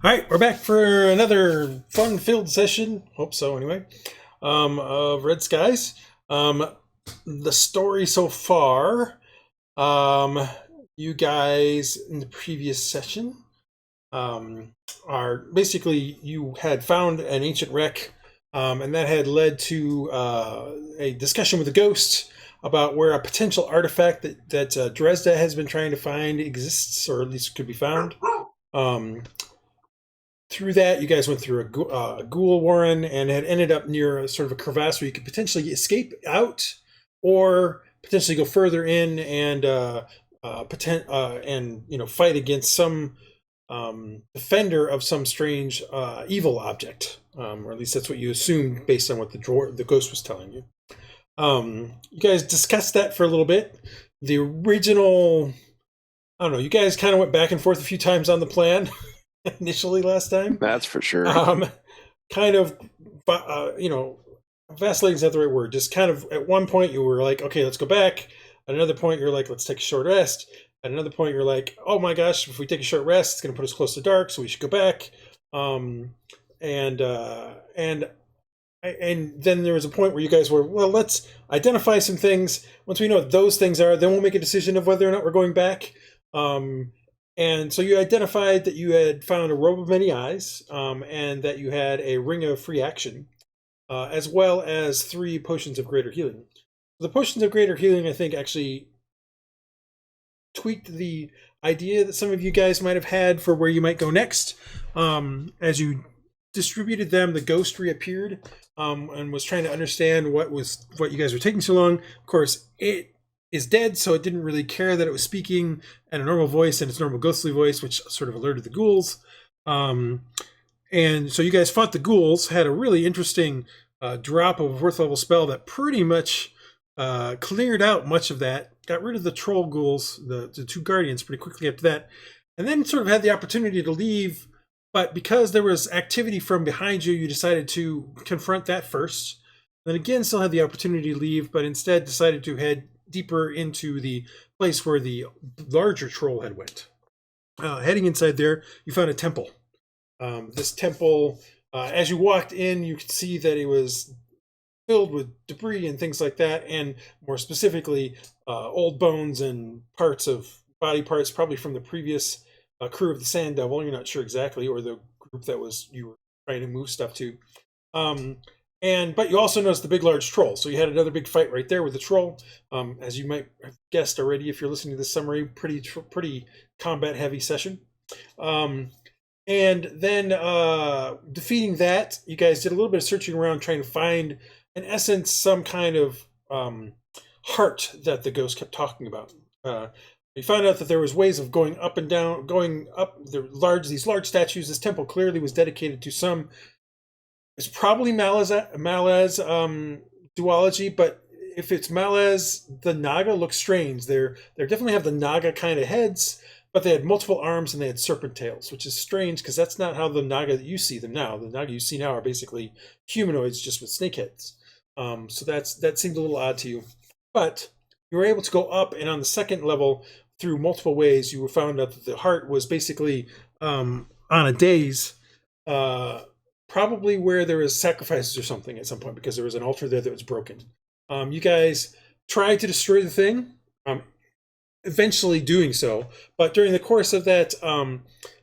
All right, we're back for another fun-filled session. Hope so, anyway. Of Red Skies. The story so far. Um, you guys in the previous session are basically you had found an ancient wreck, and that had led to a discussion with the ghost about where a potential artifact that Dresd'a has been trying to find exists, or at least could be found. Um, Through that, you guys went through a ghoul warren and had ended up near a sort of a crevasse where you could potentially escape out, or potentially go further in and fight against some defender of some strange evil object, or at least that's what you assumed based on what the ghost was telling you. You guys discussed that for a little bit. The original, I don't know. You guys kind of went back and forth a few times on the plan. Initially last time. That's for sure. Kind of, vacillating is not the right word. Just kind of at one point you were like, okay, let's go back. At another point you're like, let's take a short rest. At another point you're like, oh my gosh, if we take a short rest, it's going to put us close to dark, so we should go back. And then there was a point where you guys were, well, let's identify some things. Once we know what those things are, then we'll make a decision of whether or not we're going back. And so you identified that you had found a robe of many eyes, and that you had a ring of free action, as well as 3 potions of greater healing. The potions of greater healing, I think, actually tweaked the idea that some of you guys might have had for where you might go next. As you distributed them, the ghost reappeared, and was trying to understand what you guys were taking so long. Of course, it is dead, so it didn't really care that it was speaking at a normal voice and its normal ghostly voice, which sort of alerted the ghouls. And so you guys fought the ghouls, had a really interesting drop of a 4th level spell that pretty much cleared out much of that, got rid of the troll ghouls, the 2 guardians, pretty quickly after that, and then sort of had the opportunity to leave. But because there was activity from behind you, you decided to confront that first. Then again, still had the opportunity to leave, but instead decided to head deeper into the place where the larger troll had went. Heading inside there, you found a temple. This temple, as you walked in, you could see that it was filled with debris and things like that, and more specifically, old bones and body parts, probably from the previous crew of the Sand Devil. You're not sure exactly, or the group that you were trying to move stuff to. But you also noticed the big large troll. So you had another big fight right there with the troll. As you might have guessed already, if you're listening to this summary, pretty combat heavy session. And then defeating that, you guys did a little bit of searching around trying to find, in essence, some kind of heart that the ghost kept talking about. You found out that there was ways of going up and down, going up these large statues. This temple clearly was dedicated to some. It's probably Malaz duology, but if it's Malaz, the Naga looks strange. They definitely have the Naga kind of heads, but they had multiple arms and they had serpent tails, which is strange because that's not how the Naga that you see them now. The Naga you see now are basically humanoids just with snake heads. So that seemed a little odd to you, but you were able to go up, and on the second level, through multiple ways, you found out that the heart was basically on a daze. Probably where there was sacrifices or something at some point, because there was an altar there that was broken. You guys tried to destroy the thing, eventually doing so, but during the course of that,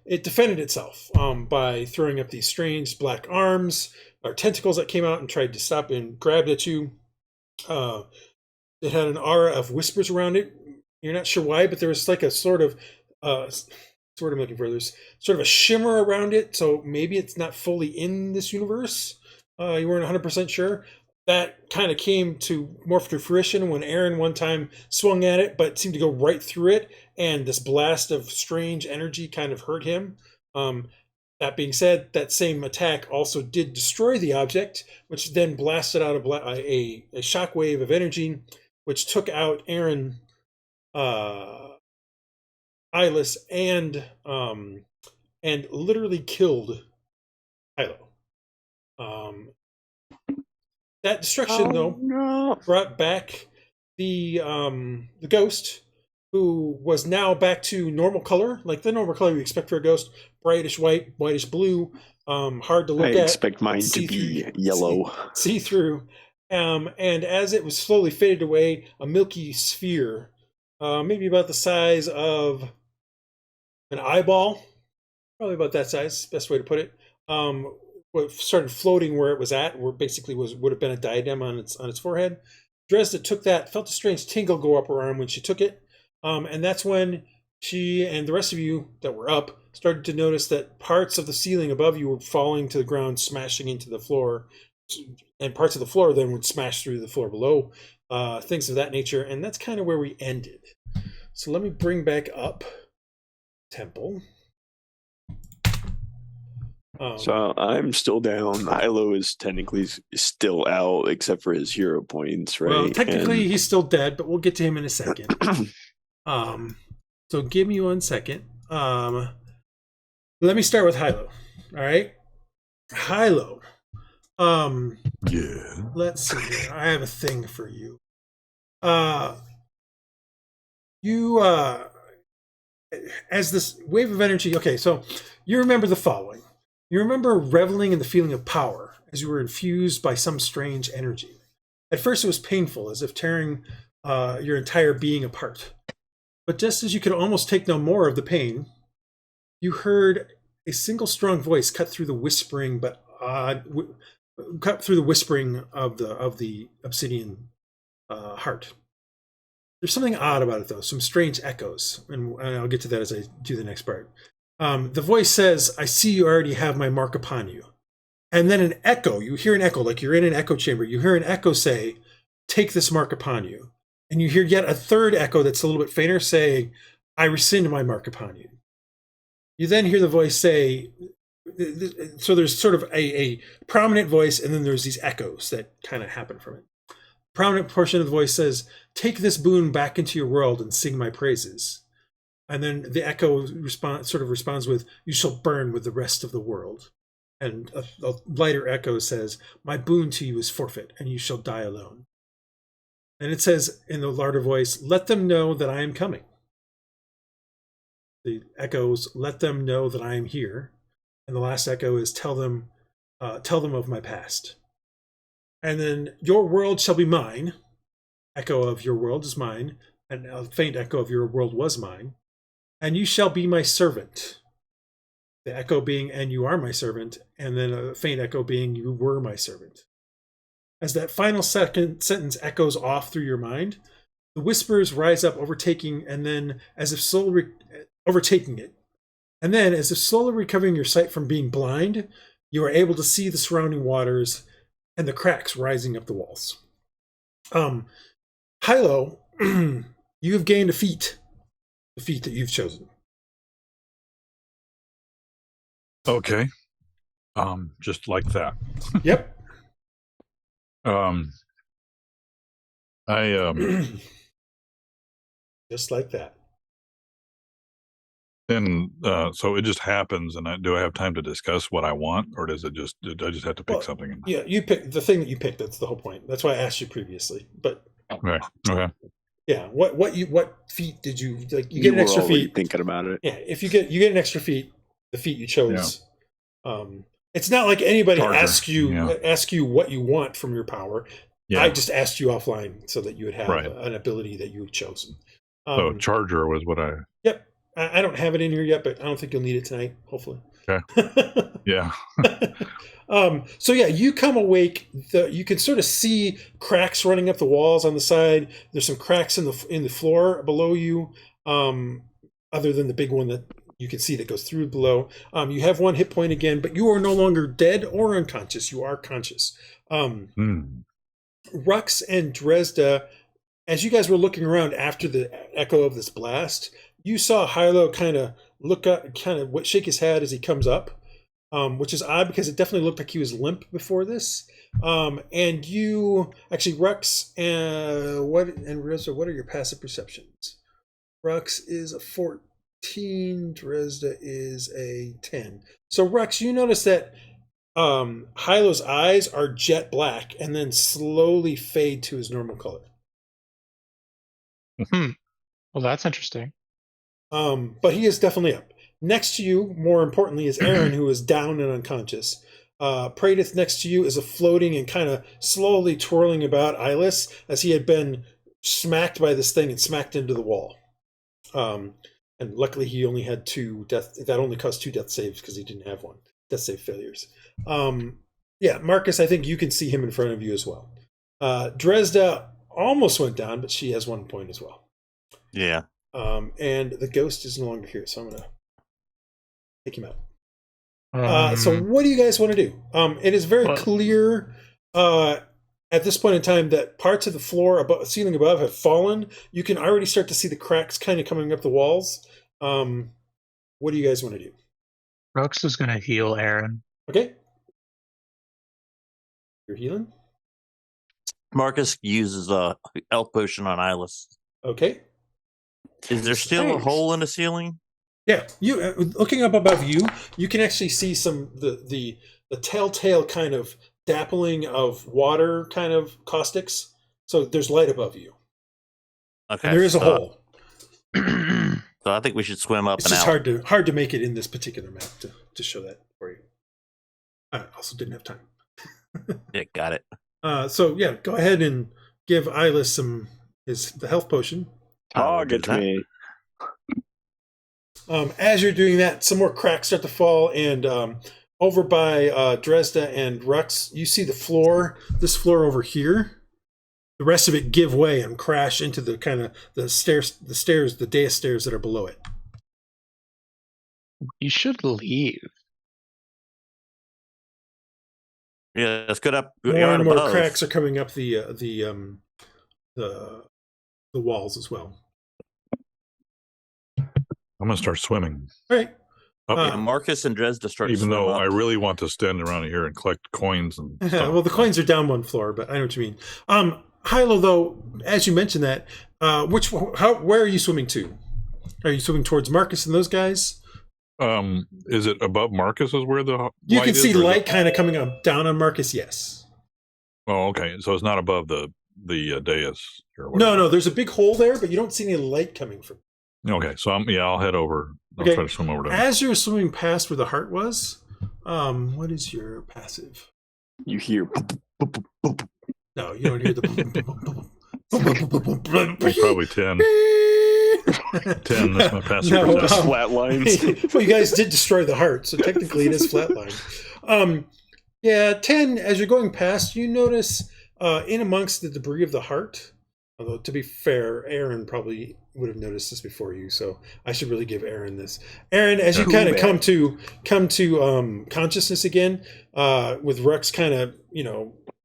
it defended itself by throwing up these strange black arms or tentacles that came out and tried to stop and grabbed at you. It had an aura of whispers around it. You're not sure why, but there was like a sort of I'm looking for. There's sort of a shimmer around it, so maybe it's not fully in this universe. You weren't 100% sure. That kind of came to morph to fruition when Aaron one time swung at it, but seemed to go right through it, and this blast of strange energy kind of hurt him. That being said, that same attack also did destroy the object, which then blasted out a shockwave of energy, which took out Aaron, Iylis, and literally killed Hylough. That destruction, though, no. brought back the ghost, who was now back to normal color, like the normal color you expect for a ghost, brightish white, whitish blue, hard to look at. I expect mine to be yellow. See through. And as it was slowly faded away, a milky sphere, maybe about the size of an eyeball, probably about that size, best way to put it, started floating where it was at, where basically would have been a diadem on its forehead. Dresd'a took that, felt a strange tingle go up her arm when she took it, and that's when she and the rest of you that were up started to notice that parts of the ceiling above you were falling to the ground, smashing into the floor, and parts of the floor then would smash through the floor below, things of that nature, and that's kind of where we ended. So let me bring back up Temple. So I'm still down. Hylough is technically still out, except for his hero points, right? Well, technically he's still dead, but we'll get to him in a second. So give me 1 second. Let me start with Hylough. All right, Hylough. Yeah. Let's see here. I have a thing for you. As this wave of energy. Okay, so you remember the following. You remember reveling in the feeling of power as you were infused by some strange energy. At first it was painful, as if tearing your entire being apart. But just as you could almost take no more of the pain, you heard a single strong voice cut through the whispering, cut through the whispering of the obsidian heart. There's something odd about it, though, some strange echoes, and I'll get to that as I do the next part. The voice says, "I see you already have my mark upon you." And then an echo, you hear an echo, like you're in an echo chamber, you hear an echo say, "Take this mark upon you." And you hear yet a third echo that's a little bit fainter say, "I rescind my mark upon you." You then hear the voice say, so there's sort of a prominent voice, and then there's these echoes that kind of happen from it. Prominent portion of the voice says, "Take this boon back into your world and sing my praises." And then the echo responds with, "You shall burn with the rest of the world." And a lighter echo says, "My boon to you is forfeit, and you shall die alone." And it says in the louder voice, "Let them know that I am coming." The echoes, "Let them know that I am here." And the last echo is, tell them of my past." And then, "Your world shall be mine." Echo of "your world is mine." And a faint echo of "your world was mine." "And you shall be my servant." The echo being, "and you are my servant." And then a faint echo being, "you were my servant." As that final sentence echoes off through your mind, the whispers rise up, overtaking, and then as if slowly overtaking it. And then, as if slowly recovering your sight from being blind, you are able to see the surrounding waters and the cracks rising up the walls. Hylough, you have gained a feat. The feat that you've chosen. Okay. Just like that. Yep. Just like that. And so it just happens, and do I have time to discuss what I want, or do I just have to pick something? Yeah, you pick the thing that you picked. That's the whole point. That's why I asked you previously. But okay. Yeah, what feat did you like? You get an extra feat. Thinking about it. Yeah, if you get an extra feat, the feat you chose. Yeah. It's not like anybody asks you what you want from your power. Yeah. I just asked you offline so that you would have an ability that you had chosen. So Charger was what I. Yep. I don't have it in here yet, but I don't think you'll need it tonight, hopefully. Okay. Yeah. So yeah, you come awake. You can sort of see cracks running up the walls on the side. There's some cracks in the floor below you, other than the big one that you can see that goes through below. You have 1 hit point again, but you are no longer dead or unconscious. You are conscious. Rhux and Dresd'a, as you guys were looking around after the echo of this blast, you saw Hylough kind of look up, shake his head as he comes up, which is odd because it definitely looked like he was limp before this. And you actually, Rhux and Dresd'a, what are your passive perceptions? Rhux is a 14, Dresd'a is a 10. So Rhux, you notice that Hylough's eyes are jet black and then slowly fade to his normal color. Well, that's interesting. But he is definitely up. Next to you, more importantly, is Aaron, who is down and unconscious. Praedyth next to you is a floating and kind of slowly twirling about Iylis, as he had been smacked by this thing and smacked into the wall. And luckily he only had 2 death. That only caused 2 death saves because he didn't have 1 death save failures. Yeah, Marcus, I think you can see him in front of you as well. Dresd'a almost went down, but she has 1 point as well. Yeah. And the ghost is no longer here, so I'm going to take him out. So what do you guys want to do? It is very clear at this point in time that parts of the floor above, ceiling above have fallen. You can already start to see the cracks kind of coming up the walls. What do you guys want to do? Rhux is going to heal Aaron. Okay. You're healing? Marcus uses a health potion on Iylis. Okay. Is there still a hole in the ceiling? Yeah, you looking up above you, you can actually see some the telltale kind of dappling of water kind of caustics. So there's light above you. Okay. And there is a hole. So I think we should swim up It's and just out. hard to make it in this particular map to show that for you. I also didn't have time. Yeah, got it. So yeah, go ahead and give Iylis the health potion. Target me. As you're doing that, some more cracks start to fall, and over by Dresd'a and Rhux, you see this floor over here. The rest of it give way and crash into the kind of the dais stairs that are below it. You should leave. Yeah, let's get up. More and more cracks are coming up the walls as well. I'm gonna start swimming. All right. Marcus and Dresd'a start. Even though I really want to stand around here and collect coins and stuff. Well, the coins are down 1 floor, but I know what you mean. Hylough, though, as you mentioned that, where are you swimming to? Are you swimming towards Marcus and those guys? Is it above Marcus? Is where the You light can see is, light kind of coming up down on Marcus. Yes. Oh, okay. So it's not above the dais. Or whatever. No. There's a big hole there, but you don't see any light coming from. Okay, so I'll head over. I'll Okay. try to swim over there. As you're swimming past where the heart was, what is your passive? You hear. No, you don't hear the. Probably 10. 10. That's my passive. No, perception. Flat lines. Well, you guys did destroy the heart, so technically it is flatline. Yeah, 10. As you're going past, you notice in amongst the debris of the heart. Although to be fair, Aaron probably would have noticed this before you, so I should really give Aaron this. Aaron, as you kind of come to consciousness again, with Rhux kind of,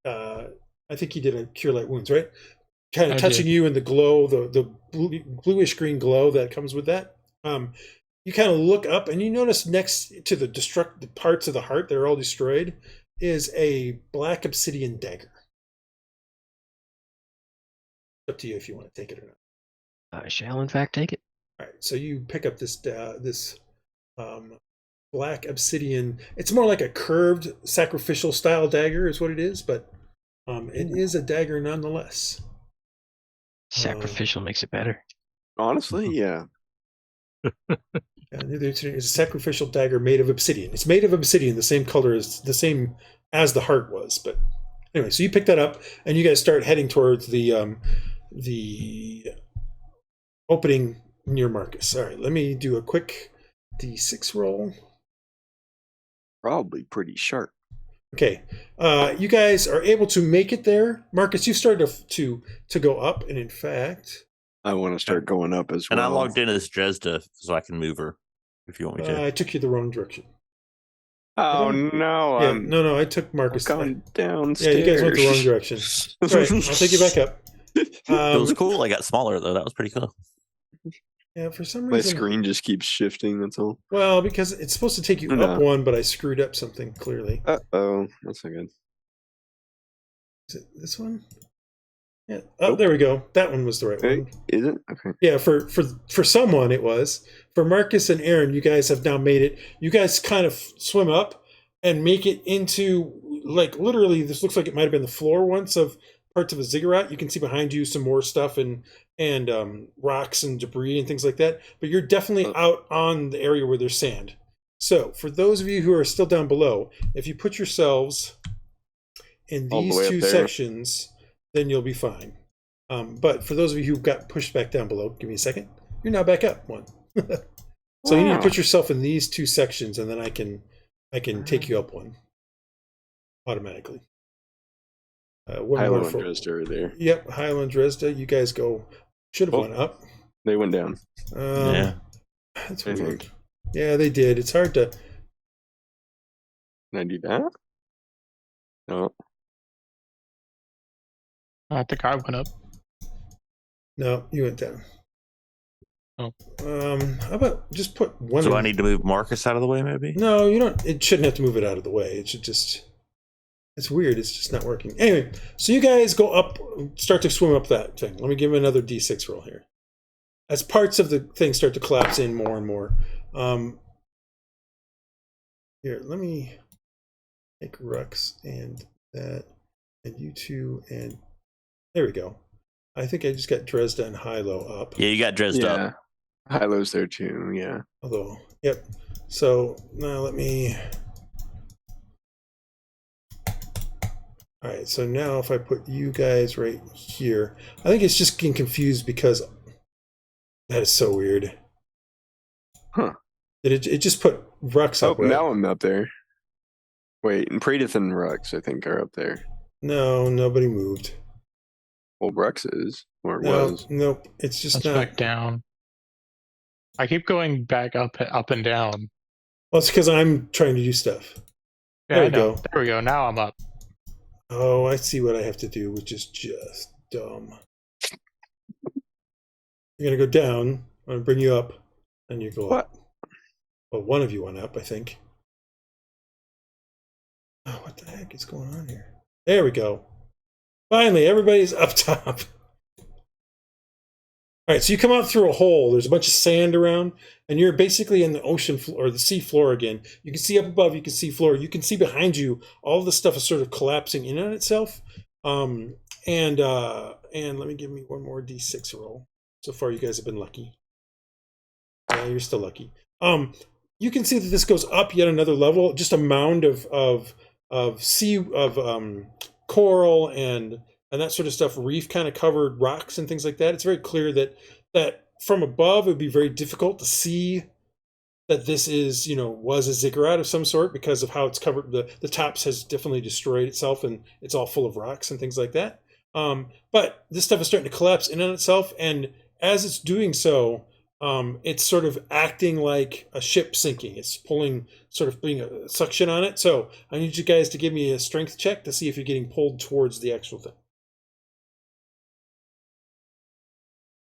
I think he did a cure light wounds, right? Kind of touching you in the glow, the bluish green glow that comes with that. You kind of look up and you notice next to the destructive parts of the heart that are all destroyed is a black obsidian dagger. Up to you if you want to take it or not. I shall in fact take it. All right, so you pick up this black obsidian. It's more like a curved sacrificial style dagger is what it is, but it is a dagger nonetheless. Sacrificial makes it better. Honestly, yeah. It's a sacrificial dagger made of obsidian. It's made of obsidian, the same color as the heart was. But anyway, so you pick that up and you guys start heading towards the opening near Marcus. All right, let me do a quick D6 roll. Probably pretty sharp. Okay, you guys are able to make it there. Marcus, you started to go up, and in fact, I want to start going up as well. And I logged in as Dresd'a so I can move her if you want me to. I took you the wrong direction. Oh no! Yeah, no, I took Marcus. Going downstairs. Yeah, you guys went the wrong direction. All right, I'll take you back up. It was cool. I got smaller though. That was pretty cool. Yeah, for some My reason. screen just keeps shifting. That's all. Well, because it's supposed to take you up one, but I screwed up something clearly. Oh, that's not good. Is it this one? Yeah. Oh, there we go. That one was the right one. Is it? Okay. Yeah, for someone it was. For Marcus and Aaron, you guys have now made it. You guys kind of swim up and make it into, like, literally, this looks like it might have been the floor once of parts of a ziggurat. You can see behind you some more stuff and rocks and debris and things like that. But you're definitely out on the area where there's sand. So for those of you who are still down below, if you put yourselves in these two sections, then you'll be fine. But for those of you who got pushed back down below, give me a second. You're now back up one. So you need to put yourself in these two sections, and then I can take you up one automatically. Hylough and Dresd'a are there. Yep, Hylough and Dresd'a. You guys go. Should have went up. They went down. Yeah. That's weird. Yeah, they did. It's hard to. Can I do that? No. I think I went up. No, you went down. Oh. How about just put one. So I need to move Marcus out of the way, maybe? No, you don't. It shouldn't have to move it out of the way. It should just. It's weird. It's just not working. Anyway, so you guys go up, start to swim up that thing. Let me give him another D6 roll here. As parts of the thing start to collapse in more and more. Here, let me take Rhux and that, and you two, and there we go. I think I just got Dresd'a and Hylough up. Yeah, you got Dresd'a up. Hylough's there too, yeah. Although, yep. So now let me. All right, so now if I put you guys right here, I think it's just getting confused because that is so weird. Huh. It just put Rhux up. Oh, now I'm up there. Wait, and Praedyth and Rhux, I think, are up there. No, nobody moved. Well, Rhux is, or it No, was. nope. It's just Let's not. back down. I keep going back up and down. Well, it's because I'm trying to do stuff. Yeah, There I we know. go. There we go. Now I'm up. Oh, I see what I have to do, which is just dumb. You're gonna go down. I'm gonna bring you up, and you go up. Well, one of you went up, I think. Oh, what the heck is going on here? There we go. Finally, everybody's up top. All right, so you come out through a hole. There's a bunch of sand around, and you're basically in the ocean floor, or the sea floor again. You can see up above, you can see floor. You can see behind you, all this stuff is sort of collapsing in on itself. And let me give me one more D6 roll. So far, you guys have been lucky. Yeah, you're still lucky. You can see that this goes up yet another level. Just a mound of coral and that sort of stuff, reef kind of covered rocks and things like that. It's very clear that from above it would be very difficult to see that this is, was a ziggurat of some sort because of how it's covered. The tops has definitely destroyed itself and it's all full of rocks and things like that. But this stuff is starting to collapse in on itself, and as it's doing so, it's sort of acting like a ship sinking. It's pulling, sort of being a suction on it. So I need you guys to give me a strength check to see if you're getting pulled towards the actual thing.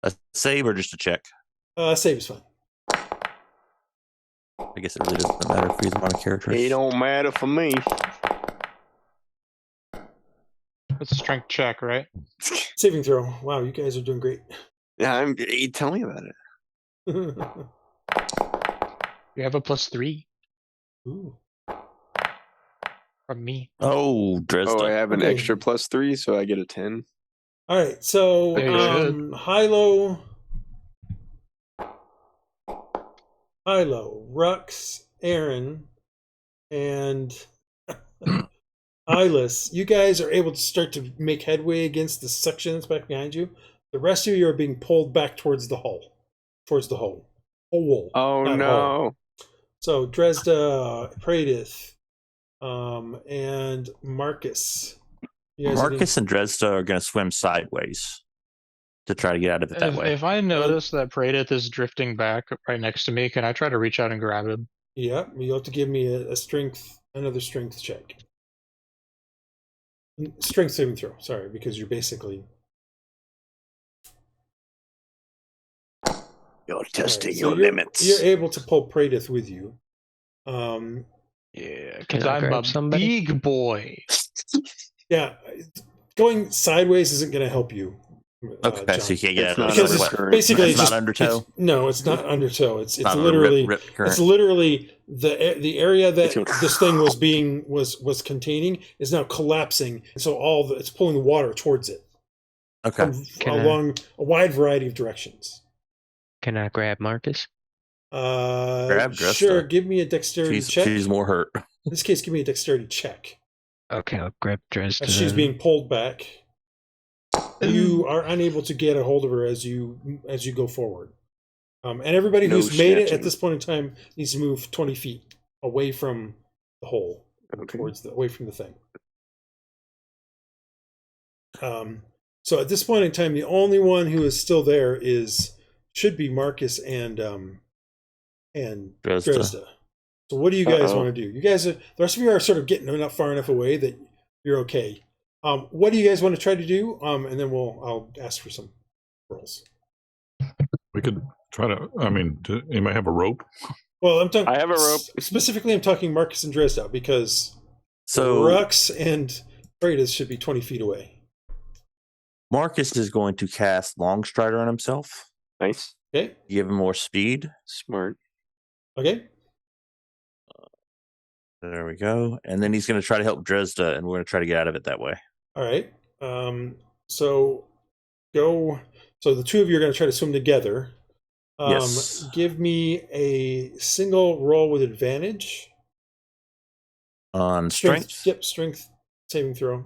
A save or just a check? Save is fine. I guess it really doesn't matter if he's on a character. It don't matter for me. It's a strength check, right? Saving throw. Wow, you guys are doing great. Yeah, tell me about it. You have a +3 Ooh. from me. Oh, Dresd'a. Oh, I have an Okay. extra +3, so I get a 10. All right, so Yeah, you Hylough, Rhux, Aaron, and Iylis, you guys are able to start to make headway against the section that's back behind you. The rest of you are being pulled back towards the hole. Hole. Oh, not no. hole. So Dresd'a, Praedyth, and Marcus. You guys are Marcus and Dresd'a are going to swim sideways to try to get out of it that way. If I notice that Praedyth is drifting back right next to me, can I try to reach out and grab him? Yeah, you'll have to give me another strength check. Strength saving throw, sorry, because you're basically... You're testing Right, so your you're- limits. You're able to pull Praedyth with you. Yeah, because Can I I'm grab a somebody? big boy. Yeah, going sideways isn't going to help you. Okay, John. so you can't get It's out of not it. Because under it's current. basically It's just not undertow? No, it's not undertow. It's Not a literally rip current. it's literally the area that It's going- this thing was containing is now collapsing, and so it's pulling the water towards it. Okay. along a wide variety of directions. Can I grab Marcus? Grab Sure. Dresd'a. Give me a dexterity check. She's more hurt. In this case, give me a dexterity check. Okay, I'll grab Dresd'a. As she's being pulled back, you are unable to get a hold of her as you go forward. And everybody No who's made it at snatching. this point in time needs to move 20 feet away from the hole, Okay. away from the thing. So at this point in time, the only one who is still there should be Marcus and Dresd'a. So what do you guys want to do? You guys, the rest of you are sort of getting far enough away that you're okay. What do you guys want to try to do? And then I'll ask for some rolls. We could try to. I mean, anybody have a rope? Well, I'm talking. I have a rope. Specifically, I'm talking Marcus and Dresd'a because Rhux and Praedyth should be 20 feet away. Marcus is going to cast Long Strider on himself. Nice. Okay. Give him more speed. Smart. Okay. There we go. And then he's going to try to help Dresd'a, and we're going to try to get out of it that way. All right. So go. So the two of you are going to try to swim together. Yes. Give me a single roll with advantage. On strength? Yep, strength saving throw.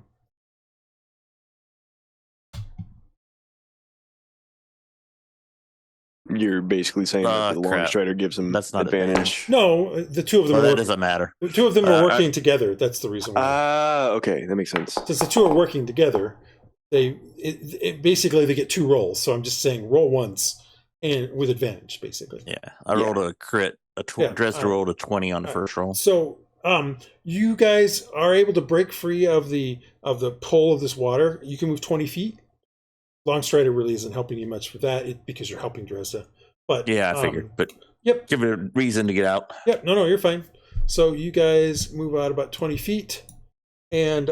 You're basically saying that the long crap. strider gives him That's not advantage. No, the two of them. That doesn't matter. The two of them are working together. That's the reason why. Okay, that makes sense. Since the two are working together, basically they get two rolls. So I'm just saying roll once and with advantage, basically. Yeah, I rolled a crit. Dresd'a rolled a 20 on the first roll. So you guys are able to break free of the pull of this water. You can move 20 feet. Long Strider really isn't helping you much with that because you're helping Dresd'a. But Yeah, I figured. But yep. give it a reason to get out. Yep. No, you're fine. So you guys move out about 20 feet. And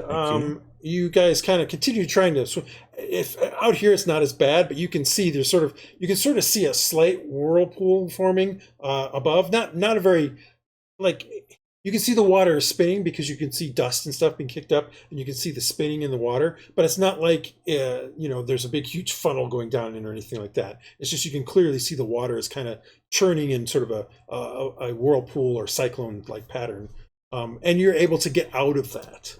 you guys kind of continue trying to swim. If out here it's not as bad, but you can see you can sort of see a slight whirlpool forming above. Not a very, like, you can see the water is spinning because you can see dust and stuff being kicked up, and you can see the spinning in the water. But it's not like there's a big huge funnel going down in or anything like that. It's just you can clearly see the water is kind of churning in sort of a whirlpool or cyclone like pattern, and you're able to get out of that.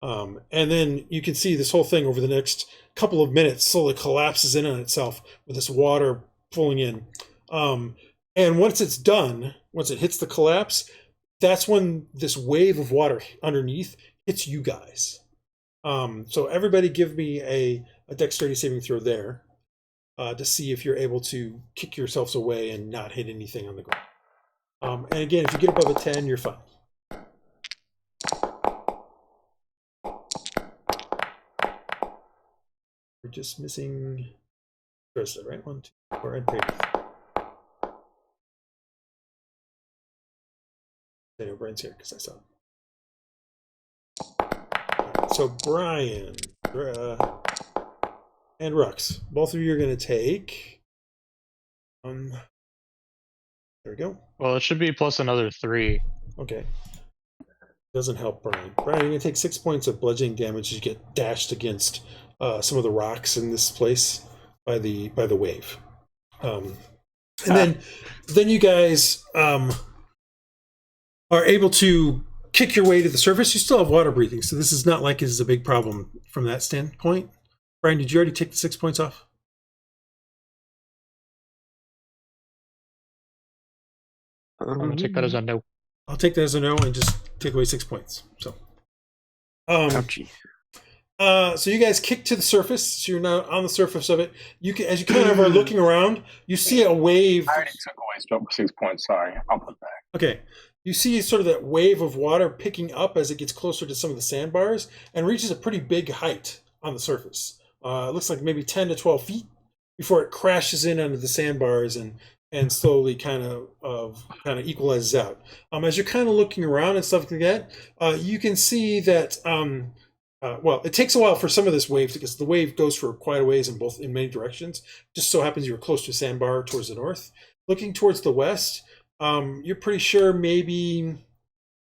And then you can see this whole thing over the next couple of minutes slowly collapses in on itself with this water pulling in. And once it's done, once it hits the collapse, that's when this wave of water underneath hits you guys. So everybody give me a dexterity saving throw there to see if you're able to kick yourselves away and not hit anything on the ground. And again, if you get above a 10, you're fine. We're just missing Dresd'a, right? 1, 2, 4, and Praedyth. I know Brian's here because I saw him. So Brian and Rhux, both of you are going to take. There we go. Well, it should be plus another 3. Okay. Doesn't help Brian. Brian, you're going to take 6 points of bludgeoning damage as you get dashed against some of the rocks in this place by the wave. And then you guys are able to kick your way to the surface. You still have water breathing, so this is not like it is a big problem from that standpoint. Brian, did you already take the 6 points off? I'm going to take that as a no. I'll take that as a no and just take away 6 points. So, Ouchie. So you guys kick to the surface. So you're now on the surface of it. You can, as you kind of are looking around, you see a wave. I already took away 6 points. Sorry, I'll put back. Okay. You see sort of that wave of water picking up as it gets closer to some of the sandbars and reaches a pretty big height on the surface. It looks like maybe 10 to 12 feet before it crashes in onto the sandbars and slowly kind of equalizes out. As you're kind of looking around and stuff like that, you can see that it takes a while for some of this wave because the wave goes for quite a ways in many directions. Just so happens you're close to a sandbar towards the north. Looking towards the west, you're pretty sure maybe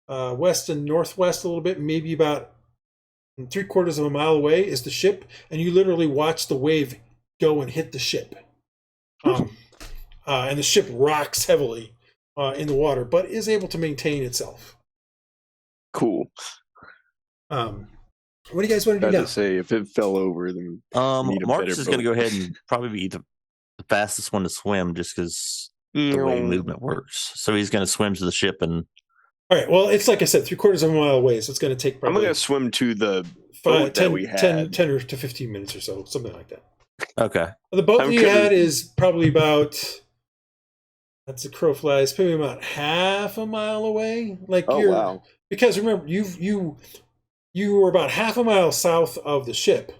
west and northwest a little bit, maybe about And 3/4 of a mile away is the ship, and you literally watch the wave go and hit the ship. And the ship rocks heavily in the water, but is able to maintain itself. Cool. What do you guys want to do Had now? to say, if it fell over, then need a Marcus better is going to boat. go ahead and probably be the fastest one to swim, just because the way movement works. So he's going to swim to the ship and. All right. Well, it's like I said, 3/4 of a mile away, so it's going to take I'm probably going to swim to the 5, boat 10, that we had. 10 or to 15 minutes or so, something like that. Okay. The boat I'm that you gonna- had is probably about, that's a crow flies, probably about half a mile away. Like Oh, you're, wow. because remember, you were about half a mile south of the ship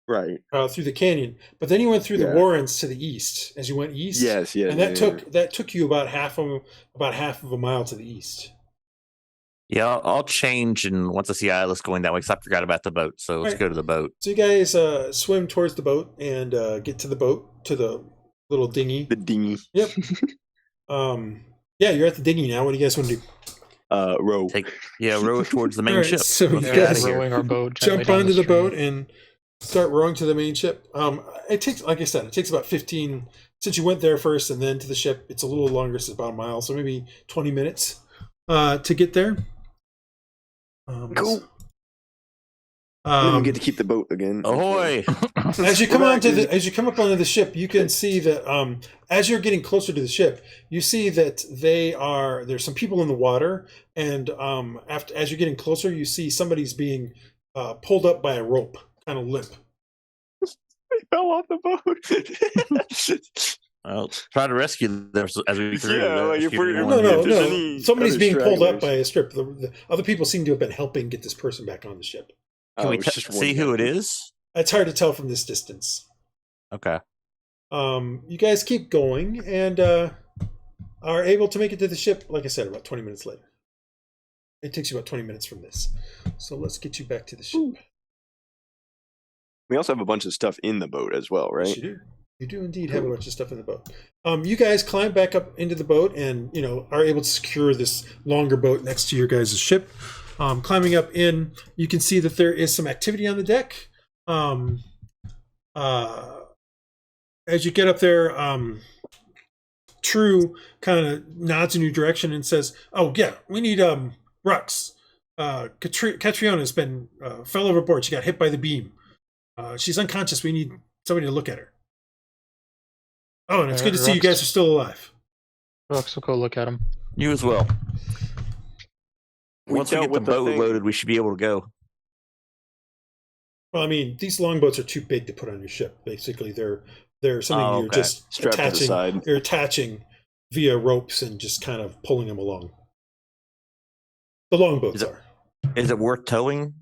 Right. through the canyon, but then you went through the Yeah. Warrens to the east as you went east. Yes, yes. and that took you about half of a mile to the east. Yeah, I'll change, and once I see Iylis going that way, because I forgot about the boat. So let's Right. go to the boat. So you guys swim towards the boat and get to the boat, to the little dinghy. The dinghy. Yep. Yeah, you're at the dinghy now. What do you guys want to do? Row. Row it towards the main Alright, ship. so Let's you get out guys of here. Rowing our boat. Jump gently down onto the stream. boat and start rowing to the main ship. It takes, like I said, it takes about 15, since you went there first and then to the ship, it's a little longer, it's about a mile, so maybe 20 minutes to get there. Cool. Then we get to keep the boat again. Ahoy! As you come We're onto back. as you come up onto the ship, you can see that as you're getting closer to the ship, you see that there's some people in the water, and as you're getting closer, you see somebody's being pulled up by a rope, kind of limp. We fell off the boat. I'll try to rescue them as we through. Yeah, like if we're- No, no, If there's no. any Somebody's other being pulled up stragglers. by a strip. The other people seem to have been helping get this person back on the ship. Can we it's just one see who guy. it is? It's hard to tell from this distance. Okay. You guys keep going and are able to make it to the ship, like I said, about 20 minutes later. It takes you about 20 minutes from this. So let's get you back to the ship. We also have a bunch of stuff in the boat as well, Yes, right? you do. You do indeed have a bunch of stuff in the boat. You guys climb back up into the boat and, are able to secure this longer boat next to your guys' ship. Climbing up in, you can see that there is some activity on the deck. As you get up there, True kind of nods in your direction and says, "Oh yeah, we need Rhux. Catriona's been fell overboard. She got hit by the beam. She's unconscious. We need somebody to look at her." Oh, and it's good to see you guys are still alive. Rhux will go look at him. You as well. We Once we dealt get the with the boat thing. loaded, we should be able to go. Well, I mean, these longboats are too big to put on your ship. Basically, they're something Oh, you're okay. just Strapped to the attaching. side. You're attaching via ropes and just kind of pulling them along. The longboats are. Is it worth towing?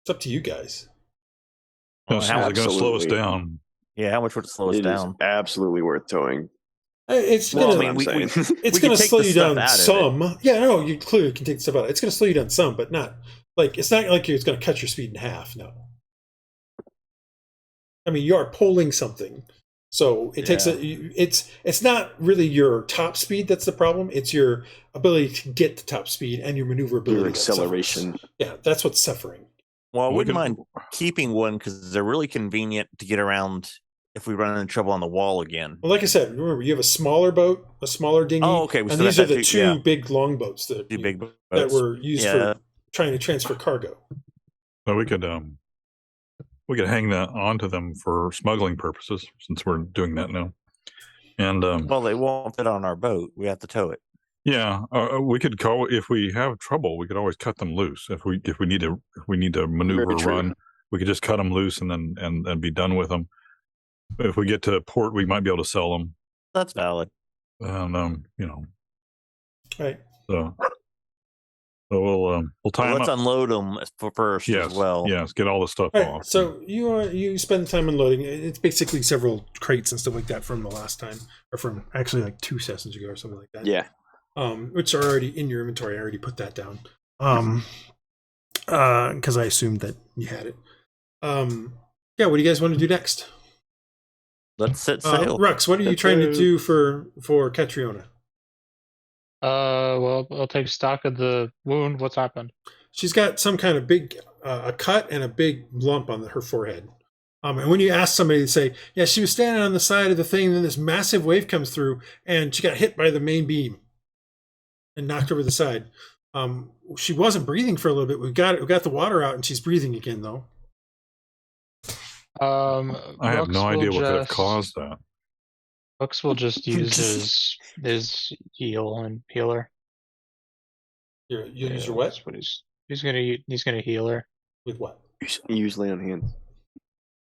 It's up to you guys. Oh, Is it how- going to slow us absolutely. down? Yeah, how much would it slow us It is down? absolutely worth towing. It's Well, gonna. I mean, we it's we going can to take slow the you stuff down out of it. some. Yeah, no, you clearly can take stuff out. It's going to slow you down some, but not like it's not like it's going to cut your speed in half. No. I mean, you are pulling something, so it takes it's not really your top speed that's the problem. It's your ability to get the top speed and your maneuverability. Your that suffers. acceleration. Yeah, that's what's suffering. Well, I We wouldn't can- mind keeping one because they're really convenient to get around if we run into trouble on the wall again. Well, like I said, remember you have a smaller boat, a smaller dinghy. Oh, okay, And so these that's are the actually- two yeah. big longboats that Two big boats. that were used Yeah. for trying to transfer cargo. Well, we could hang that onto them for smuggling purposes since we're doing that now. And Well, they won't fit on our boat. We have to tow it. yeah, we could call if we have trouble. We could always cut them loose if we need to maneuver Very true. run. We could just cut them loose and then and be done with them. If we get to port, we might be able to sell them. That's valid. And Right. so we'll tie Well, them let's up. unload them first Yes, as well. yes, get all the stuff All right. off. So you spend time unloading. It's basically several crates and stuff like that from the last time, or from actually like 2 sessions ago or something like that. Yeah. Which are already in your inventory. I already put that down. Because I assumed that you had it. Yeah. What do you guys want to do next? Let's set sail. Rhux, what are you Let's trying to go. do for Catriona? Well, I'll take stock of the wound. What's happened? She's got some kind of big a cut and a big lump on her forehead. And when you ask somebody, they say, yeah, she was standing on the side of the thing, and then this massive wave comes through, and she got hit by the main beam and knocked over the side. She wasn't breathing for a little bit. We got the water out, and she's breathing again, though. I have no idea what could have caused that. Rhux will just use his heal and healer. You'll use your what? That's what he's gonna heal her. With what? Use lay on hands.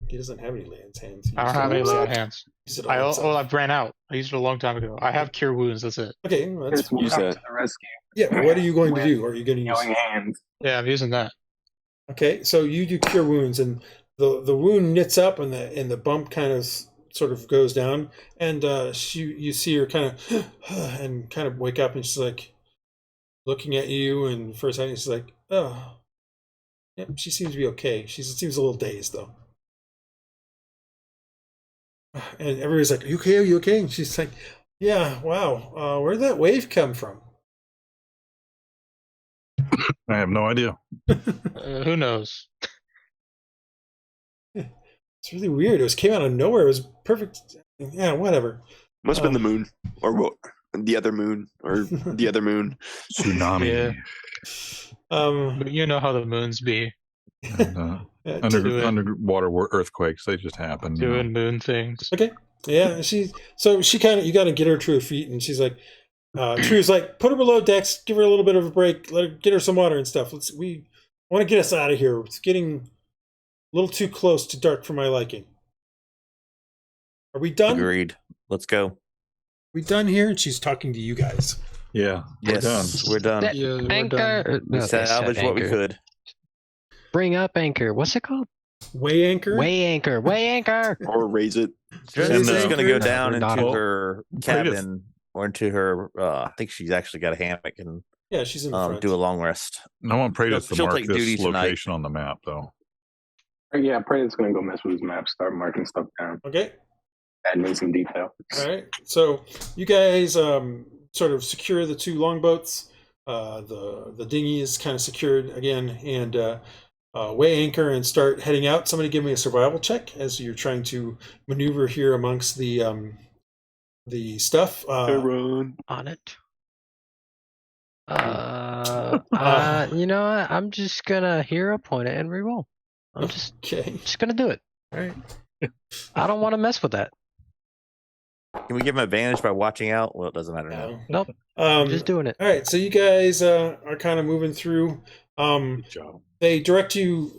He doesn't have any lay on hands. I don't have any lay on hands. I've ran out. I used it a long time ago. I have cure wounds. That's it. Okay, well, that's We'll use come that. to the rescue. yeah. What are you going to do? Are you going to use? Healing hands. Yeah, I'm using that. Okay, so you do cure wounds, and the wound knits up, and the bump kind of sort of goes down, and you see her kind of and kind of wake up, and she's like looking at you, and for a second she's like, oh, yep, she seems to be okay. She seems a little dazed though, and everybody's like, are you okay? Are you okay? And she's like, yeah, wow, where'd that wave come from? I have no idea. Who knows? It's really weird. Came out of nowhere. It was perfect. Yeah, whatever. Must have been the moon, or what? The other moon, or the other moon. Tsunami. Yeah. But you know how the moons be. And, underwater earthquakes, they just happen. Doing moon things. Okay. Yeah, you got to get her to her feet, and she's like, True's like, put her below decks, give her a little bit of a break, get her some water and stuff. We want to get us out of here. It's getting a little too close to dark for my liking. Are we done? Agreed. Let's go. We done here? And she's talking to you guys. Yeah. Yes, we're done. Yeah, we're Anchor. We salvaged what we could. Bring up anchor. What's it called? Way anchor? Way anchor. Way anchor. Or raise it. Dresd'a's Anchor. going to go down into Not- her cabin or into her. I think she's actually got a hammock and Yeah, she's in the front. do a long rest. I want Praedyth to She'll mark take duty this tonight. location on the map, though. Yeah, Praedyth's gonna go mess with his map, start marking stuff down, Okay. adding in some detail. All right. So you guys sort of secure the two longboats. The dinghy is kind of secured again, and weigh anchor and start heading out. Somebody give me a survival check as you're trying to maneuver here amongst the stuff. Run. On it. You know what? I'm just gonna hero point it and reroll. I'm Okay. just gonna do it. All right. I don't want to mess with that. Can we give him advantage by watching out? Well, it doesn't matter now. Nope. I'm just doing it. All right. So you guys are kind of moving through. Good job. They direct you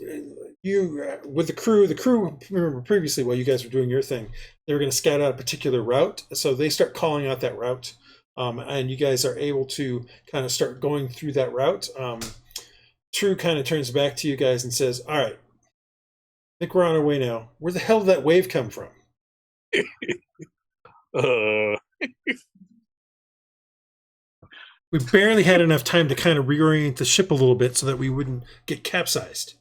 with the crew. The crew, remember previously while you guys were doing your thing, they were going to scout out a particular route. So they start calling out that route, and you guys are able to kind of start going through that route. True kind of turns back to you guys and says, all right, I think we're on our way now. Where the hell did that wave come from? We barely had enough time to kind of reorient the ship a little bit so that we wouldn't get capsized.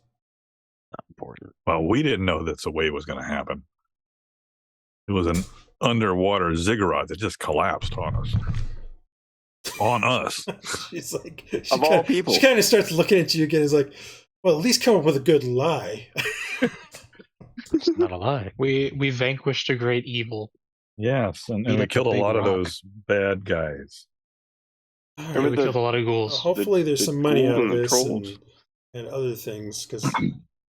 Not important. Well, we didn't know that the wave was going to happen. It was an underwater ziggurat that just collapsed on us. On us. She's like, Of all people. She kind of starts looking at you again. Is like, well, at least come up with a good lie. It's not a lie. We vanquished a great evil. Yes, and Eat we up a killed a big lot of rock. those bad guys. All Yeah, right, we killed a lot of ghouls. hopefully, there's the some money out ghouls of and the this trolls. and other things because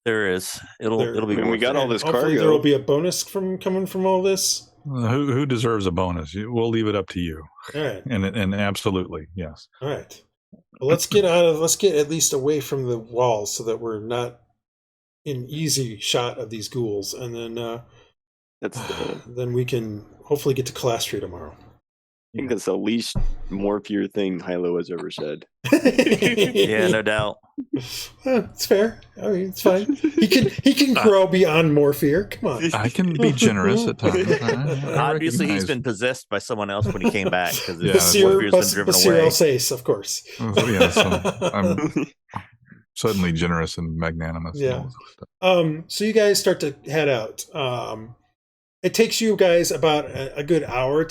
There is. It'll be. I mean, we worth got it. all this hopefully cargo. there will be a bonus coming from all this. Who deserves a bonus? We'll leave it up to you. All right, And absolutely, yes. all right. Well, let's get at least away from the walls so that we're not in easy shot of these ghouls, and then That's the, then we can hopefully get to Calastria tomorrow. I think that's the least more fear thing Hylough has ever said. Yeah, no doubt. It's fair. I mean, it's fine. He can grow beyond more fear. Come on. I can be generous at times. I Obviously, he's recognize- been possessed by someone else when he came back because Yeah, The that's Seer, warrior's been driven away. Alsace, of course. Yeah, so I'm suddenly generous and magnanimous. and Yeah. all that stuff. So you guys start to head out. It takes you guys about a good hour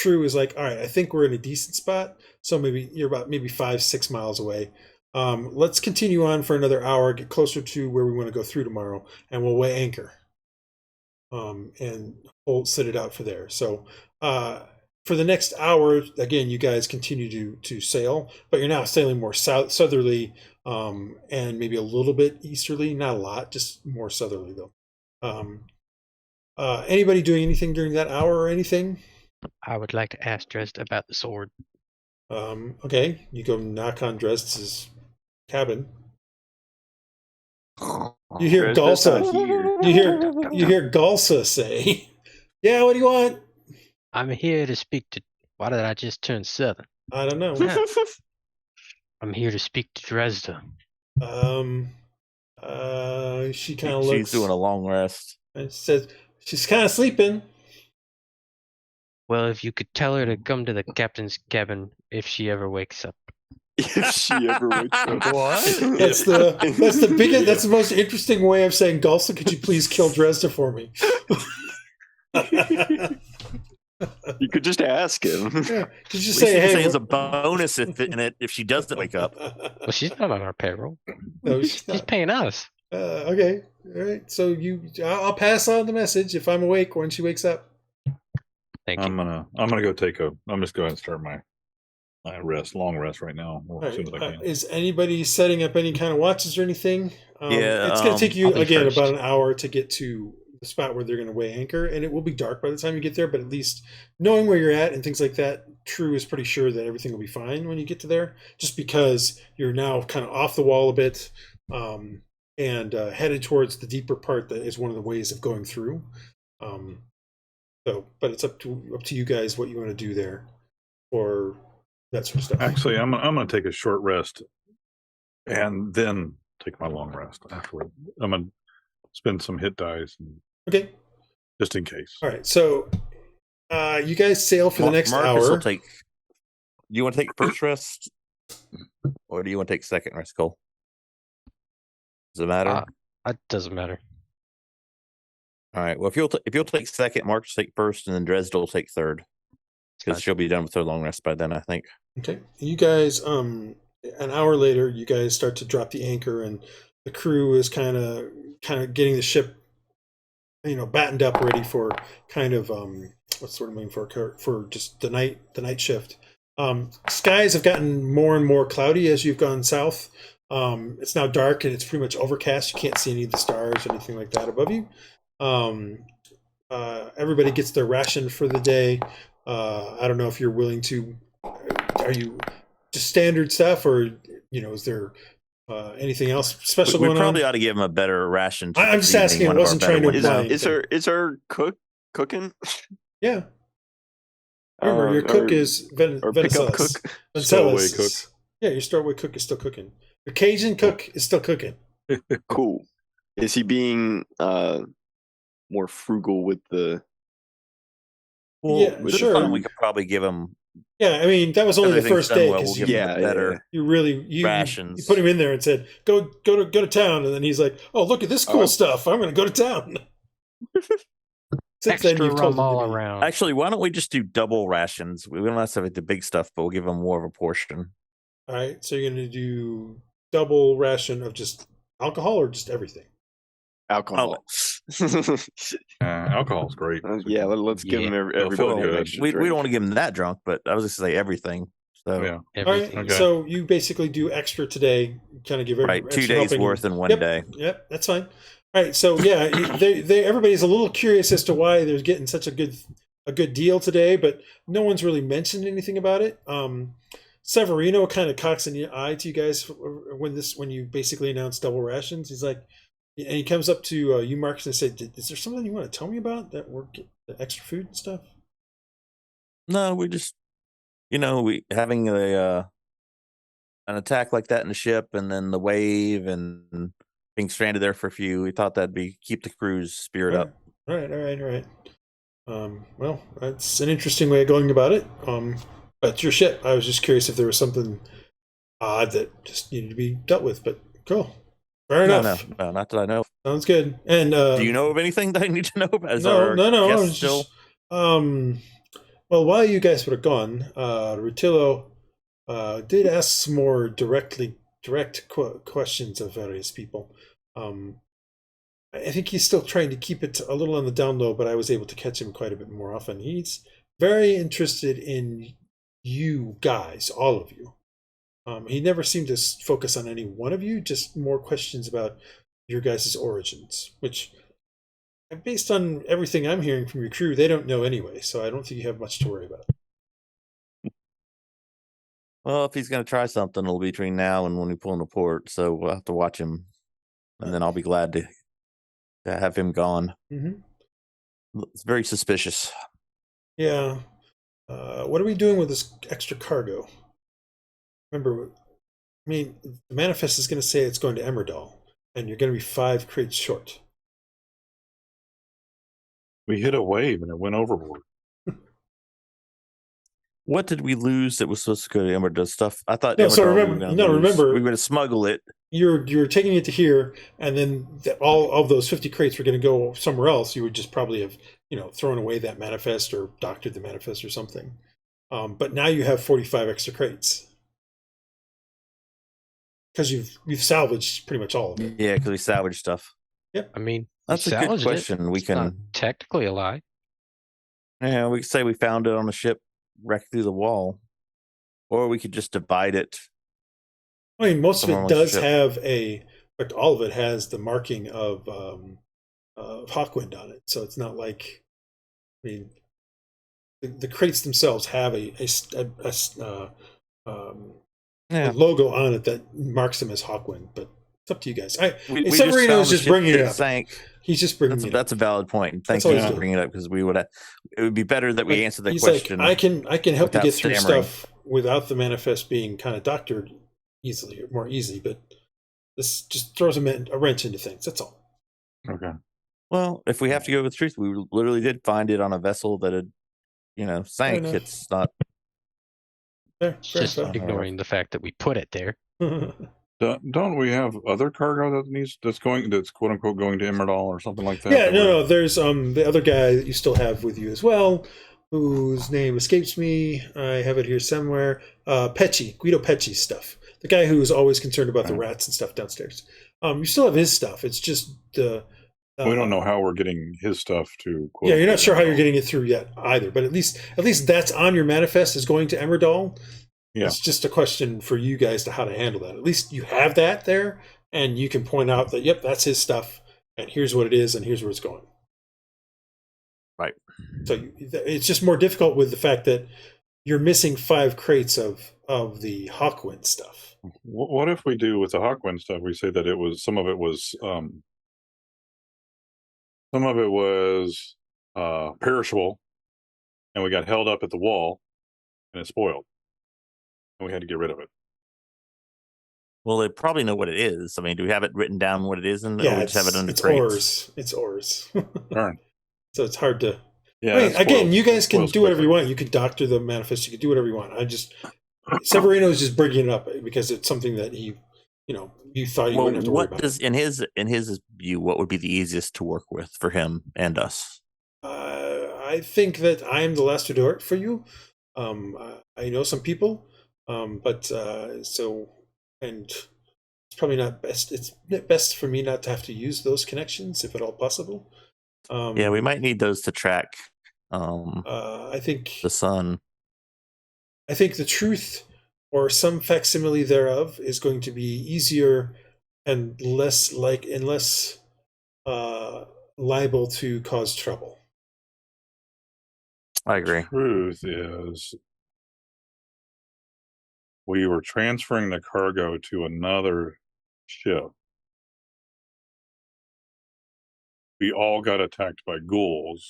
True is like, all right, I think we're in a decent spot. So maybe you're about 5-6 miles away. Let's continue on for another hour, get closer to where we want to go through tomorrow, and we'll weigh anchor. And we'll sit it out for there. So for the next hour, again, you guys continue to sail, but you're now sailing more southerly, and maybe a little bit easterly, not a lot, just more southerly though. Anybody doing anything during that hour or anything? I would like to ask Dresd'a about the sword. Okay, you go knock on Dresd's cabin. You hear Galsa. You hear Galsa say, "Yeah, what do you want?" I'm here to speak to. Why did I just turn 7? I don't know. I'm here to speak to Dresd'a. She kind of looks. She's doing a long rest. And says she's kind of sleeping. Well, if you could tell her to come to the captain's cabin if she ever wakes up. If she ever wakes up. What? That's the biggest. That's the most interesting way of saying, Galsa, could you please kill Dresd'a for me? You could just ask him. Yeah. Could you At say, least you can hey, say as a bonus if she doesn't wake up. Well, she's not on our payroll. No, she's She's not. paying us. Okay, all right. So I'll pass on the message if I'm awake when she wakes up. Thank you. I'm gonna go I'm just going to start my long rest right now, All as soon right. as I can. Is anybody setting up any kind of watches or anything? Yeah, It's going to take you I'll be again first. about an hour to get to the spot where they're going to weigh anchor, and it will be dark by the time you get there. But at least knowing where you're at and things like that, True is pretty sure that everything will be fine when you get to there. Just because you're now kind of off the wall a bit, and headed towards the deeper part that is one of the ways of going through. But it's up to you guys what you want to do there, or that sort of stuff. Actually, I'm gonna take a short rest, and then take my long rest afterward. I'm gonna spend some hit dice, Okay. just in case. All right. So you guys sail for the next Marcus hour. will take. Do you want to take first rest, or do you want to take second rest, Cole? Does it matter? It doesn't matter. All right. Well, if you'll take second, Marcus will take first, and then Dresd'a will take third, because she'll be done with her long rest by then, I think. Okay. You guys, an hour later, you guys start to drop the anchor, and the crew is kind of getting the ship, battened up, ready for kind of what's the word I'm looking for just the night shift. Skies have gotten more and more cloudy as you've gone south. It's now dark and it's pretty much overcast. You can't see any of the stars or anything like that above you. Everybody gets their ration for the day. I don't know if you're willing to. Are you just standard stuff, or is there anything else special We going on? probably ought to give him a better ration. I'm just asking. I wasn't trying to imply. Is our cook cooking? Yeah. Remember, your cook is or pickup cook. Stowaway cook. Yeah, your stowaway cook is still cooking. Your Cajun cook is still cooking. Cool. Is he being more frugal with the? Well, Yeah, with the sure. fun, we could probably give him. Yeah, I mean that was only the Everything's first done day well, because we'll give him Yeah, better. you really you rations. put him in there and said go to town, and then he's like, oh, look at this cool stuff, I'm going to go to town. Since Extra then, you've told rum him to all be- around. Actually, why don't we just do double rations? We don't have to have the big stuff, but we'll give him more of a portion. All right, so you're going to do double ration of just alcohol or just everything? Alcohol. Alcohol's great. Yeah, let's give him They'll everybody feel an good. extra We drink. don't want to give him that drunk, but I was just say everything. So Yeah. All right, Everything. Okay. so you basically do extra today, kind of give right, extra 2 days helping. worth in one Yep. day. Yep, that's fine. All right, so yeah, everybody's a little curious as to why they're getting such a good deal today, but no one's really mentioned anything about it. Severino kind of cocks an eye to you guys when you basically announce double rations. He's like, and he comes up to you, Marcus, and said, "Is there something you want to tell me about that we're getting the extra food and stuff?" No, we just, we having an attack like that in the ship, and then the wave, and being stranded there for a few. We thought that'd keep the crew's spirit up. All right. Well, that's an interesting way of going about it. But it's your ship. I was just curious if there was something odd that just needed to be dealt with. But cool, fair enough. No, not that I know. Sounds good. And Do you know of anything that I need to know about? Is no. our I guest was still? just, Well, while you guys were gone, Rutillo did ask some more direct questions of various people. I think he's still trying to keep it a little on the down low, but I was able to catch him quite a bit more often. He's very interested in you guys, all of you. He never seemed to focus on any one of you, just more questions about your guys' origins, which, based on everything I'm hearing from your crew, they don't know anyway, so I don't think you have much to worry about. Well, if he's going to try something, it'll be between now and when we pull in the port, so we'll have to watch him, and then I'll be glad to have him gone. Mm-hmm. It's very suspicious. Yeah. What are we doing with this extra cargo? Remember, I mean, the manifest is going to say it's going to Emerdal, and you're going to be 5 crates short. We hit a wave and it went overboard. What did we lose that was supposed to go to Emerdal stuff? I thought No, so Emerdal remember, we were going to smuggle it. You're taking it to here, and then all of those 50 crates were going to go somewhere else. You would just probably have, thrown away that manifest or doctored the manifest or something. But now you have 45 extra crates because you've salvaged pretty much all of it. Yeah, because we salvaged stuff. Yep. I mean, That's a good question. It's not technically a lie. Yeah, we could say we found it on a ship wrecked through the wall, or we could just divide it. I mean, most of it does ship. have but all of it has the marking of Hawkwind on it, so it's not like, I mean, the crates themselves have a logo on it that marks them as Hawkwind, but it's up to you guys. Severino is just bringing it up. Sank. He's just bringing it up. That's a valid point. And thank That's you all for bringing it up, because it would be better that we answer the He's question. Like, I can help you get through stammering. stuff without the manifest being kind of doctored more easily, but this just throws a wrench into things. That's all. Okay. Well, if we have to go with truth, we literally did find it on a vessel that had, sank. It's not. Fair Just enough. ignoring the fact that we put it there. Don't we have other cargo that's quote unquote going to Emerdal or something like that? Yeah, no. There's the other guy that you still have with you as well, whose name escapes me. I have it here somewhere. Guido Pecci's stuff. The guy who's always concerned about the rats and stuff downstairs. You still have his stuff. It's just the. We don't know how we're getting his stuff to. Yeah, you're not sure how you're getting it through yet either. But at least that's on your manifest is going to Emerdal. Yeah. It's just a question for you guys to how to handle that. At least you have that there, and you can point out that, yep, that's his stuff, and here's what it is, and here's where it's going. Right. So it's just more difficult with the fact that you're missing 5 crates of the Hawkwind stuff. What if we do with the Hawkwind stuff? We say that some of it was perishable, and we got held up at the wall, and it spoiled. And we had to get rid of it. Well, they probably know what it is. I mean, do we have it written down what it is? And yeah, we just have it under it's crates? ores. It's ores. Darn. So it's hard to. Yeah. I mean, again, you guys can do whatever you want. You can doctor the manifest. You can do whatever you want. Severino is just bringing it up because it's something that he, you thought you wouldn't have to worry about. In his view, what would be the easiest to work with for him and us? I think that I am the last resort for you. I know some people. It's probably not best. It's best for me not to have to use those connections if at all possible. Yeah, we might need those to track. I think the sun. I think the truth or some facsimile thereof is going to be easier and less liable to cause trouble. I agree. Truth is, we were transferring the cargo to another ship. We all got attacked by ghouls.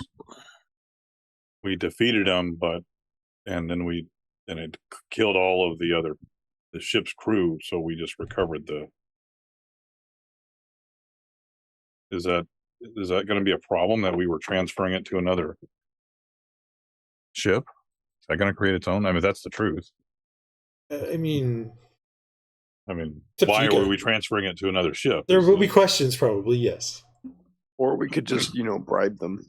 We defeated them, and it killed all of the ship's crew. So we just recovered Is that going to be a problem that we were transferring it to another ship? Is that going to create its own? I mean, that's the truth. I mean, why were we transferring it to another ship? There will be questions, probably, yes. Or we could just, bribe them.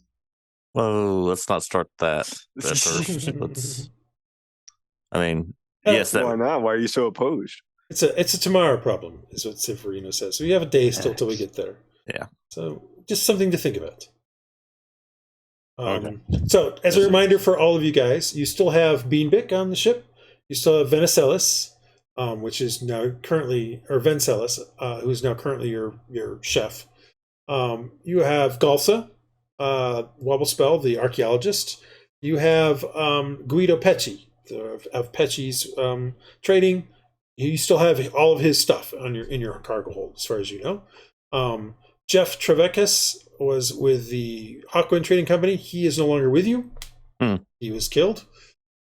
Whoa, let's not start that first. I mean, yes, Why not? Why are you so opposed? It's a tomorrow problem, is what Severino says. So we have a day still till we get there. Yeah. So just something to think about. Okay. So as a reminder for all of you guys, you still have Beanbick on the ship. You still have Venicelis, which is now currently, or Vencelis, who is now currently your chef. You have Galsa, Wobblespell, the archaeologist. You have Guido Pecci of Pecci's trading. You still have all of his stuff in your cargo hold, as far as you know. Jeff Trevecus was with the Hawkwind Trading Company. He is no longer with you. He was killed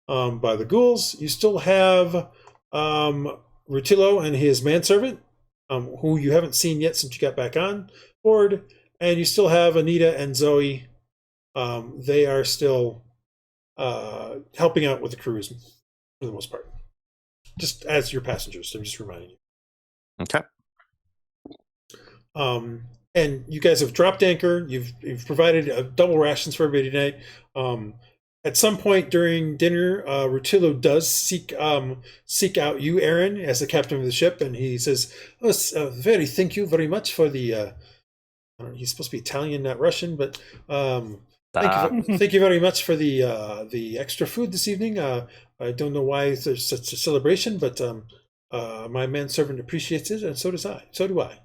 by the ghouls. You still have Rutillo and his manservant, who you haven't seen yet since you got back on board. And you still have Anita and Zoe. They are still helping out with the cruise for the most part. Just as your passengers, I'm just reminding you. Okay. And you guys have dropped anchor. You've provided double rations for everybody tonight. At some point during dinner, Rutillo does seek out you, Aaron, as the captain of the ship, and he says, "Oh, thank you very much for the." He's supposed to be Italian, not Russian, but thank you very much for the extra food this evening. I don't know why there's such a celebration, but my manservant appreciates it, and so does I. So do I.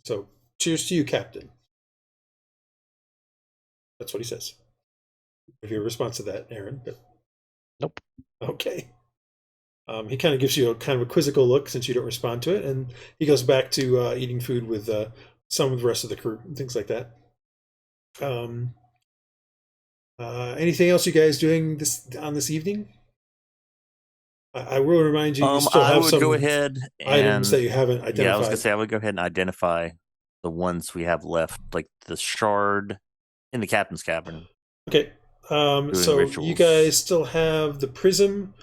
So cheers to you, Captain. That's what he says. If your response to that, Aaron, but Nope. Okay. He kind of gives you a kind of a quizzical look since you don't respond to it, and he goes back to eating food with some of the rest of the crew and things like that. Anything else you guys doing this evening? I will remind you, you still have some go ahead items that you haven't identified. Yeah, I was gonna say I would go ahead and identify the ones we have left, like the shard in the captain's cabin. Okay. So rituals. You guys still have the prism.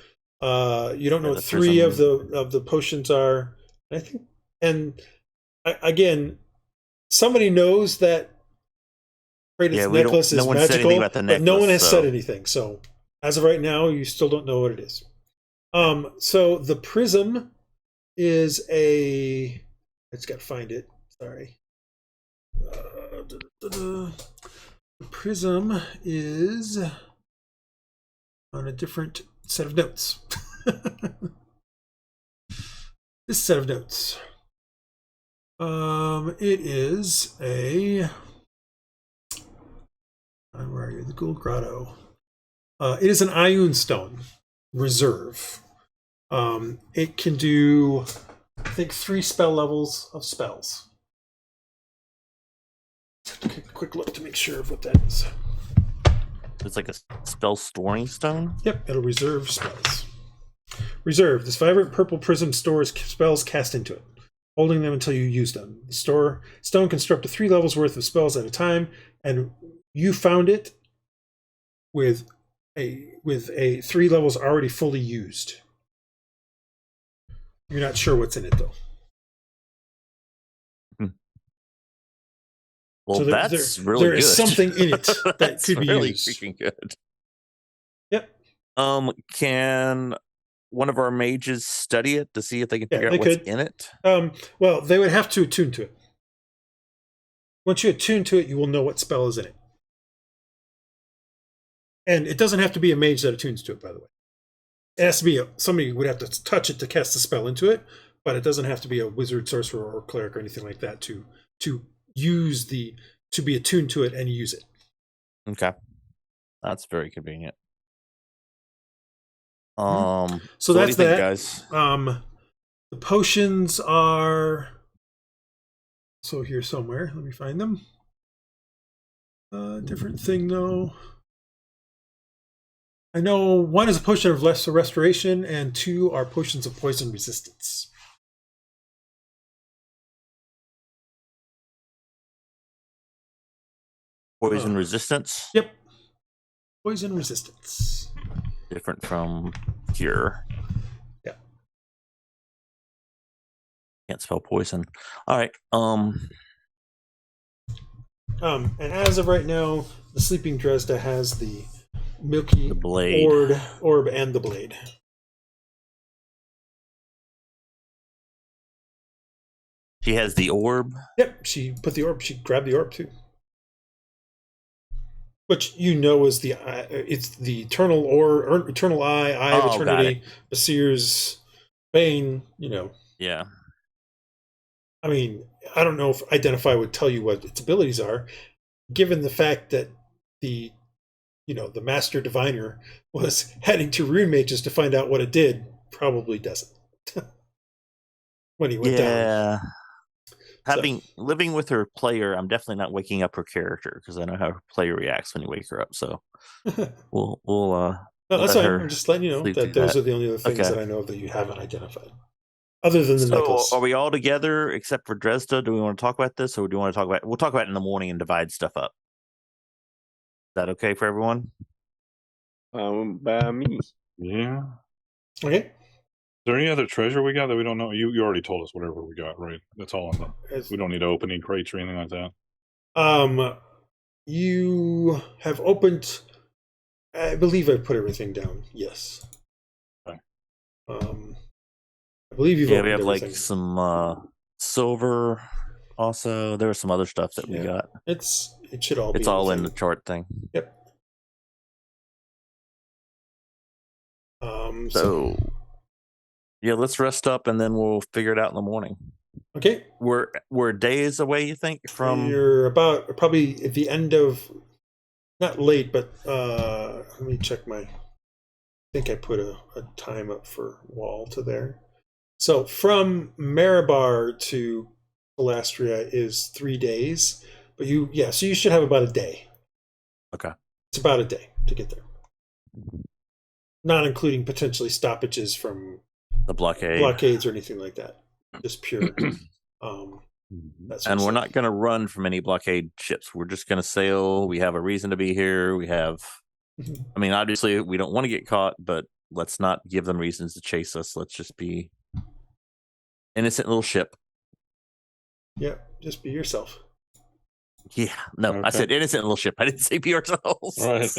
You don't know what three of the potions are. I think, and again, somebody knows that Praedyth's necklace is magical, but no one has said anything. So as of right now, you still don't know what it is. So the prism is I just got to find it. Sorry. The prism is on a different set of notes. This set of notes. It is where are you? The Gould Grotto. It is an Ioun stone reserve. It can do, I think, 3 spell levels of spells. Take a quick look to make sure of what that is. It's like a spell storing stone? Yep, it'll reserve spells. Reserve. This vibrant purple prism stores spells cast into it, holding them until you use them. The stone can store up to 3 levels worth of spells at a time, and you found it with a 3 levels already fully used. You're not sure what's in it, though. Well, so that's really good. There is something in it that could be really used. Freaking good. Yep. Can one of our mages study it to see if they can figure out what's in it? Well, they would have to attune to it. Once you attune to it, you will know what spell is in it. And it doesn't have to be a mage that attunes to it, by the way. It has to be somebody would have to touch it to cast the spell into it, but it doesn't have to be a wizard, sorcerer, or cleric or anything like that to be attuned to it and use it. Okay, that's very convenient. So that's that, guys. The potions are here somewhere. Let me find them. Different thing though. I know 1 is a potion of lesser restoration, and 2 are potions of poison resistance. Poison resistance? Yep. Poison resistance. Different from cure. Yeah. Can't spell poison. All right. And as of right now, The sleeping Dresd'a has the milky The blade. orb and the blade. She has the orb. Yep, she put the orb. She grabbed the orb too, which you know is it's the eternal or eternal eye of Oh, got eternity, Basir's bane. You know, Yeah. I mean, I don't know if Identify would tell you what its abilities are, given the fact that the Master Diviner was heading to Rune Mages to find out what it did. Probably doesn't. When he went down. Yeah. Living with her player, I'm definitely not waking up her character because I know how her player reacts when you wake her up. So we'll No, that's let fine. her I'm just letting you know sleep that through those that. are the only other things Okay. that I know that you haven't identified, other than the So necklace. are we all together except for Dresd'a? Do we want to talk about this, or do you want to talk about? We'll talk about it in the morning and divide stuff up. Is that okay for everyone? By me. Yeah. Okay. Is there any other treasure we got that we don't know? You already told us whatever we got, right? That's all on the. We don't need to open any crates or anything like that. You have opened. I believe I put everything down. Yes. Okay. I believe you've Yeah, opened we have everything. like some silver. Also, there was some other stuff that we Yeah. got. It should all be. It's all in the the chart thing. Yep. So yeah, let's rest up and then we'll figure it out in the morning. Okay. We're days away, you think, from You're about probably at the end of, not late, but let me check I think I put a time up for Wall to there. So from Marabar to Calastria is 3 days, but so you should have about a day. Okay. It's about a day to get there. Not including potentially stoppages from the blockade. blockades or anything like that. Just pure. And we're not going to run from any blockade ships. We're just going to sail. We have a reason to be here. We have, I mean, obviously we don't want to get caught, but let's not give them reasons to chase us. Let's just be innocent little ship. Yeah, just be yourself. Yeah, no, Okay. I said innocent little ship. I didn't say be ourselves. Right.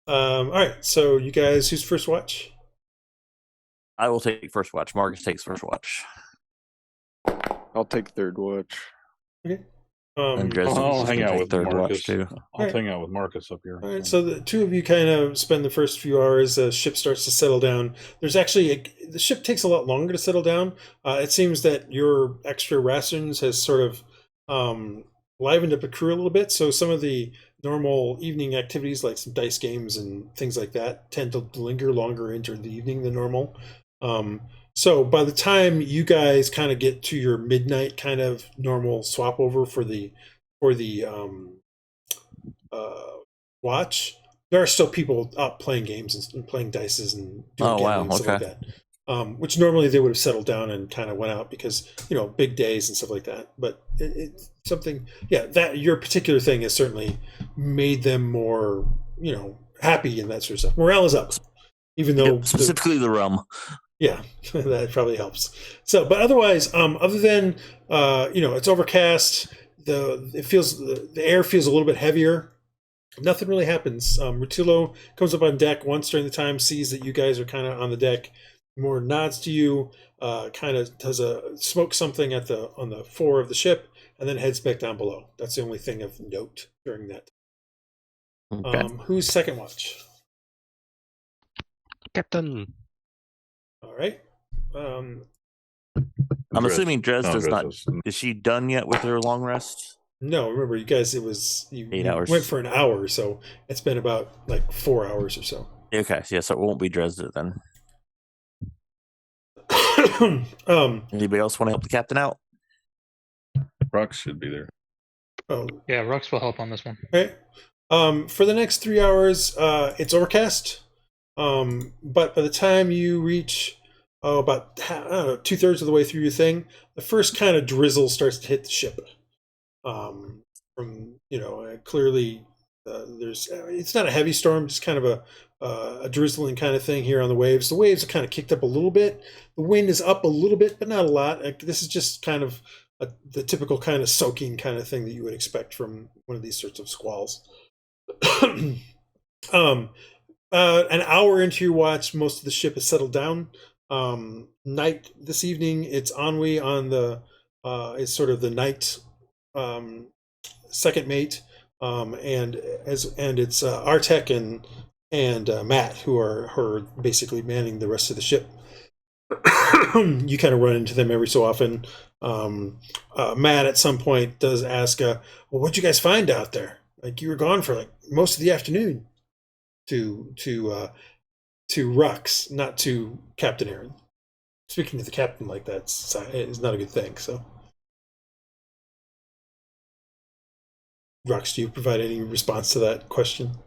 All right, so you guys, who's first watch? I will take first watch. Marcus takes first watch. I'll take third watch. Okay. And Dresd'a I'll is hang gonna out take with third Marcus. watch too. I'll hang out with Marcus up here. All right, so the two of you kind of spend the first few hours. The ship starts to settle down. There's actually the ship takes a lot longer to settle down. It seems that your extra rations has sort of livened up the crew a little bit. So some of the normal evening activities, like some dice games and things like that, tend to linger longer into the evening than normal. So by the time you guys kind of get to your midnight kind of normal swap over for the watch, there are still people up playing games and playing dices and doing gambling and stuff like that. Which normally they would have settled down and kind of went out because big days and stuff like that. But it's something, that your particular thing has certainly made them more happy and that sort of stuff. Morale is up, even though specifically the rum. Yeah, that probably helps. So, but otherwise, other than it's overcast. The air feels a little bit heavier. Nothing really happens. Rutillo comes up on deck once during the time, sees that you guys are kind of on the deck. More nods to you, kind of does smoke something on the fore of the ship, and then heads back down below. That's the only thing of note during that. Okay. Who's second watch? Captain. All right. I'm assuming Dresd'a's not. Dresd'a's- Is she done yet with her long rest? No, remember you guys. It was you 8 hours. went for an hour, so it's been about like 4 hours or so. Okay, yeah, so it won't be Dresd'a then. Anybody else want to help the captain out? Rhux should be there. Oh, Yeah, Rhux will help on this one. okay. For the next 3 hours, it's overcast. But by the time you reach about 2/3 of the way through your thing, the first kind of drizzle starts to hit the ship. Clearly, it's not a heavy storm, just kind of a drizzling kind of thing here on the waves. The waves are kind of kicked up a little bit. The wind is up a little bit, but not a lot. This is just kind of the typical kind of soaking kind of thing that you would expect from one of these sorts of squalls. An hour into your watch, most of the ship has settled down. Night this evening, it's ennui on the is sort of the night second mate, and it's Artek and Matt who are basically manning the rest of the ship. You kind of run into them every so often. Matt at some point does ask, "Well, what'd you guys find out there? Like you were gone for like most of the afternoon." To Rhux, not to Captain Aaron. Speaking to the captain like that is not a good thing. So, Rhux, do you provide any response to that question?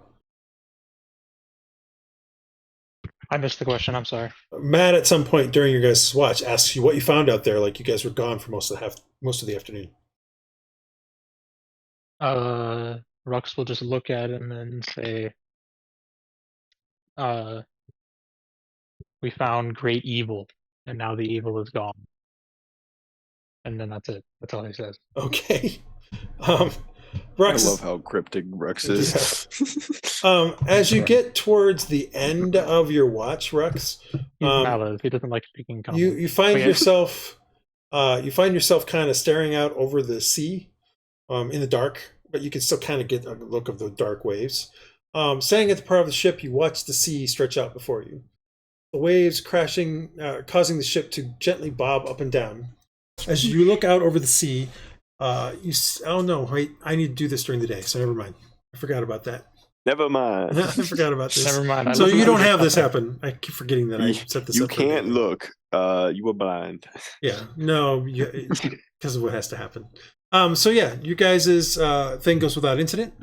I missed the question. I'm sorry. Matt, at some point during your guys' watch, asks you what you found out there. Like you guys were gone for most of the afternoon. Rux will just look at him and say, we found great evil, and now the evil is gone. And then that's it. That's all he says. Okay. Rhux, I love how cryptic Rhux is. Yeah. As you get towards the end of your watch, Rhux, he doesn't like speaking common. You find yourself kind of staring out over the sea in the dark, but you can still kind of get a look of the dark waves. Staying at the part of the ship, you watch the sea stretch out before you. The waves crashing, causing the ship to gently bob up and down. As you look out over the sea, oh no, wait, I need to do this during the day, so never mind. I forgot about that. Never mind. I forgot about this. Never mind. So you don't have this happen. I keep forgetting that I set this up. You can't look. You were blind. Yeah, no, because of what has to happen. So yeah, you guys' thing goes without incident.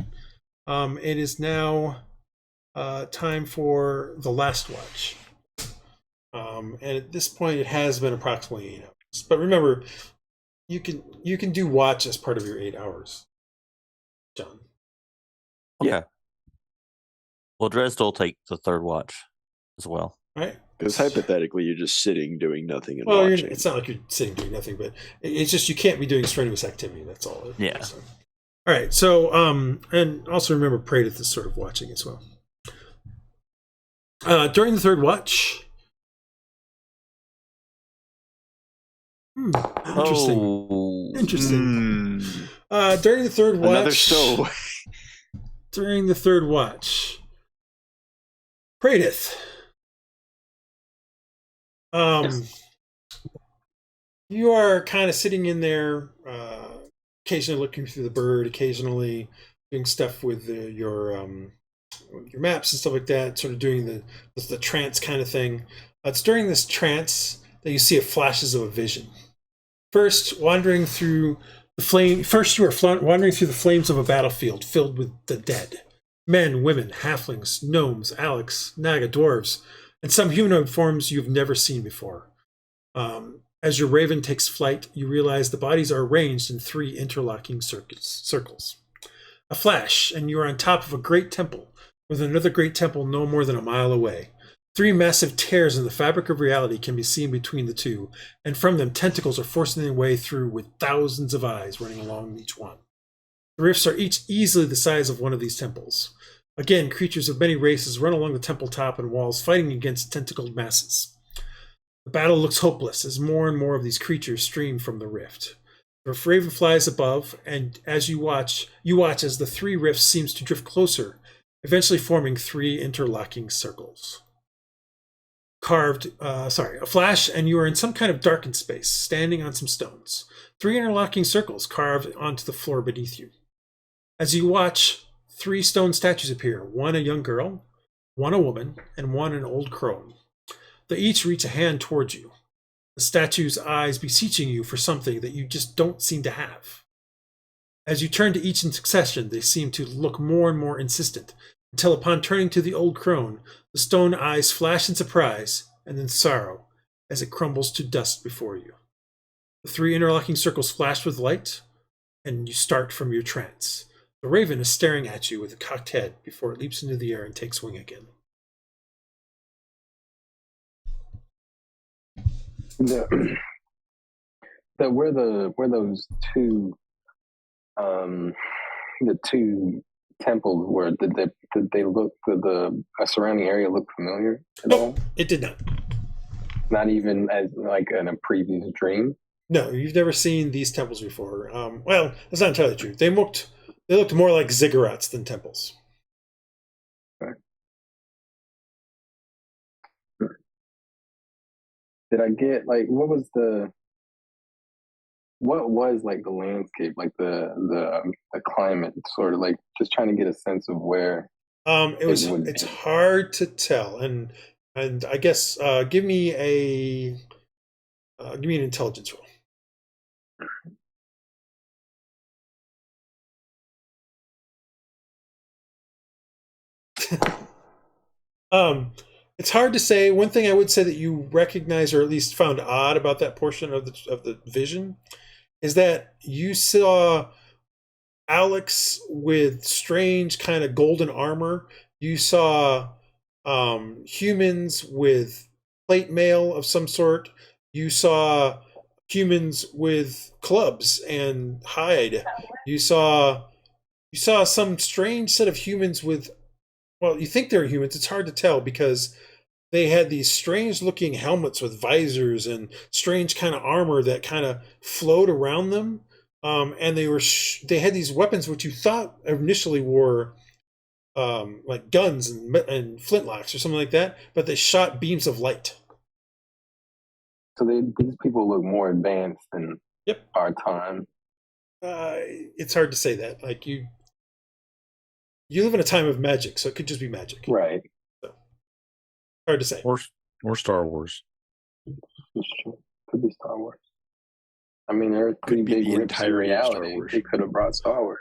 It is now time for the last watch. And at this point, it has been approximately 8 hours. But remember, you can do watch as part of your 8 hours, John. Yeah. Well, Dresd'a will take the third watch as well. Right? Because hypothetically, you're just sitting doing nothing and well, watching. It's not like you're sitting doing nothing, but it's just you can't be doing strenuous activity. That's all. Yeah. So. All right. So, and also remember, Praedyth is sort of watching as well. During the third watch. Interesting. Oh. Interesting. During the third watch. Another stowaway. During the third watch. Praedyth. Yes. You are kind of sitting in there, occasionally looking through the bird, occasionally doing stuff with your maps and stuff like that, sort of doing the trance kind of thing. It's during this trance that you see flashes of a vision. First, wandering through the flame. First, you are wandering through the flames of a battlefield filled with the dead. Men, women, halflings, gnomes, Alex, Naga, dwarves, and some humanoid forms you've never seen before. As your raven takes flight, you realize the bodies are arranged in 3 interlocking circles. A flash, and you are on top of a great temple, with another great temple no more than a mile away. 3 massive tears in the fabric of reality can be seen between the two, and from them tentacles are forcing their way through with thousands of eyes running along each one. The rifts are each easily the size of one of these temples. Again, creatures of many races run along the temple top and walls, fighting against tentacled masses. The battle looks hopeless as more and more of these creatures stream from the rift. The raven flies above, and as you watch as the 3 rifts seems to drift closer, eventually forming 3 interlocking circles. A flash, and you are in some kind of darkened space, standing on some stones. 3 interlocking circles carved onto the floor beneath you. As you watch, 3 stone statues appear, one a young girl, one a woman, and one an old crone. They each reach a hand towards you, the statue's eyes beseeching you for something that you just don't seem to have. As you turn to each in succession, they seem to look more and more insistent, until upon turning to the old crone, the stone eyes flash in surprise and then sorrow as it crumbles to dust before you. The 3 interlocking circles flash with light, and you start from your trance. The raven is staring at you with a cocked head before it leaps into the air and takes wing again. where those two the two temples were, did they look, the surrounding area look familiar at all? Nope, it did not. Not even as like in a previous dream. No, you've never seen these temples before. Well, that's not entirely true. They looked more like ziggurats than temples. Did I get like what was like the landscape, like the climate, sort of like just trying to get a sense of where It's hard to tell, and I guess give me an intelligence roll. It's hard to say. One thing I would say that you recognize, or at least found odd about that portion of the vision, is that you saw Alex with strange kind of golden armor. You saw humans with plate mail of some sort. You saw humans with clubs and hide. You saw some strange set of humans with, well, you think they're humans. It's hard to tell because they had these strange looking helmets with visors and strange kind of armor that kind of flowed around them. And they had these weapons which you thought initially were like guns and flintlocks or something like that, but they shot beams of light. So these people look more advanced than our time. It's hard to say that. Like you live in a time of magic, so it could just be magic, right? So, hard to say. Or Star Wars. Could be Star Wars. I mean, there are three big rips in reality. They could have brought Star Wars.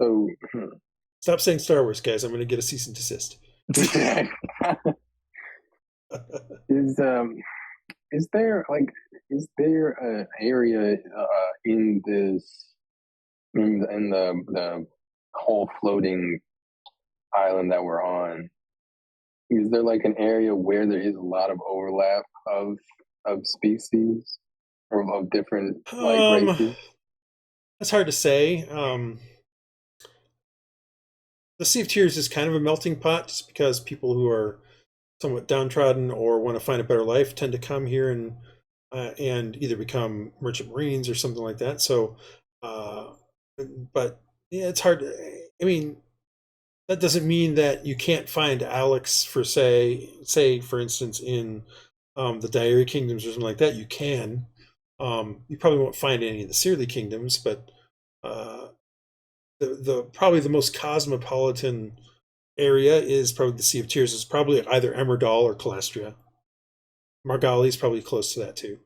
So stop saying Star Wars, guys. I'm going to get a cease and desist. Is there an area in the whole floating island that we're on? Is there like an area where there is a lot of overlap of species or of different races? That's hard to say. The Sea of Tears is kind of a melting pot, just because people who are somewhat downtrodden or want to find a better life tend to come here and either become merchant marines or something like that. So, but yeah, it's hard. I mean, that doesn't mean that you can't find Alex for say for instance in the Diary Kingdoms or something like that. You can. You probably won't find any in the Searly Kingdoms, but the probably the most cosmopolitan area is probably the Sea of Tears. It's probably either Emerdal or Calastria. Margali is probably close to that too.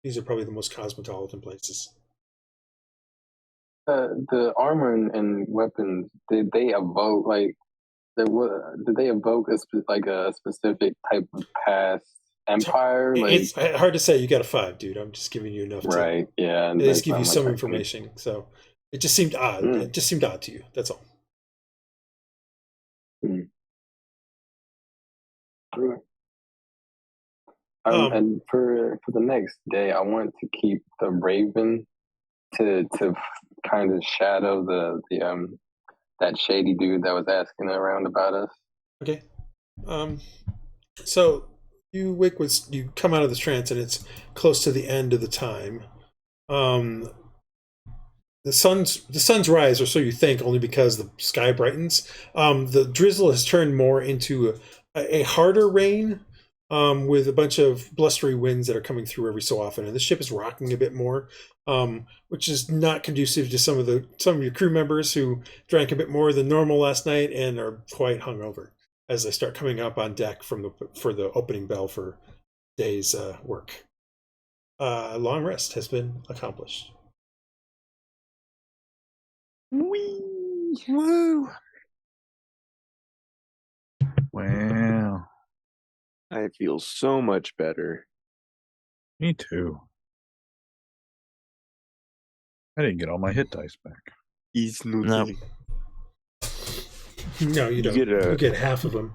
These are probably the most cosmopolitan places. The armor and weapons, did they evoke did they evoke a specific type of past empire? It's hard to say. You got a 5, dude. I'm just giving you enough. Right. Yeah. They just give you some information. So it just seemed odd. It just seemed odd to you. That's all. And for the next day, I want to keep the Raven to kind of shadow the that shady dude that was asking around about us. Okay. So you come out of this trance and it's close to the end of the time. The sun's rise, or so you think, only because the sky brightens. The drizzle has turned more into a harder rain, with a bunch of blustery winds that are coming through every so often, and the ship is rocking a bit more, which is not conducive to some of your crew members who drank a bit more than normal last night and are quite hungover as they start coming up on deck for the opening bell for day's work. Long rest has been accomplished. Woo! Wow. I feel so much better. Me too. I didn't get all my hit dice back. He's No. No, you don't. You get half of them.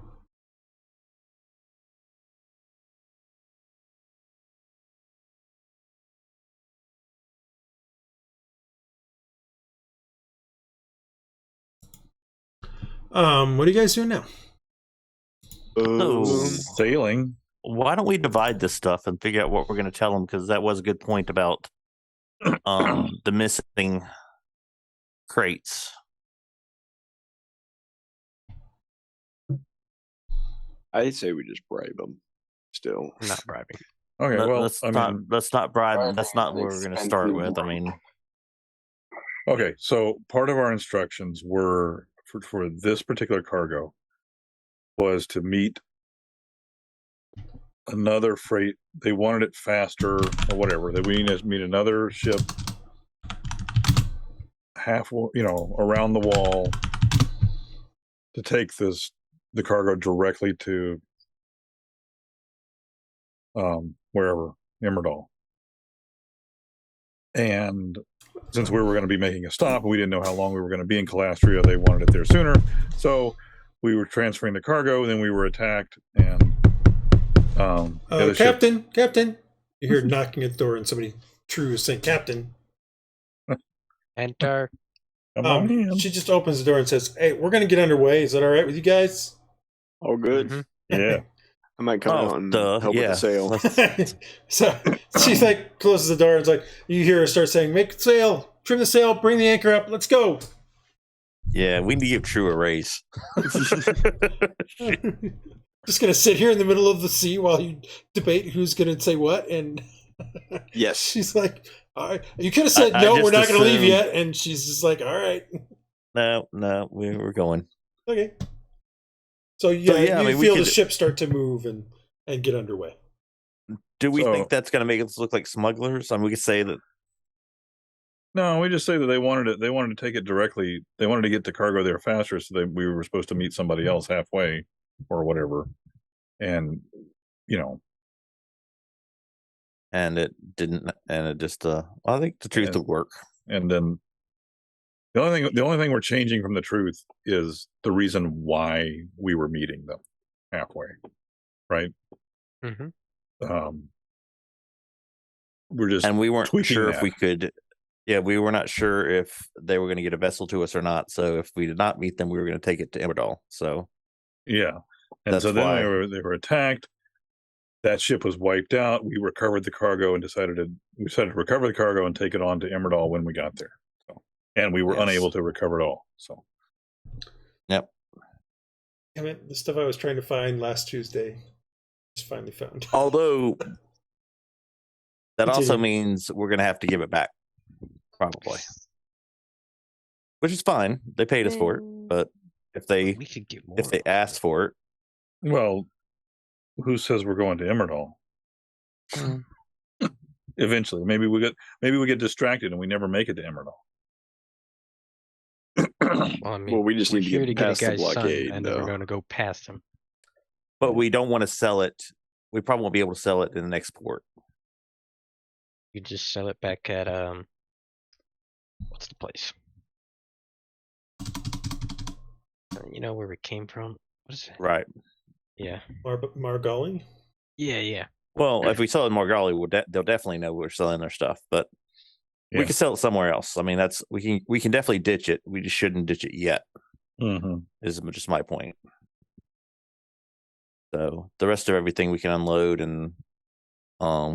What are you guys doing now? Sailing. Why don't we divide this stuff and figure out what we're going to tell them? Because that was a good point about the missing crates. I say we just bribe them. Still, I'm not bribing. Okay, well, let's not bribe them. Bribing That's not is what we're going to start with. I mean, okay. So part of our instructions were for this particular cargo was to meet another freight. They wanted it faster or whatever. That we need to meet another ship around the wall to take the cargo directly to wherever, Imerdal. And since we were going to be making a stop, we didn't know how long we were going to be in Calastria. They wanted it there sooner, so we were transferring the cargo. Then we were attacked, and Captain, you hear knocking at the door, and somebody true is saying, "Captain." Enter. Come on in. She just opens the door and says, "Hey, we're going to get underway. Is that all right with you guys?" all good. Mhm. Yeah. I might come out and help with the sail. So she's like, closes the door and it's like, you hear her start saying, "Make sail, trim the sail, bring the anchor up, let's go." yeah, we need to give True a raise. Just going to sit here in the middle of the sea while you debate who's going to say what. And Yes. she's like, "All right." You could have said, I "No, just we're not going to leave assumed- yet." And she's just like, "All right." No, we're going. Okay. So yeah, I mean, we feel the could- ship start to move and get underway. Do we So- think that's going to make us look like smugglers? I mean, we could say that. No, we just say that they wanted to take it directly. They wanted to get the cargo there faster, so that we were supposed to meet somebody else halfway or whatever. And And it didn't, and it just. I think the truth would work. and then the only thing we're changing from the truth is the reason why we were meeting them halfway, right? Mm-hmm. We're just And we weren't tweaking sure if that. we could. Yeah, we were not sure if they were going to get a vessel to us or not. So if we did not meet them, we were going to take it to Imerdal. So Yeah, and That's so then why. they were attacked. That ship was wiped out. We recovered the cargo and decided to recover the cargo and take it on to Imerdal when we got there. So, and we were Yes. unable to recover it all. So Yep. Damn it, the stuff I was trying to find last Tuesday just finally found. Although that also Continue. means we're going to have to give it back, probably, which is fine. They paid us for it, but if they We could get more. ask for it, well, who says we're going to Imerdal? Mm. Eventually, maybe we get distracted and we never make it to Imerdal. Well, I mean, Well, we just we're need to here get to get a past the guy's son, blockade, and then we're though. going to go past him. but we don't want to sell it. We probably won't be able to sell it in the next port. You just sell it back at what's the place? You know where we came from? What is it? Right. Yeah. Margali? Yeah. Well, if we sell it in Morgali, they'll definitely know we're selling their stuff. But Yeah. we can sell it somewhere else. I mean, we can definitely ditch it. We just shouldn't ditch it yet. Mm-hmm. Is just my point. So the rest of everything we can unload, and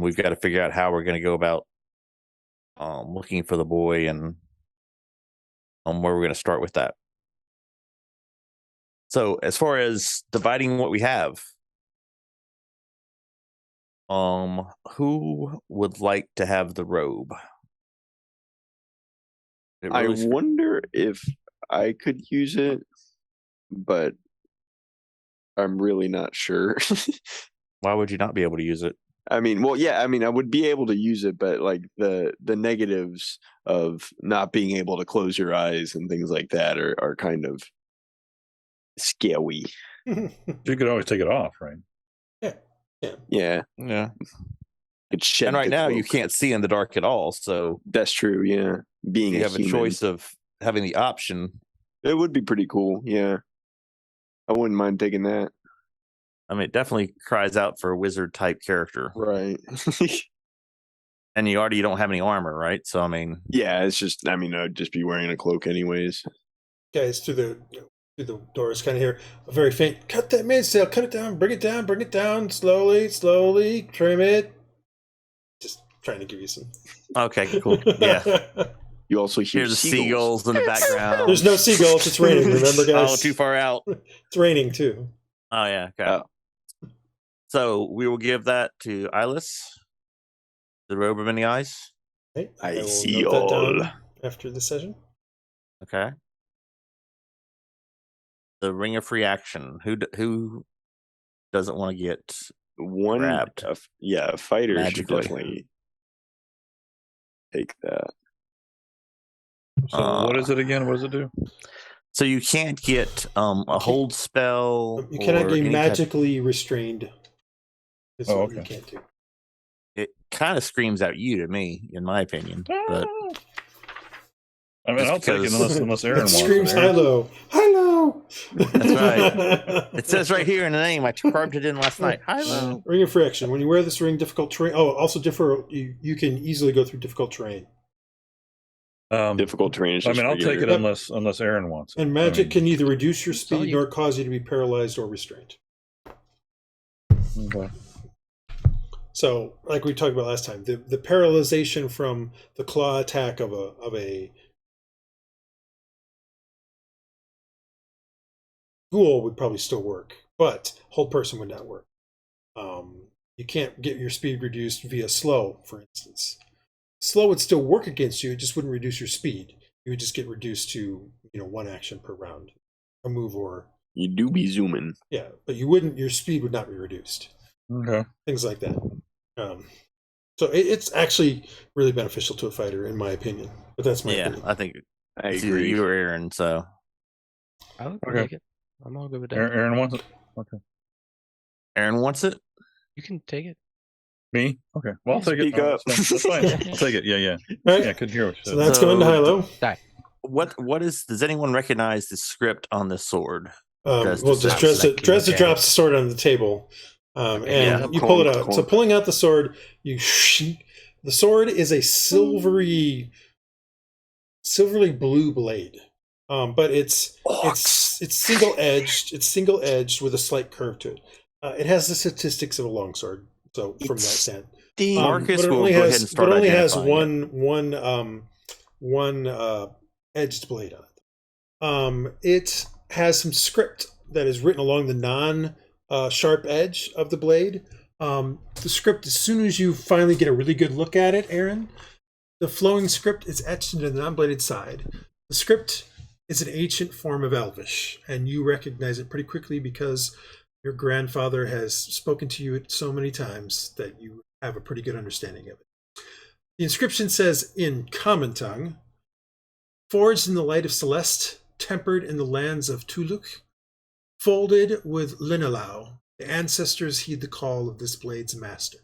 we've got to figure out how we're going to go about looking for the boy and where we're going to start with that. So as far as dividing what we have, who would like to have the robe? I wonder if I could use it, but I'm really not sure. Why would you not be able to use it? I mean, well, yeah, I mean, I would be able to use it, but like the negatives of not being able to close your eyes and things like that are kind of scary. You could always take it off, right? Yeah, Yeah. it's shed. And right the now you cloak. can't see in the dark at all. So That's true. Yeah, being you a have a human, choice of having the option. it would be pretty cool. Yeah, I wouldn't mind taking that. I mean, it definitely cries out for a wizard type character. Right. And you don't have any armor, right? So I mean, Yeah, it's just. I mean, I'd just be wearing a cloak anyways. Guys, through the through the doors, kind of hear a very faint, cut that mainsail, cut it down, bring it down, slowly, slowly, trim it. Just trying to give you some. Okay, cool. Yeah. You also hear Hear the seagulls. seagulls in the background. There's no seagulls. It's raining. Remember, guys? Oh, too far out. It's raining too. Oh yeah. Okay. Oh. So we will give that to Iylis, the robe of many eyes. Okay, I will see note that all. down after the session. Okay. The ring of free action. Who doesn't want to get One, grabbed? a fighter should Magically. definitely take that. So what is it again? What does it do? So you can't get a hold spell. You cannot or get any type- magically restrained. Is Oh, what you okay. can't do. It kind of screams out you to me, in my opinion. But I mean, Just I'll take it because- unless Aaron It wants screams it. Aaron? Hylough. Hylough. That's right. It says right here in the name. I carved it in last night. Hylough. Ring of free action. When you wear this ring, difficult terrain. Oh, also you can easily go through difficult terrain. Difficult terrain is I just mean, I'll take it regular. unless Aaron wants it. And magic I mean, can neither reduce your It's all speed you- nor cause you to be paralyzed or restrained. okay. So, like we talked about last time, the paralyzation from the claw attack of a ghoul would probably still work, but hold person would not work. You can't get your speed reduced via slow, for instance. Slow would still work against you; it just wouldn't reduce your speed. You would just get reduced to one action per round, a move or You do be zooming. yeah, but you wouldn't. Your speed would not be reduced. Okay. Things like that. So it's actually really beneficial to a fighter, in my opinion. But that's my Yeah, opinion. I think I it's either agree. you or Aaron. So I would Okay. take it. I'm all good with that. Aaron wants it. Okay. Aaron wants it. You can take it. Me? Okay. Well, I'll take Speak it. up. That's fine. I'll take it. Yeah. All right. Yeah, I couldn't hear what you So said. that's going to Hylough. What is? Does anyone recognize the script on this sword? Well, Dresd'a just says. Dresd'a drops the sword on the table, and Yeah. you pull it Conk, out. conk. So pulling out the sword, the sword is a silvery blue blade, but it's single edged. It's single edged with a slight curve to it. It has the statistics of a longsword. So from that stand, Marcus but it will only go has, ahead and start but it only has identifying one edged blade on it. It has some script that is written along the non-sharp edge of the blade. The script, as soon as you finally get a really good look at it, Aaron, the flowing script is etched into the non-bladed side. The script is an ancient form of Elvish, and you recognize it pretty quickly because your grandfather has spoken to you so many times that you have a pretty good understanding of it. The inscription says in common tongue, "Forged in the light of Celeste, tempered in the lands of Tuluk, folded with Linelau, the ancestors heed the call of this blade's master."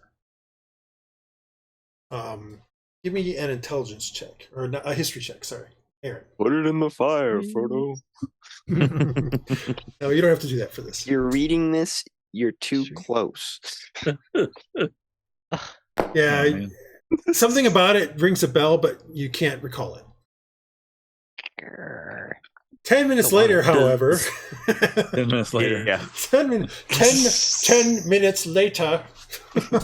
Give me an intelligence check, or a history check, sorry. Aaron. Put it in the fire, Frodo. No, you don't have to do that for this. You're reading this. You're too Sure. close. Yeah, Oh, man. something about it rings a bell, but you can't recall it. 10 minutes The one later, that however, 10 minutes later. Yeah. 10 minutes later,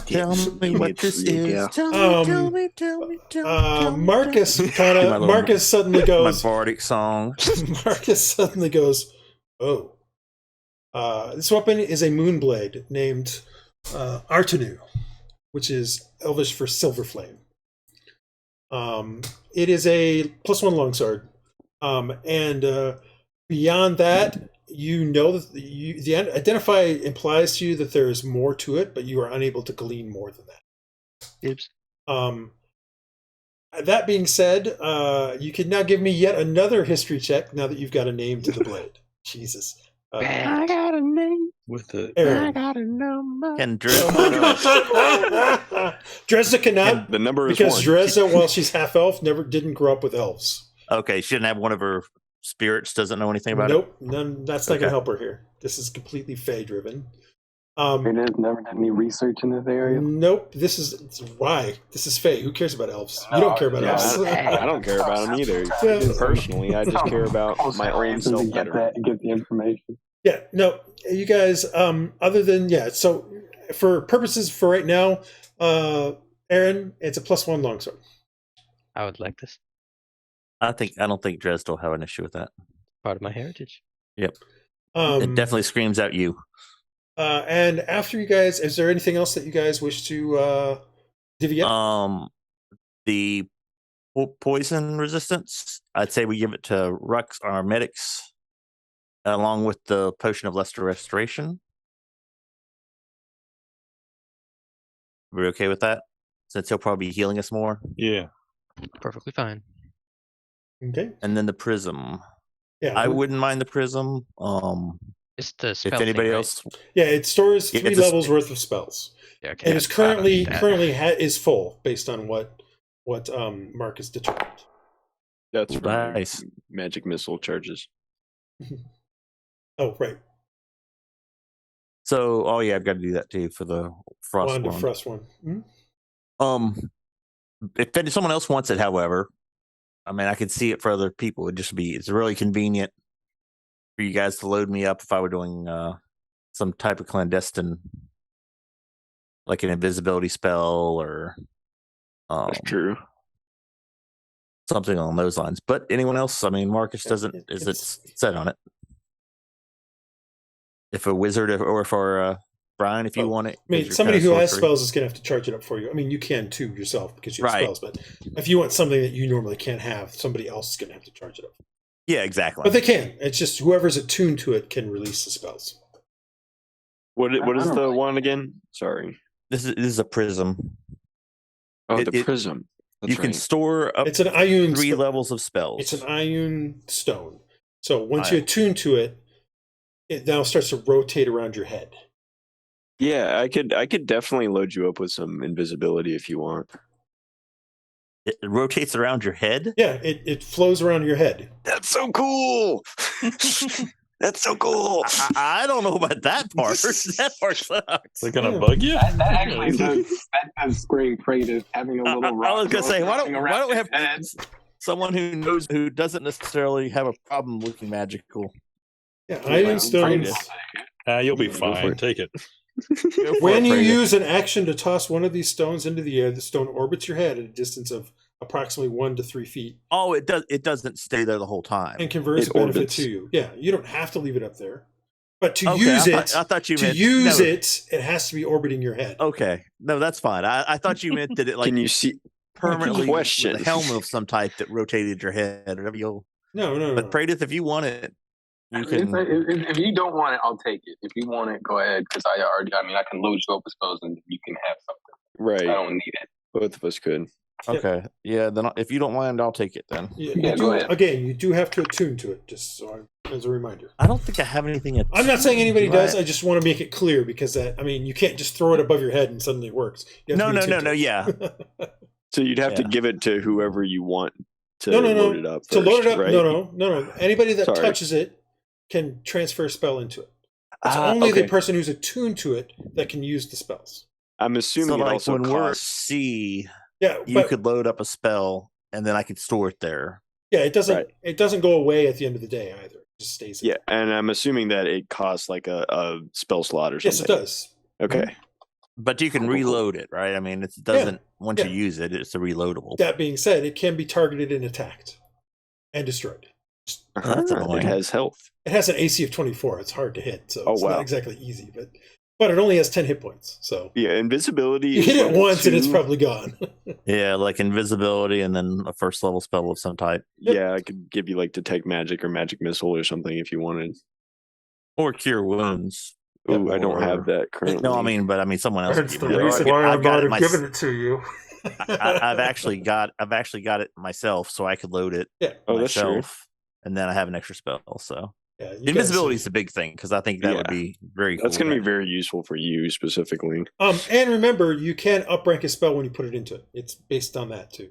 Tell me what this Yeah. is. Tell me. Marcus My little- suddenly My goes, bardic song. Marcus suddenly goes, "Oh, this weapon is a moonblade named Artanu, which is Elvish for silver flame. It is a +1 longsword, and beyond that, you know that the identify implies to you that there is more to it, but you are unable to glean more than that. Dibs. That being said, you can now give me yet another history check now that you've got a name to the blade. Jesus. Bad. got a name. With the Aaron. got a number. Can Dresd'a Dresd'a cannot, The number is because one. Dresd'a, while she's half elf, didn't grow up with elves. Okay, she didn't have one of her spirits. Doesn't know anything about Nope, none. That's not Okay. gonna help her here. This is completely Fey driven. Praedyth never did any research in this area. Nope. This is why. This is Fae. Who cares about elves? You don't care about Yeah, elves. I don't care about them either. Yeah. Personally, I just care about my own self to better. get the information. Yeah, no, you guys, other than, so for purposes for right now, Aaron, it's a +1 longsword. I would like this. I don't think Dresd'a will have an issue with that. Part of my heritage. Yep. It definitely screams out you. And after you guys, is there anything else that you guys wish to divvy up? The poison resistance, I'd say we give it to Rhux, our medics, along with the potion of lesser restoration. We're okay with that, since he'll probably be healing us more. Yeah. Perfectly fine. Okay. And then the prism. Yeah, I wouldn't mind the prism. It's the spell If anybody thing, right? else, Yeah, it stores Yeah, 3 it's a levels worth of spells. Yeah, okay. It is currently is full based on what Mark has determined. That's right. Nice. Magic missile charges. Oh, right. So, I've got to do that too for the frost Wand one. of Frost one. Hmm? If someone else wants it, however, I mean, I could see it for other people. It's really convenient for you guys to load me up if I were doing some type of clandestine, like an invisibility spell or That's true. something along those lines. But anyone else? I mean, Marcus is set on it. If a wizard or for Brian, if you want it. I mean, somebody who has spells is going to have to charge it up for you. I mean, you can too yourself because you have spells, but if you want something that you normally can't have, somebody else is going to have to charge it up. Yeah, exactly. But they can. It's just whoever's attuned to it can release the spells. What is the one again? Sorry. This is a prism. Oh, the prism. That's you can right. store up It's an Iyun 3 levels of spells. It's an Iyun stone. So once you attune to it, it now starts to rotate around your head. Yeah, I could definitely load you up with some invisibility if you want. It rotates around your head? Yeah, it flows around your head. That's so cool. That's so cool. I don't know about that part. That part sucks. They're gonna bug you? That actually does scream Praedyth having a little rock. I was gonna say, why don't we have head. someone who doesn't necessarily have a problem looking magical? Yeah, Iyun stones. You'll be fine. Take it. When you use an action to toss one of these stones into the air, the stone orbits your head at a distance of approximately 1 to 3 feet. Oh, it does. It doesn't stay there the whole time. And converts a benefit to you. Yeah, you don't have to leave it up there, but to Okay, use I thought you meant it has to be orbiting your head. Okay, no, that's fine. I thought you meant that it Can you see permanently question with a helmet of some type that rotated your head. Whatever you'll. No. But Praedyth, if you want it, you can. If you don't want it, I'll take it. If you want it, go ahead. Because I can load you up with spells and you can have something. Right. I don't need it. Both of us could. Okay. Yeah. Then if you don't mind, I'll take it then. Go ahead. Again, you do have to attune to it, just as a reminder. I don't think I have anything. I'm not saying anybody does. Right. I just want to make it clear because you can't just throw it above your head and suddenly it works. No. Yeah. So you'd have to give it to whoever you want to No. load it up. To load it up, right? no. Anybody that touches it can transfer a spell into it. It's only the person who's attuned to it that can use the spells. I'm assuming so it also when we're costs. C, you could load up a spell and then I could store it there. Yeah, it doesn't. It doesn't go away at the end of the day either. It just stays. Yeah, and I'm assuming that it costs like a spell slot or something. Yes, it does. Okay. But you can reload it, right? I mean, it doesn't. Once you use it, it's a reloadable. That being said, it can be targeted and attacked and destroyed. That's annoying. It has health. It has an AC of 24. It's hard to hit, so it's wow. not exactly easy. But it only has 10 hit points. So yeah, invisibility. You hit it once and it's probably gone. Yeah, like invisibility and then a first level spell of some type. Yeah, I could give you like detect magic or magic missile or something if you wanted. Or cure wounds. Ooh, I don't have that currently. No, I mean someone else. That's the reason why I might have given it to you. I've actually got it myself, so I could load it myself, that's true. And then I have an extra spell. So yeah, invisibility is the big thing because I think that would be very cool. That's going to be very useful for you specifically. And remember, you can uprank a spell when you put it into it. It's based on that too.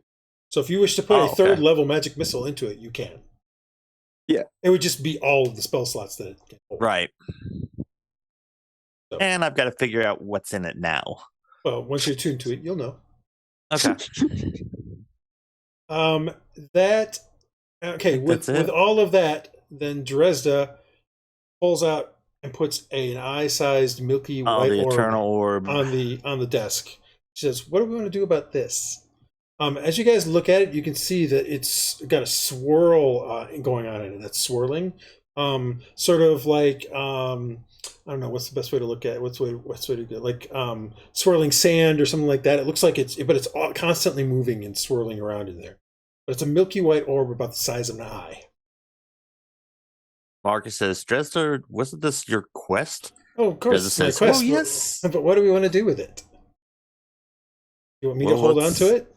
So if you wish to put a third level magic missile into it, you can. Yeah, it would just be all of the spell slots that it can hold. Right. So, And I've got to figure out what's in it now. well, once you're tuned to it, you'll know. Okay. That okay. With all of that, then Dresd'a pulls out and puts an eye-sized milky white the orb eternal orb on the desk. She says, "What do we want to do about this?" As you guys look at it, you can see that it's got a swirl going on in it. That's swirling, sort of like I don't know what's the best way to look at it. What's the way to do it? Like swirling sand or something like that. It looks like but it's constantly moving and swirling around in there. But it's a milky white orb about the size of an eye. Marcus says, Dresd'a, wasn't this your quest? Oh, of course, Dresd'a it's my says, quest. oh, yes. But what do we want to do with it? You want me to hold on to it?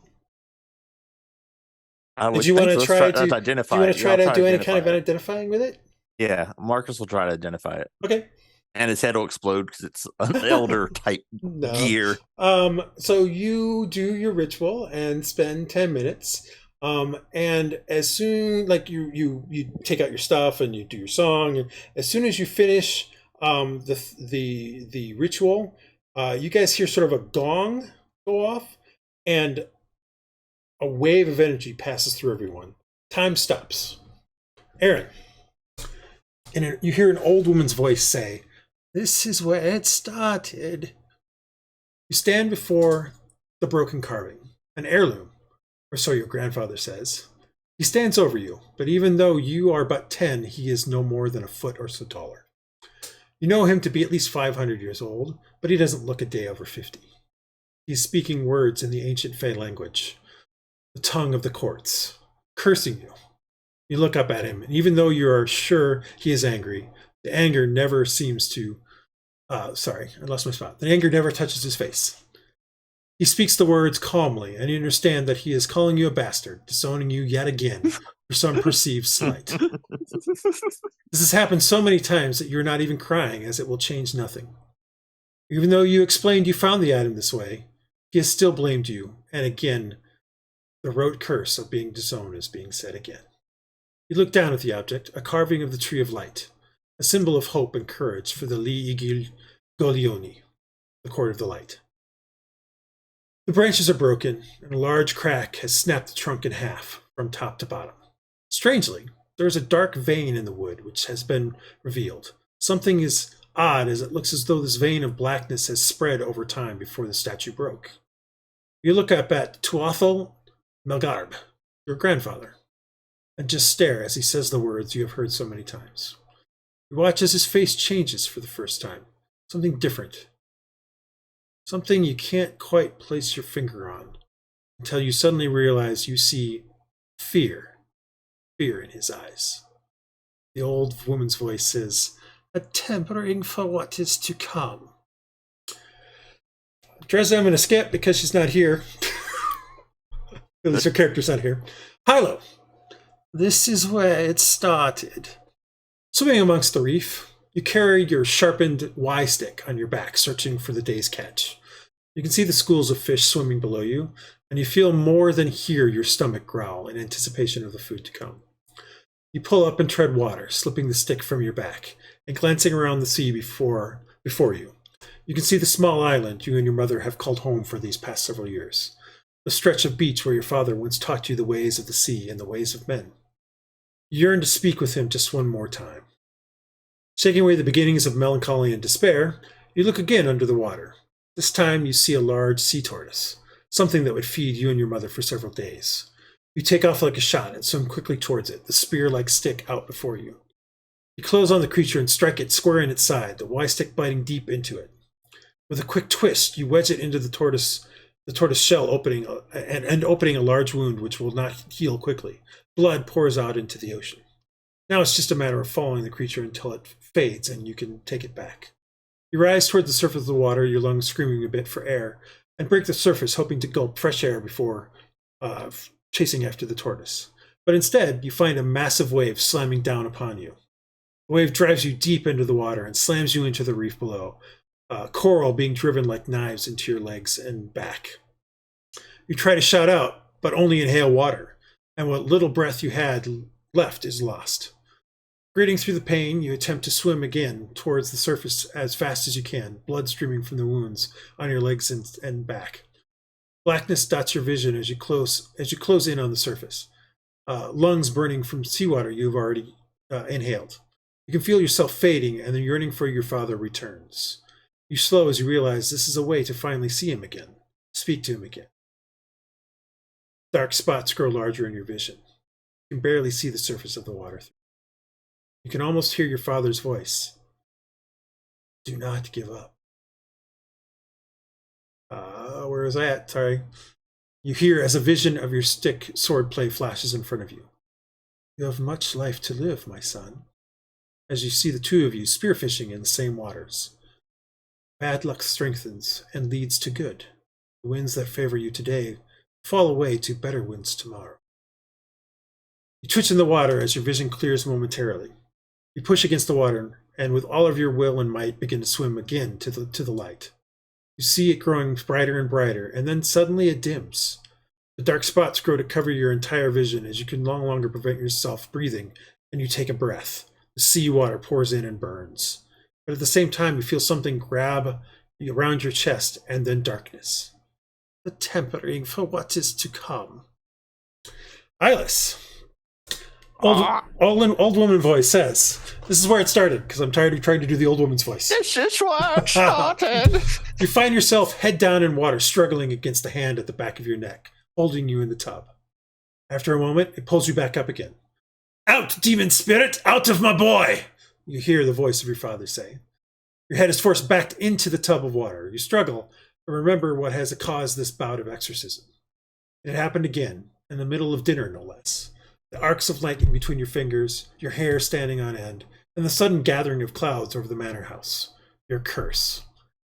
Did you want to try to identify? Do you want to try to do any kind of identifying with it? Yeah, Marcus will try to identify it. Okay. And his head will explode because it's an elder type gear. So you do your ritual and spend 10 minutes. And as soon like you take out your stuff and you do your song, and as soon as you finish the ritual, you guys hear sort of a gong go off, and a wave of energy passes through everyone. Time stops. Aaron, and you hear an old woman's voice say, "This is where it started." You stand before the broken carving, an heirloom, or so your grandfather says. He stands over you, but even though you are but 10, he is no more than a foot or so taller. You know him to be at least 500 years old, but he doesn't look a day over 50. He's speaking words in the ancient Fey language, the tongue of the courts, cursing you. You look up at him, and even though you are sure he is angry, the anger never seems to... sorry, I lost my spot. The anger never touches his face. He speaks the words calmly, and you understand that he is calling you a bastard, disowning you yet again for some perceived slight. This has happened so many times that you're not even crying, as it will change nothing. Even though you explained you found the item this way, he has still blamed you, and again, the rote curse of being disowned is being said again. You look down at the object, a carving of the Tree of Light, a symbol of hope and courage for the Liigil Golioni, the Court of the Light. The branches are broken, and a large crack has snapped the trunk in half, from top to bottom. Strangely, there is a dark vein in the wood which has been revealed. Something is odd, as it looks as though this vein of blackness has spread over time before the statue broke. You look up at Tuathal Melgarb, your grandfather, and just stare as he says the words you have heard so many times. You watch as his face changes for the first time. Something different. Something you can't quite place your finger on, until you suddenly realize you see fear. Fear in his eyes. The old woman's voice says, "A tempering for what is to come." Dresd'a, I'm going to skip because she's not here. At least her character's not here. Hylough. This is where it started. Swimming amongst the reef, you carry your sharpened Y-stick on your back, searching for the day's catch. You can see the schools of fish swimming below you, and you feel more than hear your stomach growl in anticipation of the food to come. You pull up and tread water, slipping the stick from your back, and glancing around the sea before you. You can see the small island you and your mother have called home for these past several years. The stretch of beach where your father once taught you the ways of the sea and the ways of men. You yearn to speak with him just one more time. Shaking away the beginnings of melancholy and despair, you look again under the water. This time you see a large sea tortoise, something that would feed you and your mother for several days. You take off like a shot and swim quickly towards it, the spear-like stick out before you. You close on the creature and strike it square in its side, the Y-stick biting deep into it. With a quick twist, you wedge it into the tortoise shell, opening a large wound which will not heal quickly. Blood pours out into the ocean. Now it's just a matter of following the creature until it fades and you can take it back. You rise toward the surface of the water, your lungs screaming a bit for air, and break the surface, hoping to gulp fresh air before chasing after the tortoise. But instead, you find a massive wave slamming down upon you. The wave drives you deep into the water and slams you into the reef below, coral being driven like knives into your legs and back. You try to shout out, but only inhale water, and what little breath you had left is lost. Gritting through the pain, you attempt to swim again towards the surface as fast as you can, blood streaming from the wounds on your legs and back. Blackness dots your vision as you close in on the surface. Lungs burning from seawater you've already inhaled. You can feel yourself fading, and the yearning for your father returns. You slow as you realize this is a way to finally see him again, speak to him again. Dark spots grow larger in your vision. You can barely see the surface of the water. You can almost hear your father's voice. Do not give up. Where was I at? Sorry. You hear as a vision of your stick swordplay flashes in front of you. You have much life to live, my son. As you see the two of you spearfishing in the same waters. Bad luck strengthens and leads to good. The winds that favor you today fall away to better winds tomorrow. You twitch in the water as your vision clears momentarily. You push against the water, and with all of your will and might begin to swim again to the light. You see it growing brighter and brighter, and then suddenly it dims. The dark spots grow to cover your entire vision as you can no longer prevent yourself breathing, and you take a breath. The seawater pours in and burns. But at the same time, you feel something grab around your chest, and then darkness. The tempering for what is to come. Iylis. Old woman voice says, this is where it started, because I'm tired of trying to do the old woman's voice. This is where it started. You find yourself head down in water, struggling against the hand at the back of your neck, holding you in the tub. After a moment, it pulls you back up again. Out, demon spirit! Out of my boy! You hear the voice of your father say. Your head is forced back into the tub of water. You struggle, but remember what has caused this bout of exorcism. It happened again, in the middle of dinner, no less. The arcs of lightning between your fingers, your hair standing on end, and the sudden gathering of clouds over the manor house. Your curse.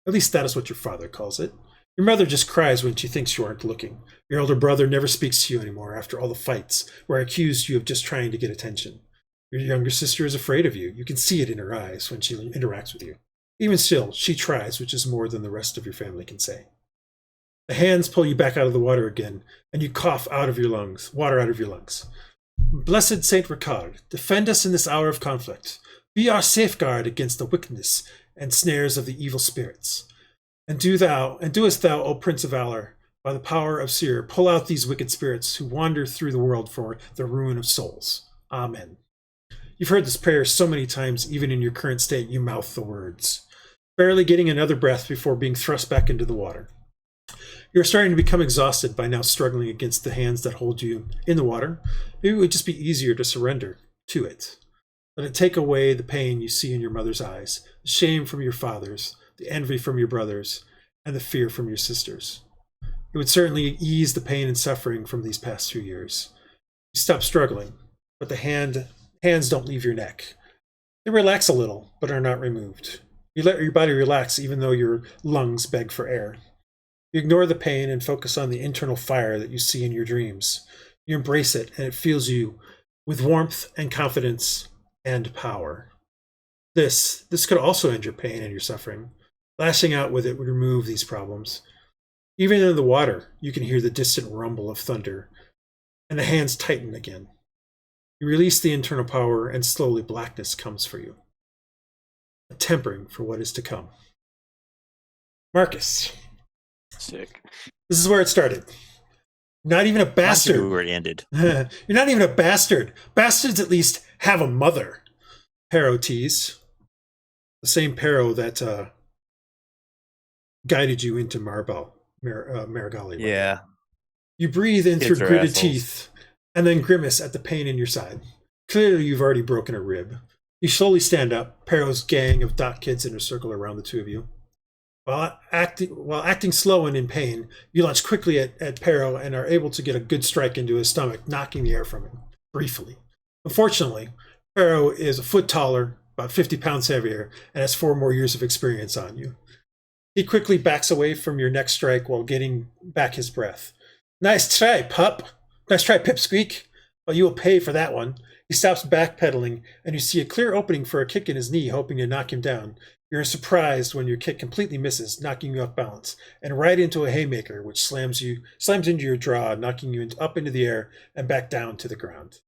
At least that is what your father calls it. Your mother just cries when she thinks you aren't looking. Your elder brother never speaks to you anymore after all the fights where I accused you of just trying to get attention. Your younger sister is afraid of you. You can see it in her eyes when she interacts with you. Even still, she tries, which is more than the rest of your family can say. The hands pull you back out of the water again, and you cough out of your lungs, water out of your lungs. Blessed Saint Ricard, defend us in this hour of conflict. Be our safeguard against the wickedness and snares of the evil spirits. And doest thou, O Prince of Valor, by the power of Seer, pull out these wicked spirits who wander through the world for the ruin of souls. Amen. You've heard this prayer so many times, even in your current state, you mouth the words, barely getting another breath before being thrust back into the water. You're starting to become exhausted by now struggling against the hands that hold you in the water. Maybe it would just be easier to surrender to it. Let it take away the pain you see in your mother's eyes, the shame from your father's, the envy from your brothers, and the fear from your sisters. It would certainly ease the pain and suffering from these past 2 years. You stop struggling, but the hands don't leave your neck. They relax a little, but are not removed. You let your body relax even though your lungs beg for air. You ignore the pain and focus on the internal fire that you see in your dreams. You embrace it, and it fills you with warmth and confidence and power. This could also end your pain and your suffering. Lashing out with it would remove these problems. Even in the water, you can hear the distant rumble of thunder, and the hands tighten again. You release the internal power, and slowly blackness comes for you. A tempering for what is to come. Marcus. Sick. This is where it started. Not even a bastard. Where it ended. You're not even a bastard. Bastards at least have a mother. Pero tease. The same Pero that guided you into Marigali. Yeah. You breathe in Kids through are gritted assholes. teeth and then grimace at the pain in your side. Clearly you've already broken a rib. You slowly stand up, Pero's gang of dock kids in a circle around the two of you. While acting slow and in pain, you launch quickly at Pero and are able to get a good strike into his stomach, knocking the air from him, briefly. Unfortunately, Pero is a foot taller, about 50 pounds heavier, and has 4 more years of experience on you. He quickly backs away from your next strike while getting back his breath. Nice try, pup. Nice try, pipsqueak. Well, you will pay for that one. He stops backpedaling, and you see a clear opening for a kick in his knee, hoping to knock him down. You're surprised when your kick completely misses, knocking you off balance, and right into a haymaker, which slams into your jaw, knocking you up into the air and back down to the ground.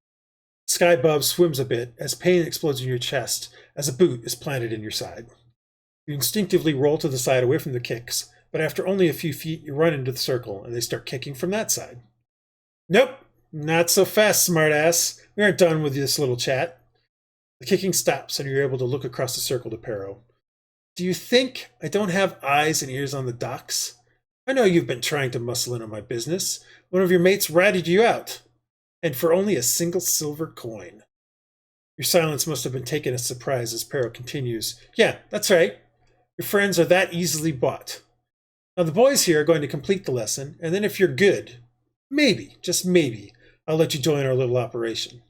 Sky above swims a bit as pain explodes in your chest as a boot is planted in your side. You instinctively roll to the side away from the kicks, but after only a few feet, you run into the circle and they start kicking from that side. Nope, not so fast, smartass. We aren't done with this little chat. The kicking stops and you're able to look across the circle to Pero. Do you think I don't have eyes and ears on the docks? I know you've been trying to muscle in on my business. One of your mates ratted you out, and for only a single silver coin. Your silence must have been taken as surprise as Pero continues. Yeah, that's right. Your friends are that easily bought. Now the boys here are going to complete the lesson, and then if you're good, maybe, just maybe, I'll let you join our little operation.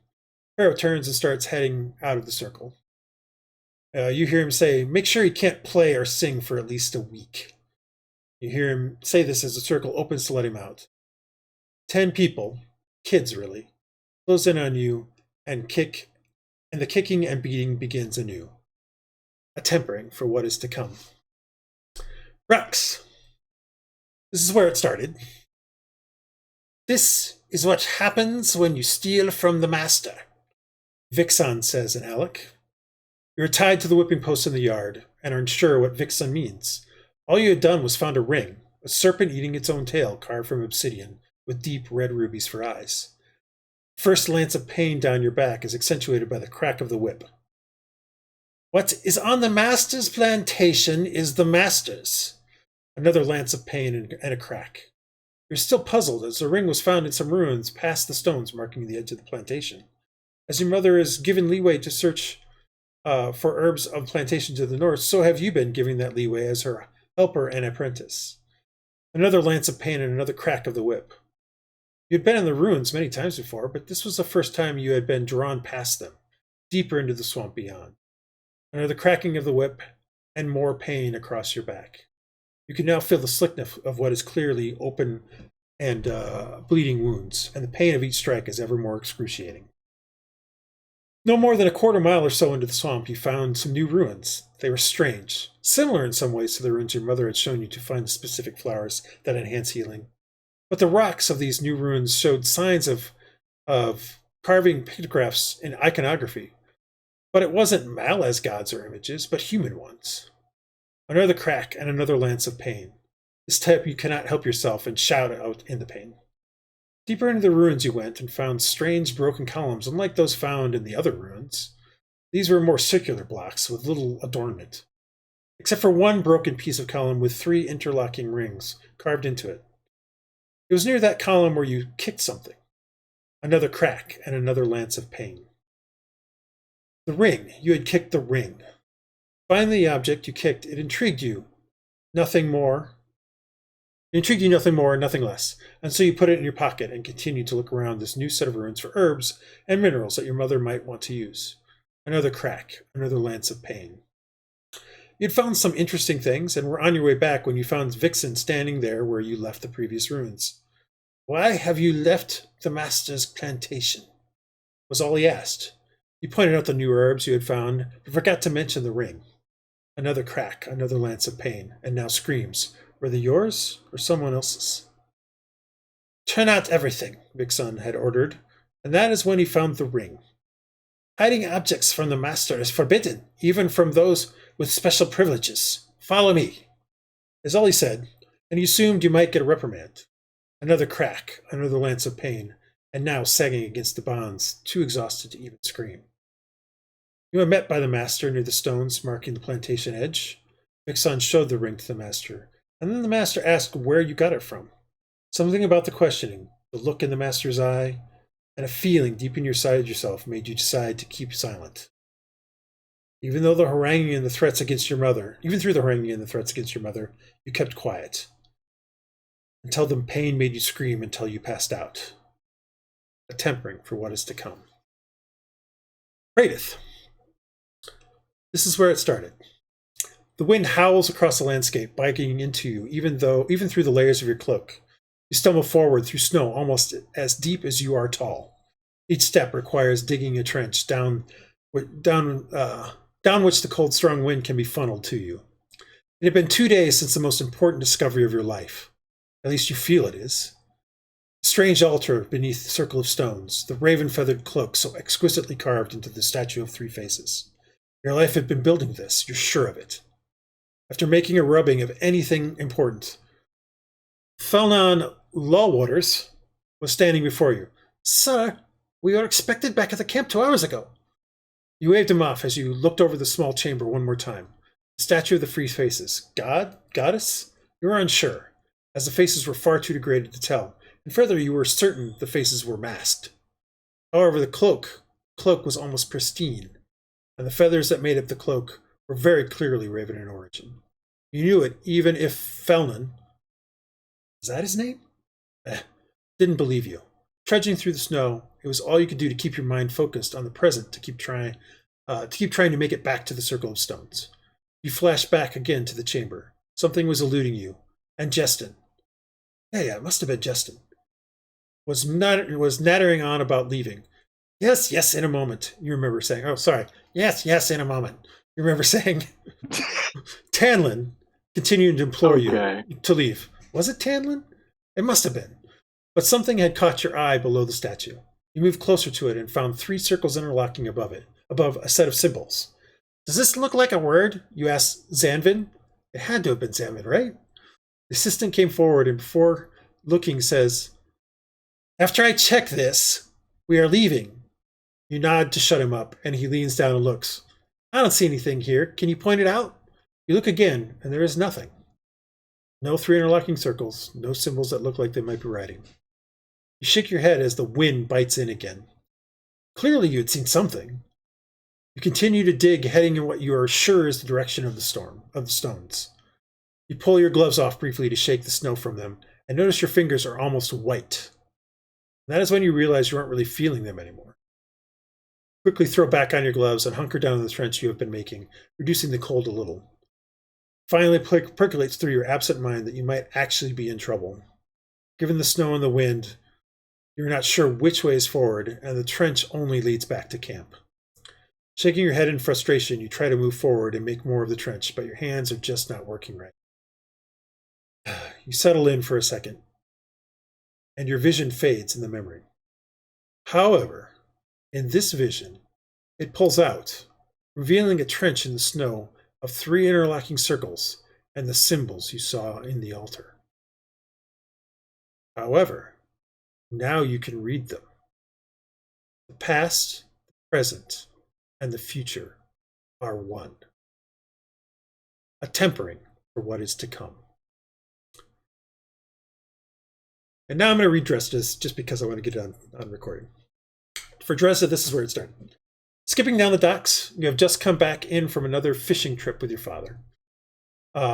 Pero turns and starts heading out of the circle. You hear him say, make sure he can't play or sing for at least a week. You hear him say this as the circle opens to let him out. 10 people, kids really, close in on you and kick, and the kicking and beating begins anew. A tempering for what is to come. Rhux. This is where it started. This is what happens when you steal from the master, Vixen says in Alec. You're tied to the whipping post in the yard and are unsure what Vixen means. All you had done was found a ring, a serpent eating its own tail carved from obsidian with deep red rubies for eyes. First lance of pain down your back is accentuated by the crack of the whip. What is on the master's plantation is the master's. Another lance of pain and a crack. You're still puzzled as the ring was found in some ruins past the stones marking the edge of the plantation. As your mother is given leeway to search for herbs of plantation to the north, so have you been giving that leeway as her helper and apprentice. Another lance of pain and another crack of the whip. You had been in the ruins many times before, but this was the first time you had been drawn past them, deeper into the swamp beyond. Another cracking of the whip and more pain across your back. You can now feel the slickness of what is clearly open and bleeding wounds, and the pain of each strike is ever more excruciating. No more than a quarter mile or so into the swamp, you found some new ruins. They were strange, similar in some ways to the ruins your mother had shown you to find the specific flowers that enhance healing. But the rocks of these new ruins showed signs of carving pictographs in iconography. But it wasn't Malaz gods or images, but human ones. Another crack and another lance of pain. This type you cannot help yourself and shout out in the pain. Deeper into the ruins you went and found strange broken columns unlike those found in the other ruins. These were more circular blocks with little adornment, except for one broken piece of column with 3 interlocking rings carved into it. It was near that column where you kicked something. Another crack and another lance of pain. The ring. You had kicked the ring. Finally, the object you kicked, it intrigued you. Nothing more. It intrigued you nothing more and nothing less, and so you put it in your pocket and continued to look around this new set of ruins for herbs and minerals that your mother might want to use. Another crack, another lance of pain. You'd found some interesting things and were on your way back when you found Vixen standing there where you left the previous ruins. Why have you left the master's plantation? Was all he asked. You pointed out the new herbs you had found, but forgot to mention the ring. Another crack, another lance of pain, and now screams. Were they yours or someone else's? Turn out everything, Vixen had ordered, and that is when he found the ring. Hiding objects from the master is forbidden, even from those with special privileges. Follow me, is all he said, and you assumed you might get a reprimand. Another crack, another lance of pain, and now sagging against the bonds, too exhausted to even scream. You were met by the master near the stones marking the plantation edge. Vixen showed the ring to the master, and then the master asked where you got it from. Something about the questioning, the look in the master's eye, and a feeling deep in your side yourself made you decide to keep silent. Even through the haranguing and the threats against your mother, you kept quiet. Until the pain made you scream until you passed out. A tempering for what is to come. Praedyth. This is where it started. The wind howls across the landscape, biting into you, even through the layers of your cloak. You stumble forward through snow almost as deep as you are tall. Each step requires digging a trench down which the cold, strong wind can be funneled to you. It had been 2 days since the most important discovery of your life. At least you feel it is. Strange altar beneath the circle of stones, the raven-feathered cloak so exquisitely carved into the statue of three faces. Your life had been building this, you're sure of it. After making a rubbing of anything important, Felnon Lawwaters was standing before you. Sir, we were expected back at the camp 2 hours ago. You waved him off as you looked over the small chamber one more time. The statue of the three faces. God? Goddess? You were unsure, as the faces were far too degraded to tell. And further, you were certain the faces were masked. However, the cloak was almost pristine, and the feathers that made up the cloak were very clearly Raven in origin. You knew it, even if Felnon, was that his name? Didn't believe you. Trudging through the snow, it was all you could do to keep your mind focused on the present, to keep trying to make it back to the circle of stones. You flashed back again to the chamber. Something was eluding you, and Jestin. Yeah, it must have been Jestin. Was nattering on about leaving. Yes, in a moment, you remember saying. Oh, sorry. Yes, in a moment. You remember saying. Tanlin continued to implore you to leave. Was it Tanlin? It must have been. But something had caught your eye below the statue. You moved closer to it and found 3 circles interlocking above a set of symbols. Does this look like a word? You asked Zanvin. It had to have been Zanvin, right? The assistant came forward and before looking says, after I check this, we are leaving. You nod to shut him up, and he leans down and looks. I don't see anything here. Can you point it out? You look again, and there is nothing. No 3 interlocking circles, no symbols that look like they might be writing. You shake your head as the wind bites in again. Clearly you had seen something. You continue to dig, heading in what you are sure is the direction of the stones. You pull your gloves off briefly to shake the snow from them, and notice your fingers are almost white. That is when you realize you aren't really feeling them anymore. Quickly throw back on your gloves and hunker down in the trench you have been making, reducing the cold a little. Finally percolates through your absent mind that you might actually be in trouble. Given the snow and the wind, you're not sure which way is forward, and the trench only leads back to camp. Shaking your head in frustration, you try to move forward and make more of the trench, but your hands are just not working right. You settle in for a second, and your vision fades in the memory. However, in this vision, it pulls out, revealing a trench in the snow of 3 interlocking circles and the symbols you saw in the altar. However, now you can read them. The past, the present, and the future are one. A tempering for what is to come. And now I'm going to read Dresd'a's just because I want to get it on recording. For Dresd'a, this is where it started. Skipping down the docks, you have just come back in from another fishing trip with your father.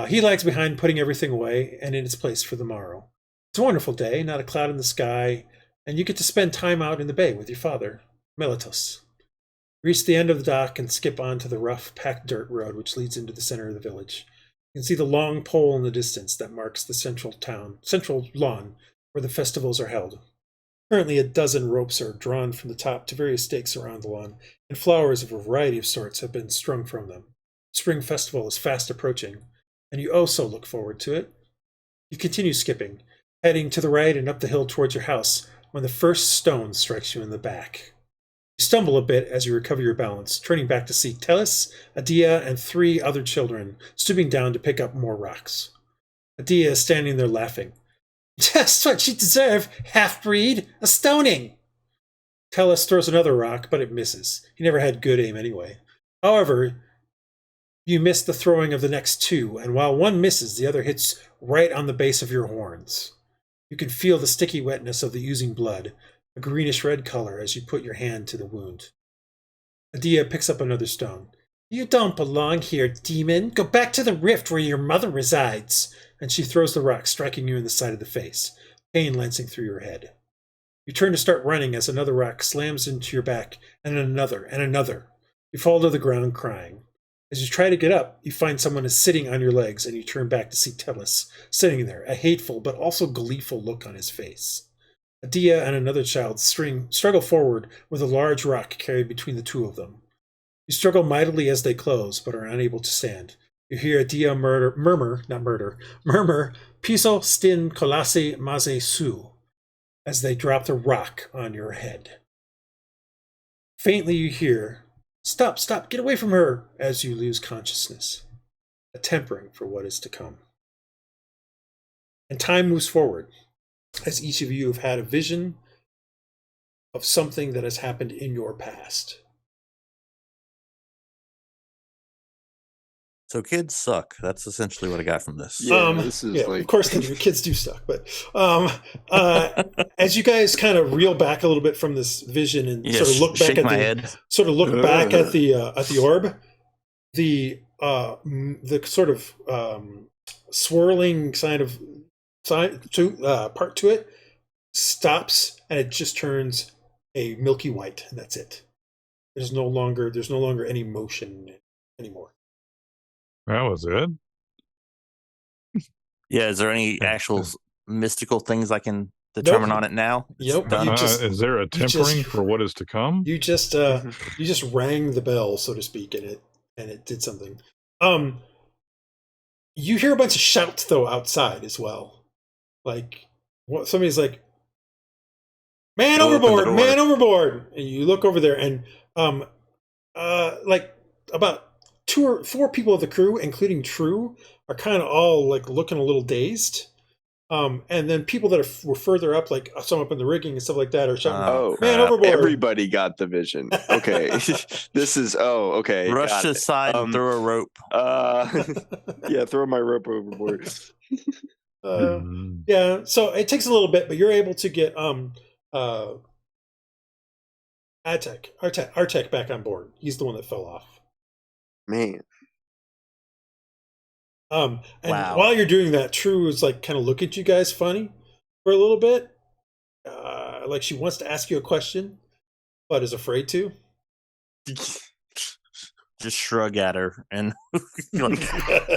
He lags behind putting everything away and in its place for the morrow. It's a wonderful day, not a cloud in the sky, and you get to spend time out in the bay with your father, Melitos. Reach the end of the dock and skip onto the rough, packed dirt road which leads into the center of the village. You can see the long pole in the distance that marks the central lawn where the festivals are held. Currently, a dozen ropes are drawn from the top to various stakes around the lawn, and flowers of a variety of sorts have been strung from them. The spring festival is fast approaching, and you also look forward to it. You continue skipping, heading to the right and up the hill towards your house, when the first stone strikes you in the back. You stumble a bit as you recover your balance, turning back to see Telis, Adia, and 3 other children stooping down to pick up more rocks. Adia is standing there laughing. Just what you deserve, half-breed, a stoning! Telis throws another rock, but it misses. He never had good aim anyway. However, you miss the throwing of the next 2, and while one misses, the other hits right on the base of your horns. You can feel the sticky wetness of the oozing blood, a greenish-red color as you put your hand to the wound. Adia picks up another stone. You don't belong here, demon. Go back to the rift where your mother resides. And she throws the rock, striking you in the side of the face, pain lancing through your head. You turn to start running as another rock slams into your back, and another, and another. You fall to the ground crying. As you try to get up, you find someone is sitting on your legs, and you turn back to see Telis, sitting there, a hateful but also gleeful look on his face. Adia and another child struggle forward with a large rock carried between the 2 of them. You struggle mightily as they close, but are unable to stand. You hear Adia murmur, piso stin colase maze su. as they drop the rock on your head. Faintly you hear, "Stop, stop, get away from her," as you lose consciousness, a tempering for what is to come. And time moves forward, as each of you have had a vision of something that has happened in your past. So kids suck. That's essentially what I got from this. Yeah, this is like... Of course they do. Kids do suck. But as you guys kind of reel back a little bit from this vision and sort of look back back at the orb, the sort of swirling part to it stops, and it just turns a milky white, and that's it. There's no longer any motion anymore. That was it. Yeah, is there any actual mystical things I can determine on it now? Yep. Is there a tempering for what is to come? You just rang the bell, so to speak, and it did something. You hear a bunch of shouts though outside as well. Like somebody's like, "Man overboard! Man overboard!" And you look over there, and like about 2 or 4 people of the crew, including True, are kind of all like looking a little dazed. And then people that were further up, like some up in the rigging and stuff like that, are shouting, "Man overboard!" Everybody got the vision. Okay, this is okay. Rush aside and throw a rope. Yeah, throw my rope overboard. Yeah, so it takes a little bit, but you're able to get Artec back on board. He's the one that fell off. Man. And while you're doing that, True is like kind of look at you guys funny for a little bit. Like she wants to ask you a question, but is afraid to. Just shrug at her and like,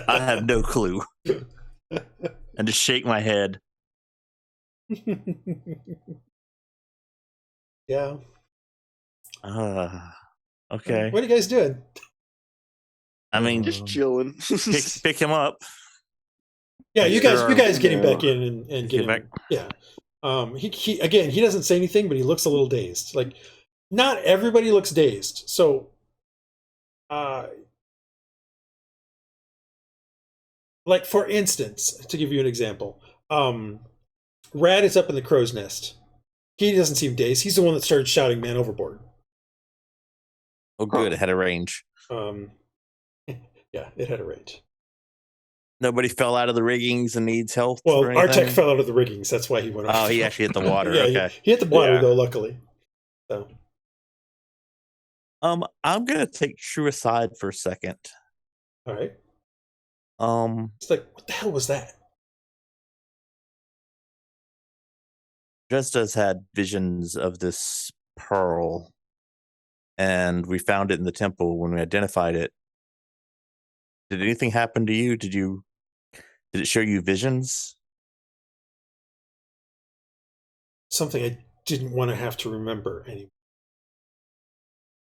I have no clue. And just shake my head. Yeah. Okay. What are you guys doing? I mean, just chilling. pick him up. Yeah, you guys getting back in and getting back. Yeah. He again, he doesn't say anything, but he looks a little dazed. Like, not everybody looks dazed. So, like for instance, to give you an example, Rad is up in the crow's nest. He doesn't seem dazed. He's the one that started shouting, "Man overboard!" Oh, good. It had a range. Yeah, it had a range. Nobody fell out of the riggings and needs help. Well, or anything? Artec fell out of the riggings. That's why he went off. Oh, he actually hit the water. Yeah, Okay. he hit the water though, luckily. So, I'm gonna take True aside for a second. all right. It's like, what the hell was that? Dresd'a's had visions of this pearl, and we found it in the temple when we identified it. Did anything happen to you? Did it show you visions? Something I didn't want to have to remember anymore.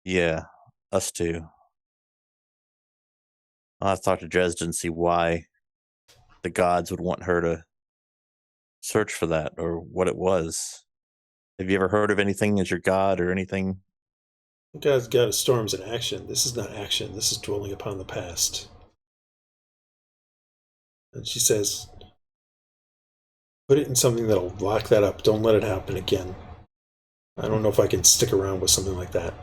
Yeah, us too. I'll have to talk to Dresd'a and see why the gods would want her to search for that or what it was. Have you ever heard of anything as your god or anything? God's got his storms in action. This is not action. This is dwelling upon the past. And she says, put it in something that'll lock that up. Don't let it happen again. I don't know if I can stick around with something like that.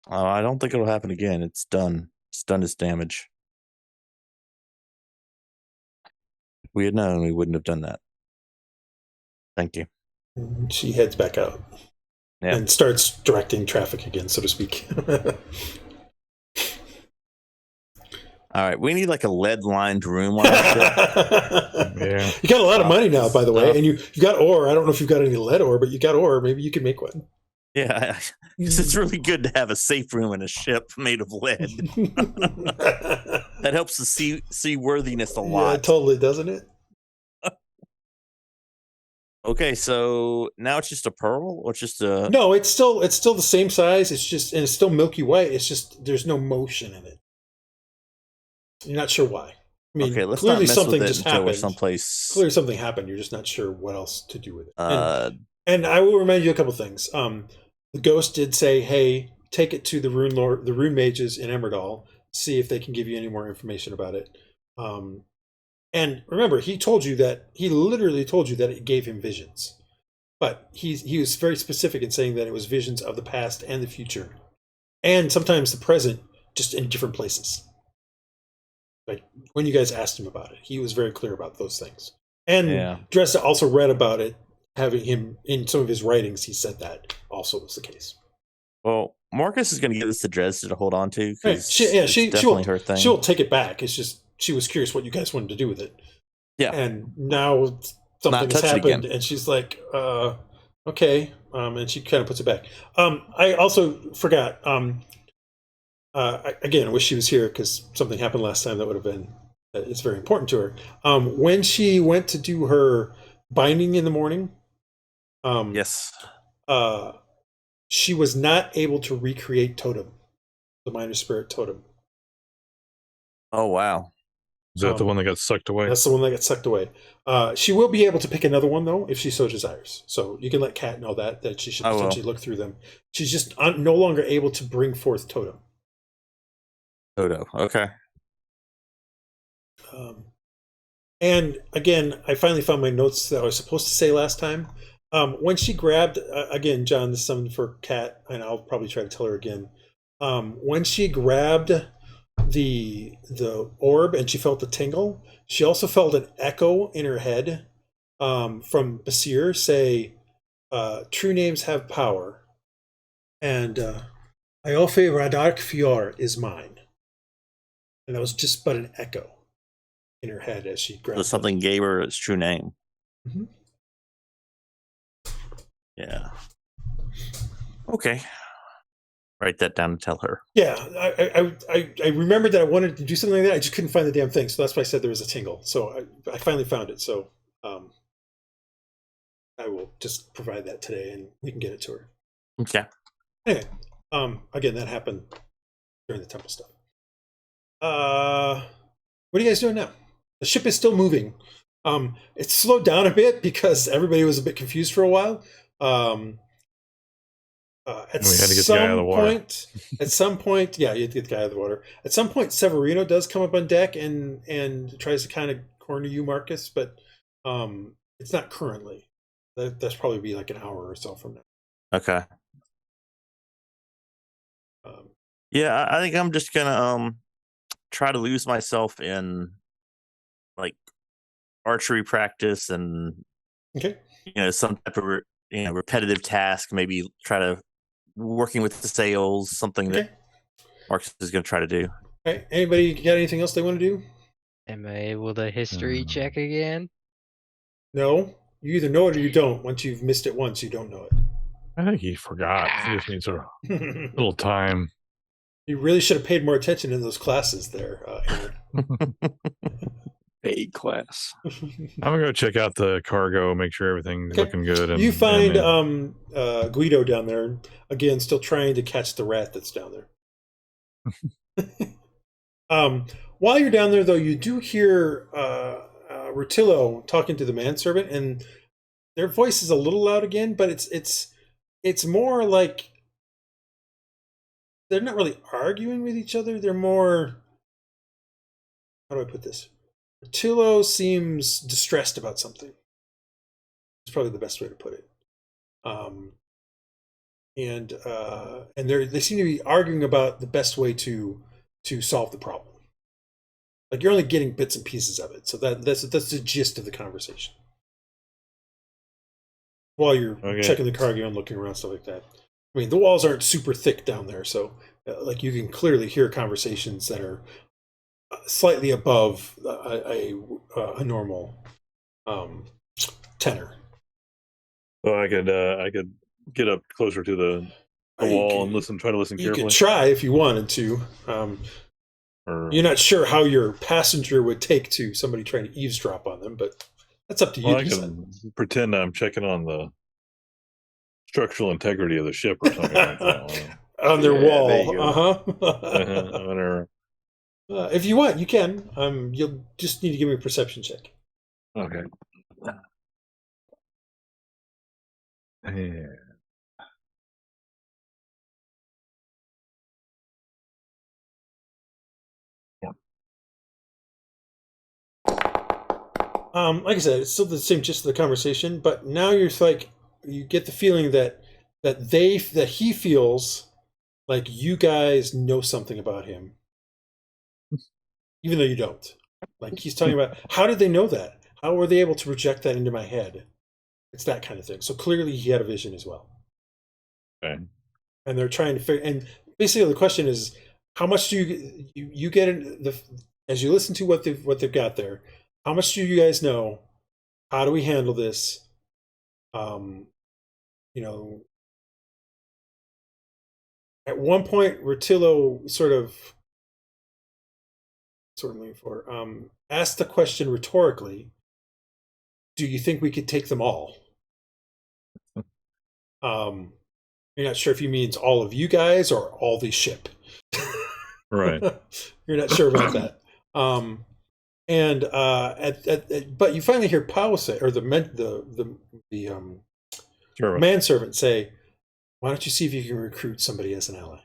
I don't think it'll happen again. It's done. It's done its damage. If we had known, we wouldn't have done that. Thank you. And she heads back out. Yeah. And starts directing traffic again, so to speak. All right, we need like a lead-lined room on that ship. Yeah. You got a lot of money now, by the way, and you've got ore. I don't know if you've got any lead ore, but you got ore. Maybe you can make one. Yeah, it's really good to have a safe room in a ship made of lead. That helps the seaworthiness a lot. Yeah, totally, doesn't it? Okay, so now it's just a pearl, or just a... No, it's still the same size. It's just, and it's still milky white. It's just there's no motion in it. You're not sure why. I mean, okay, let's clearly not mess something with it just until we're happened. someplace. Clearly something happened. You're just not sure what else to do with it. And I will remind you a couple things. The ghost did say, "Hey, take it to the rune mages in Emerdal. See if they can give you any more information about it." And remember, he literally told you that it gave him visions, but he was very specific in saying that it was visions of the past and the future, and sometimes the present, just in different places. Like when you guys asked him about it, he was very clear about those things. And Dresd'a also read about it, having him in some of his writings. He said that also was the case. Well, Marcus is going to give this to Dresd'a to hold on to. Right. Definitely her thing. She'll take it back. It's just she was curious what you guys wanted to do with it. Yeah. And now something has happened, and she's like, okay. And she kind of puts it back. I also forgot. Again, I wish she was here because something happened last time that would have been. It's very important to her. When she went to do her binding in the morning. Yes. She was not able to recreate Totem, the Minor Spirit Totem. Oh, wow. Is that the one that got sucked away? That's the one that got sucked away. She will be able to pick another one, though, if she so desires. So you can let Kat know that she should potentially look through them. She's just no longer able to bring forth Totem. Toto, okay. And again, I finally found my notes that I was supposed to say last time. When she grabbed, again, John, this is something for Kat, and I'll probably try to tell her again. When she grabbed the orb and she felt the tingle, she also felt an echo in her head from Basir say, "True names have power," and Iofe Radark Fior is mine. And that was just but an echo in her head as she grabbed. So something gave her its true name. Mm-hmm. Yeah. Okay. Write that down and tell her. Yeah, I remembered that I wanted to do something like that. I just couldn't find the damn thing, so that's why I said there was a tingle. So I finally found it. So I will just provide that today, and we can get it to her. Okay. Anyway, again, that happened during the temple stuff. What are you guys doing now? The ship is still moving. It's slowed down a bit because everybody was a bit confused for a while. At we had to get the guy out of the water. At some point, yeah, you had to get the guy out of the water. At some point, Severino does come up on deck and tries to kind of corner you, Marcus, but it's not currently. That's probably be like an hour or so from now. Okay. Yeah, I think I'm just gonna try to lose myself in like archery practice and some type of repetitive task. Maybe try to working with the sails, something that Marcus is going to try to do. Okay. Anybody got anything else they want to do? Am I able to history check again? No. You either know it or you don't. Once you've missed it once, you don't know it. I think he forgot. He just needs a little time. You really should have paid more attention in those classes there, Aaron. A class. I'm gonna go check out the cargo, make sure everything's looking good. And you find Guido down there again, still trying to catch the rat that's down there. While you're down there, though, you do hear Rutillo talking to the manservant, and their voice is a little loud again, but it's more like they're not really arguing with each other. They're more, how do I put this? Rutillo seems distressed about something. It's probably the best way to put it. And they seem to be arguing about the best way to solve the problem. Like you're only getting bits and pieces of it, so that's the gist of the conversation. While you're checking the cargo and looking around, stuff like that. I mean, the walls aren't super thick down there, so like you can clearly hear conversations that are slightly above a normal tenor. Well, I could get up closer to the wall and try to listen carefully. You could try if you wanted to. You're not sure how your passenger would take to somebody trying to eavesdrop on them, but that's up to you. I can pretend I'm checking on the structural integrity of the ship or something like that. On their wall. If you want, you can. You'll just need to give me a perception check. Okay. Yeah. Like I said, it's still the same gist of the conversation, but now you're like, you get the feeling that he feels like you guys know something about him, even though you don't. Like he's talking about, how did they know that? How were they able to project that into my head? It's that kind of thing. So clearly he had a vision as well. Okay. And they're trying to figure. And basically, the question is, how much do you get in the as you listen to what they've got there? How much do you guys know? How do we handle this? You know, at one point, Rutillo sort of looking for asked the question rhetorically. Do you think we could take them all? You're not sure if he means all of you guys or all the ship. Right. You're not sure about that. But you finally hear Pao say, or the manservant say, "Why don't you see if you can recruit somebody as an ally?"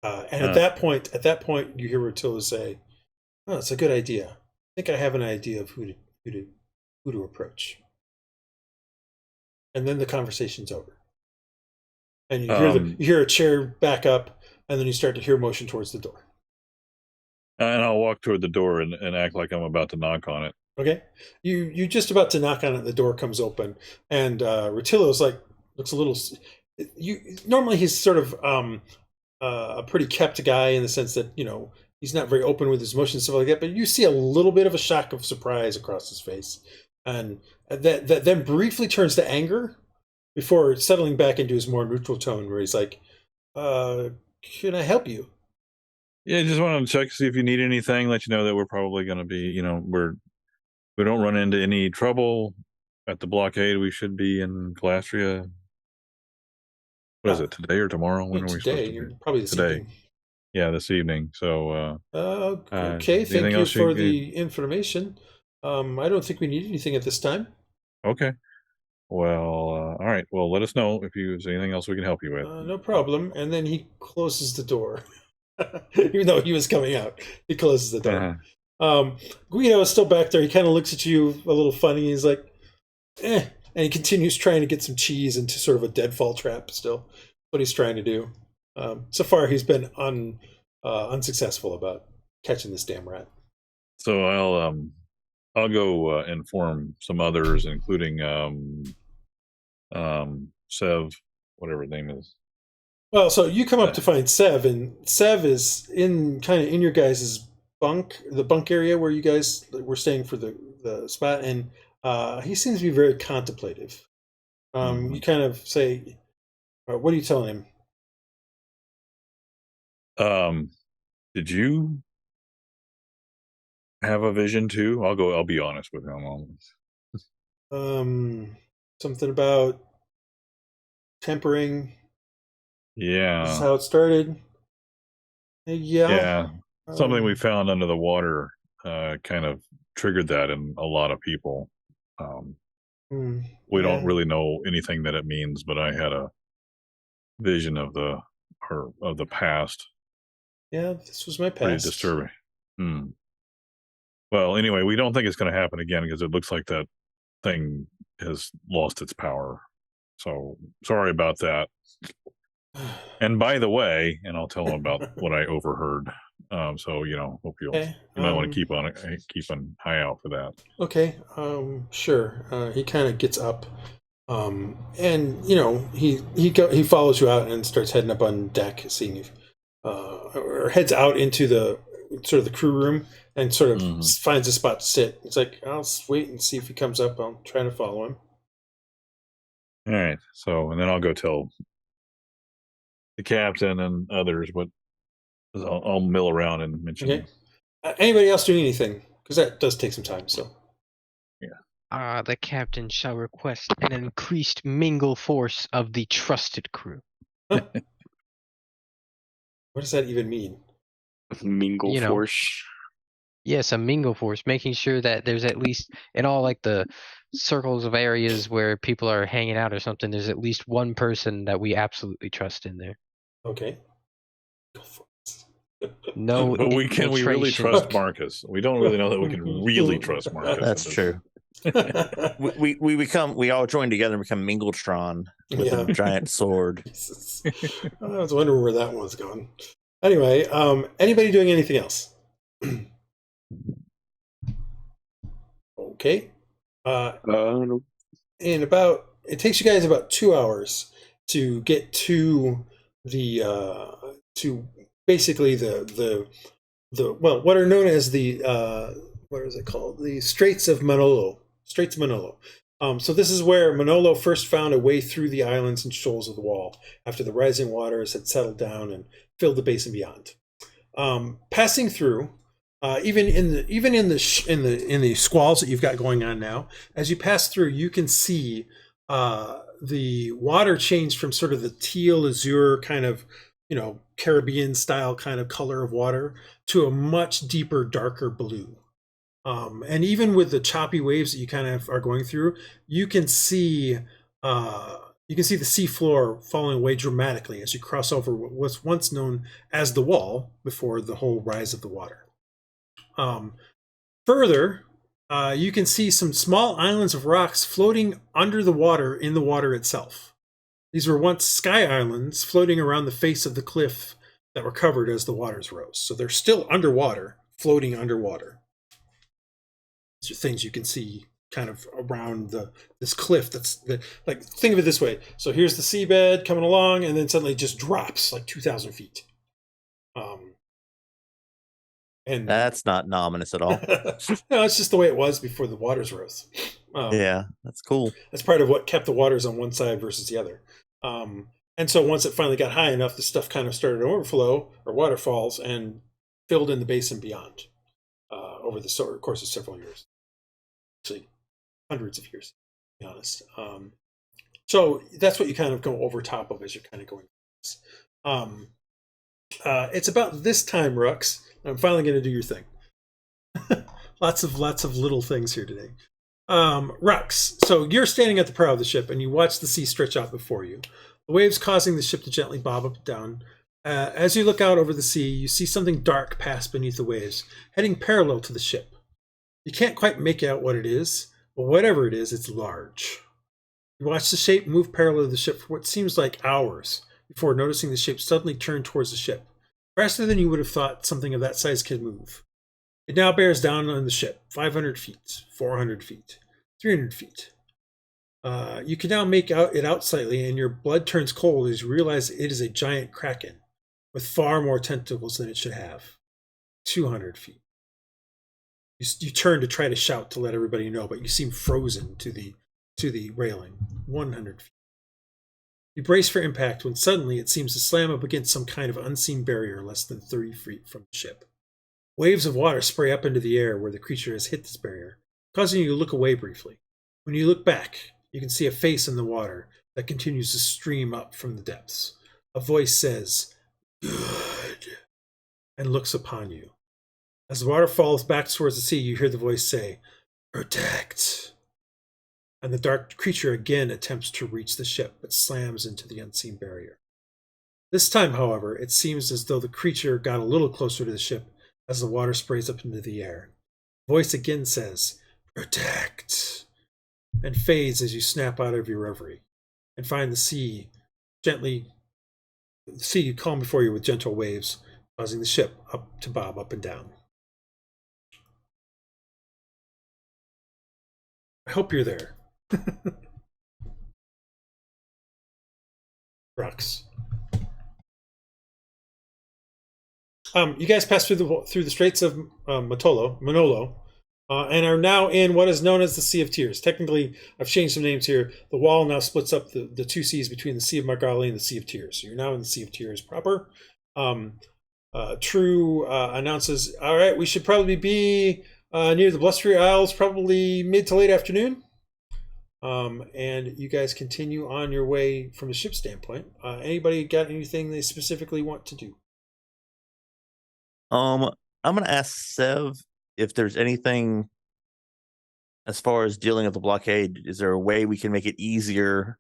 And at that point, you hear Rutillo say, "Oh, it's a good idea. I think I have an idea of who to approach." And then the conversation's over, and you hear you hear a chair back up, and then you start to hear motion towards the door. And I'll walk toward the door and act like I'm about to knock on it. Okay, you're just about to knock on it. The door comes open, and Rutillo's like looks a little. Normally he's sort of a pretty kept guy in the sense that he's not very open with his emotions and stuff like that. But you see a little bit of a shock of surprise across his face, and that then briefly turns to anger before settling back into his more neutral tone, where he's like, "Can I help you?" Yeah, just wanted to check, see if you need anything. Let you know that we're probably going to be, we don't run into any trouble at the blockade. We should be in Calastria. What is it, today or tomorrow? When are we supposed to be? Probably today. Evening. Yeah, this evening. So, okay. Thank you for the information. I don't think we need anything at this time. Okay. Well, all right. Well, let us know if there's anything else we can help you with. No problem. And then he closes the door. Even though he was coming out, he closes the door. Guido is still back there. He kind of looks at you a little funny. He's like, and he continues trying to get some cheese into sort of a deadfall trap still. What he's trying to do. So far, he's been unsuccessful about catching this damn rat. So I'll go inform some others, including Sev, whatever his name is. Well, so you come up to find Sev, and Sev is in your guys' bunk, the bunk area where you guys were staying for the spot, and he seems to be very contemplative. You kind of say, what are you telling him? Did you have a vision too? I'll be honest with him. Something about tempering. Yeah. This is how it started. Yeah. Something we found under the water kind of triggered that in a lot of people. We don't really know anything that it means, but I had a vision of the past. Yeah, this was my past. Pretty disturbing. Well, anyway, we don't think it's going to happen again because it looks like that thing has lost its power. So sorry about that. And by the way, and I'll tell him about what I overheard. So hope you might want to keep an eye out for that. Okay, sure. He kind of gets up, and he follows you out and starts heading up on deck, seeing if, or heads out into the sort of the crew room and sort of finds a spot to sit. It's like, I'll wait and see if he comes up. I'll try to follow him. All right. So, and then I'll go tell the captain and others, but I'll mill around and mention. Okay. Anybody else doing anything? Because that does take some time. So. Yeah. The captain shall request an increased mingle force of the trusted crew. Huh. What does that even mean? Mingle force. Yes, a mingle force, making sure that there's at least in all like the circles of areas where people are hanging out or something, there's at least one person that we absolutely trust in there. Okay. Go for it. No, But can we really infiltration. trust Marcus? We don't really know that we can really trust Marcus. That's true. We all join together and become Mingletron with Yeah. a giant sword. Jesus. I was wondering where that one was going. Anyway, anybody doing anything else? Okay. And it takes you guys about 2 hours to get to the to basically the what are known as the what is it called? The Straits of Manolo. Straits of Manolo. So this is where Manolo first found a way through the islands and shoals of the wall after the rising waters had settled down and filled the basin beyond. Passing through, even in the squalls that you've got going on now, as you pass through, you can see the water change from sort of the teal azure kind of, Caribbean style kind of color of water to a much deeper, darker blue. And even with the choppy waves that you kind of are going through, you can see the seafloor falling away dramatically as you cross over what was once known as the wall before the whole rise of the water. Further, you can see some small islands of rocks floating under the water in the water itself. These were once sky islands floating around the face of the cliff that were covered as the waters rose. So they're still underwater, floating underwater. These are things you can see kind of around this cliff. Like, think of it this way. So here's the seabed coming along, and then suddenly it just drops like 2,000 feet. And That's not ominous at all. No, it's just the way it was before the waters rose. Yeah, that's cool. That's part of what kept the waters on one side versus the other. And so once it finally got high enough, the stuff kind of started to overflow or waterfalls and filled in the basin beyond over the course of several years. Actually, hundreds of years, to be honest. So that's what you kind of go over top of as you're kind of going through this. It's about this time, Rhux. I'm finally going to do your thing. lots of little things here today. Rhux, so you're standing at the prow of the ship and you watch the sea stretch out before you, the waves causing the ship to gently bob up and down. As you look out over the sea, you see something dark pass beneath the waves, heading parallel to the ship. You can't quite make out what it is, but whatever it is, it's large. You watch the shape move parallel to the ship for what seems like hours before noticing the shape suddenly turn towards the ship, faster than you would have thought something of that size could move. It now bears down on the ship, 500 feet, 400 feet, 300 feet. You can now make it out slightly, and your blood turns cold as you realize it is a giant kraken with far more tentacles than it should have. 200 feet. You turn to try to shout to let everybody know, but you seem frozen to the railing. 100 feet. You brace for impact when suddenly it seems to slam up against some kind of unseen barrier less than 30 feet from the ship. Waves of water spray up into the air where the creature has hit this barrier, causing you to look away briefly. When you look back, you can see a face in the water that continues to stream up from the depths. A voice says, "Good," and looks upon you. As the water falls back towards the sea, you hear the voice say, "Protect." And the dark creature again attempts to reach the ship, but slams into the unseen barrier. This time, however, it seems as though the creature got a little closer to the ship as the water sprays up into the air. The voice again says, "Protect," and fades as you snap out of your reverie and find the sea calm before you with gentle waves, causing the ship to bob up and down. I hope you're there. Rhux. You guys passed through the Straits of Manolo, and are now in what is known as the Sea of Tears. Technically, I've changed some names here. The wall now splits up the two seas between the Sea of Margali and the Sea of Tears. So you're now in the Sea of Tears proper. True announces, all right, we should probably be near the Blustery Isles, probably mid to late afternoon. And you guys continue on your way from the ship standpoint. Anybody got anything they specifically want to do? I'm gonna ask Sev if there's anything as far as dealing with the blockade, is there a way we can make it easier,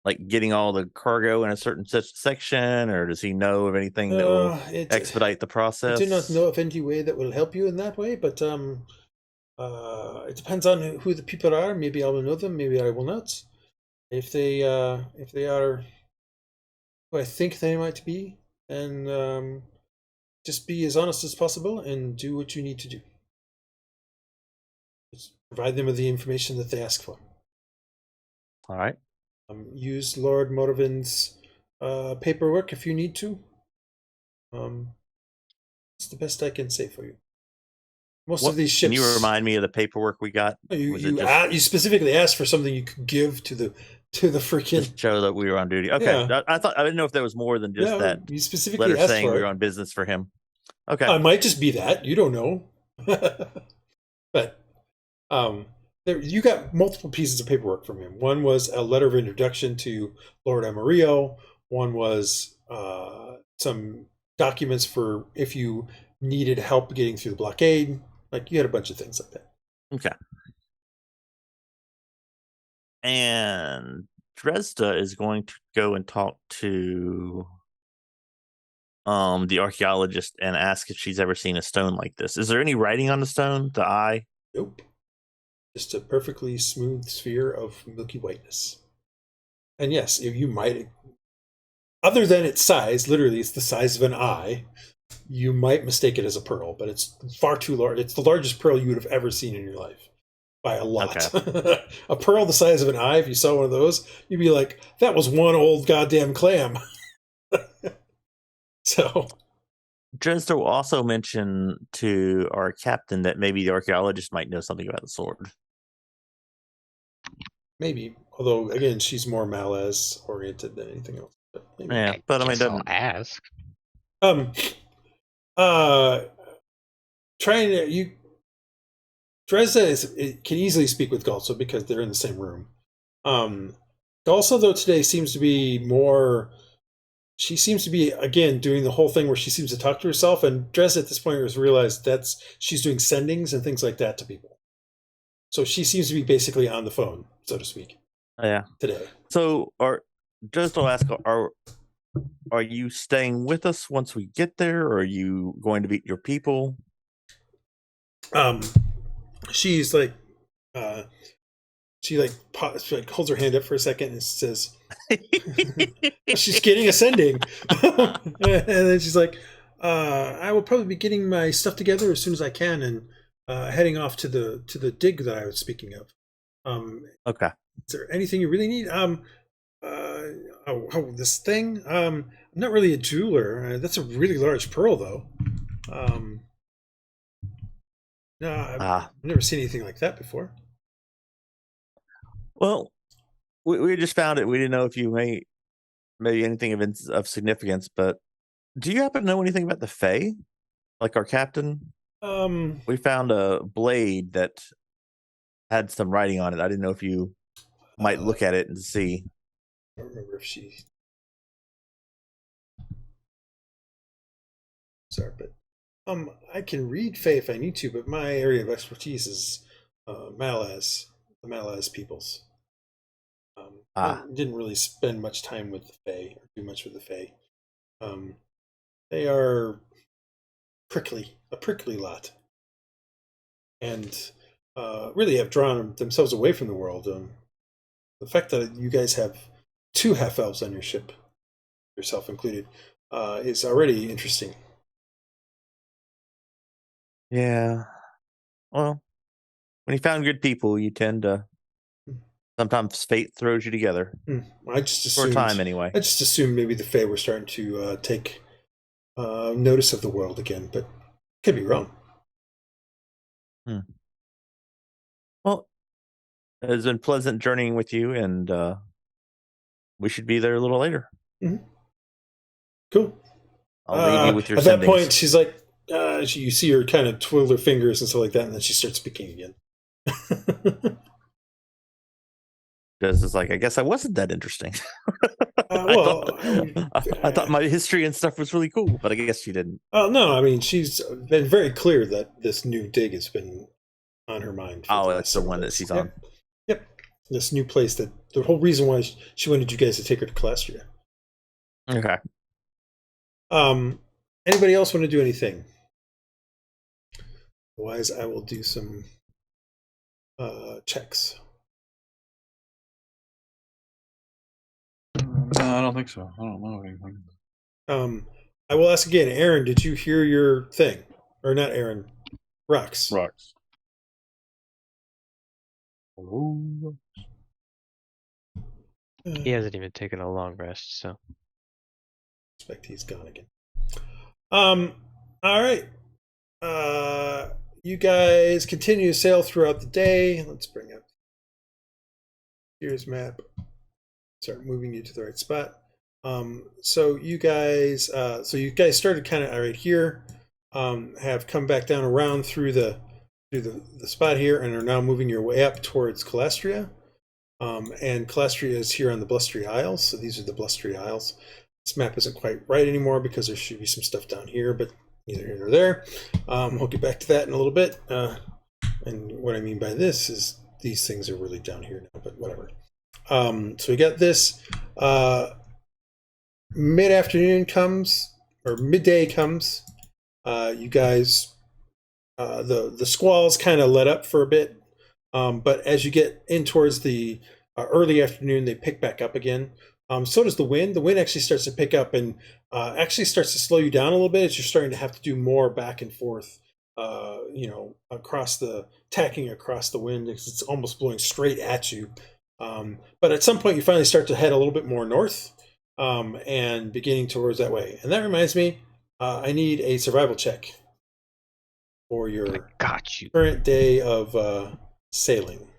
like getting all the cargo in a certain section, or does he know of anything that will expedite the process? I do not know of any way that will help you in that way, but it depends on who the people are. Maybe I will know them, maybe I will not. If they are who I think they might be, and just be as honest as possible and do what you need to do. Just provide them with the information that they ask for. All right. Use Lord Morvin's paperwork if you need to. It's the best I can say for you. Most of these ships. Can you remind me of the paperwork we got? You specifically asked for something you could give to the freaking. Just show that we were on duty. Okay, yeah. I didn't know if there was more than just that. You specifically letter asked saying for we were on business for him. Okay, it might just be that, you don't know. But you got multiple pieces of paperwork from him. One was a letter of introduction to Lord Amarillo. One was some documents for if you needed help getting through the blockade. Like, you had a bunch of things like that. Okay. And Dresd'a is going to go and talk to the archaeologist and ask if she's ever seen a stone like this. Is there any writing on the stone? The eye? Nope. Just a perfectly smooth sphere of milky whiteness. And yes, if you might, other than its size, literally it's the size of an eye, you might mistake it as a pearl, but it's far too large. It's the largest pearl you would have ever seen in your life. By a lot. Okay. A pearl the size of an eye, if you saw one of those, you'd be like, that was one old goddamn clam. So Dresd'a will also mention to our captain that maybe the archaeologist might know something about the sword. Maybe. Although, again, she's more Malaz oriented than anything else. But maybe. Yeah, but I mean, I'll ask. Trying to Dresd'a can easily speak with Galso because they're in the same room. Galso, though, today seems to be more. She seems to be, again, doing the whole thing where she seems to talk to herself, and Dresd'a at this point has realized she's doing sendings and things like that to people. So she seems to be basically on the phone, so to speak. Yeah. Today. So, Dresd'a will ask, are you staying with us once we get there, or are you going to meet your people? She's like, she holds her hand up for a second and says, she's getting ascending. And then she's like, I will probably be getting my stuff together as soon as I can and heading off to the dig that I was speaking of. Okay. Is there anything you really need? This thing? I'm not really a jeweler. That's a really large pearl, though. No, I've never seen anything like that before. Well, we just found it. We didn't know if you maybe anything of significance, but do you happen to know anything about the Fae? Like our captain? We found a blade that had some writing on it. I didn't know if you might look at it and see. I don't remember if she. Sorry, but I can read Fae if I need to, but my area of expertise is Malaz, the Malaz peoples. I didn't really spend much time with the Fae, or do much with the Fae. They are a prickly lot, and really have drawn themselves away from the world. The fact that you guys have 2 half-elves on your ship, yourself included, is already interesting. Yeah. Well, when you found good people, you tend to. Sometimes fate throws you together. I just assumed, for a time, anyway. I just assumed maybe the Fae were starting to take notice of the world again, but could be wrong. Well, it's been pleasant journeying with you, and we should be there a little later. Mm-hmm. Cool. I'll leave you with your At sendings. that point, she's like, you see her kind of twiddle her fingers and stuff like that, and then she starts speaking again. Is like, I guess I wasn't that interesting. I thought my history and stuff was really cool, but I guess she didn't. No, I mean, she's been very clear that this new dig has been on her mind. Oh, last that's the several one that days. she's on. Yep. This new place that the whole reason why she wanted you guys to take her to Calastria. Okay. Anybody else want to do anything? Otherwise, I will do some checks. No, I don't think so. I don't know anything. I will ask again, Aaron, did you hear your thing? Or not Aaron, Rhux. Rocks. He hasn't even taken a long rest, so. Expect he's gone again. All right. You guys continue to sail throughout the day. Let's bring up here's map. Start moving you to the right spot. So you guys started kind of right here. Have come back down around through the spot here and are now moving your way up towards Calastria. And Calastria is here on the Blustery Isles. So these are the Blustery Isles. This map isn't quite right anymore because there should be some stuff down here, but neither here nor there. We'll get back to that in a little bit. And what I mean by this is these things are really down here now, but whatever. So we got this. Mid-afternoon comes, or midday comes. You guys, the squalls kind of let up for a bit. But as you get in towards the early afternoon, they pick back up again. So does the wind. The wind actually starts to pick up and actually starts to slow you down a little bit as you're starting to have to do more back and forth, tacking across the wind because it's almost blowing straight at you. But at some point, you finally start to head a little bit more north and beginning towards that way. And that reminds me, I need a survival check for your current day of sailing.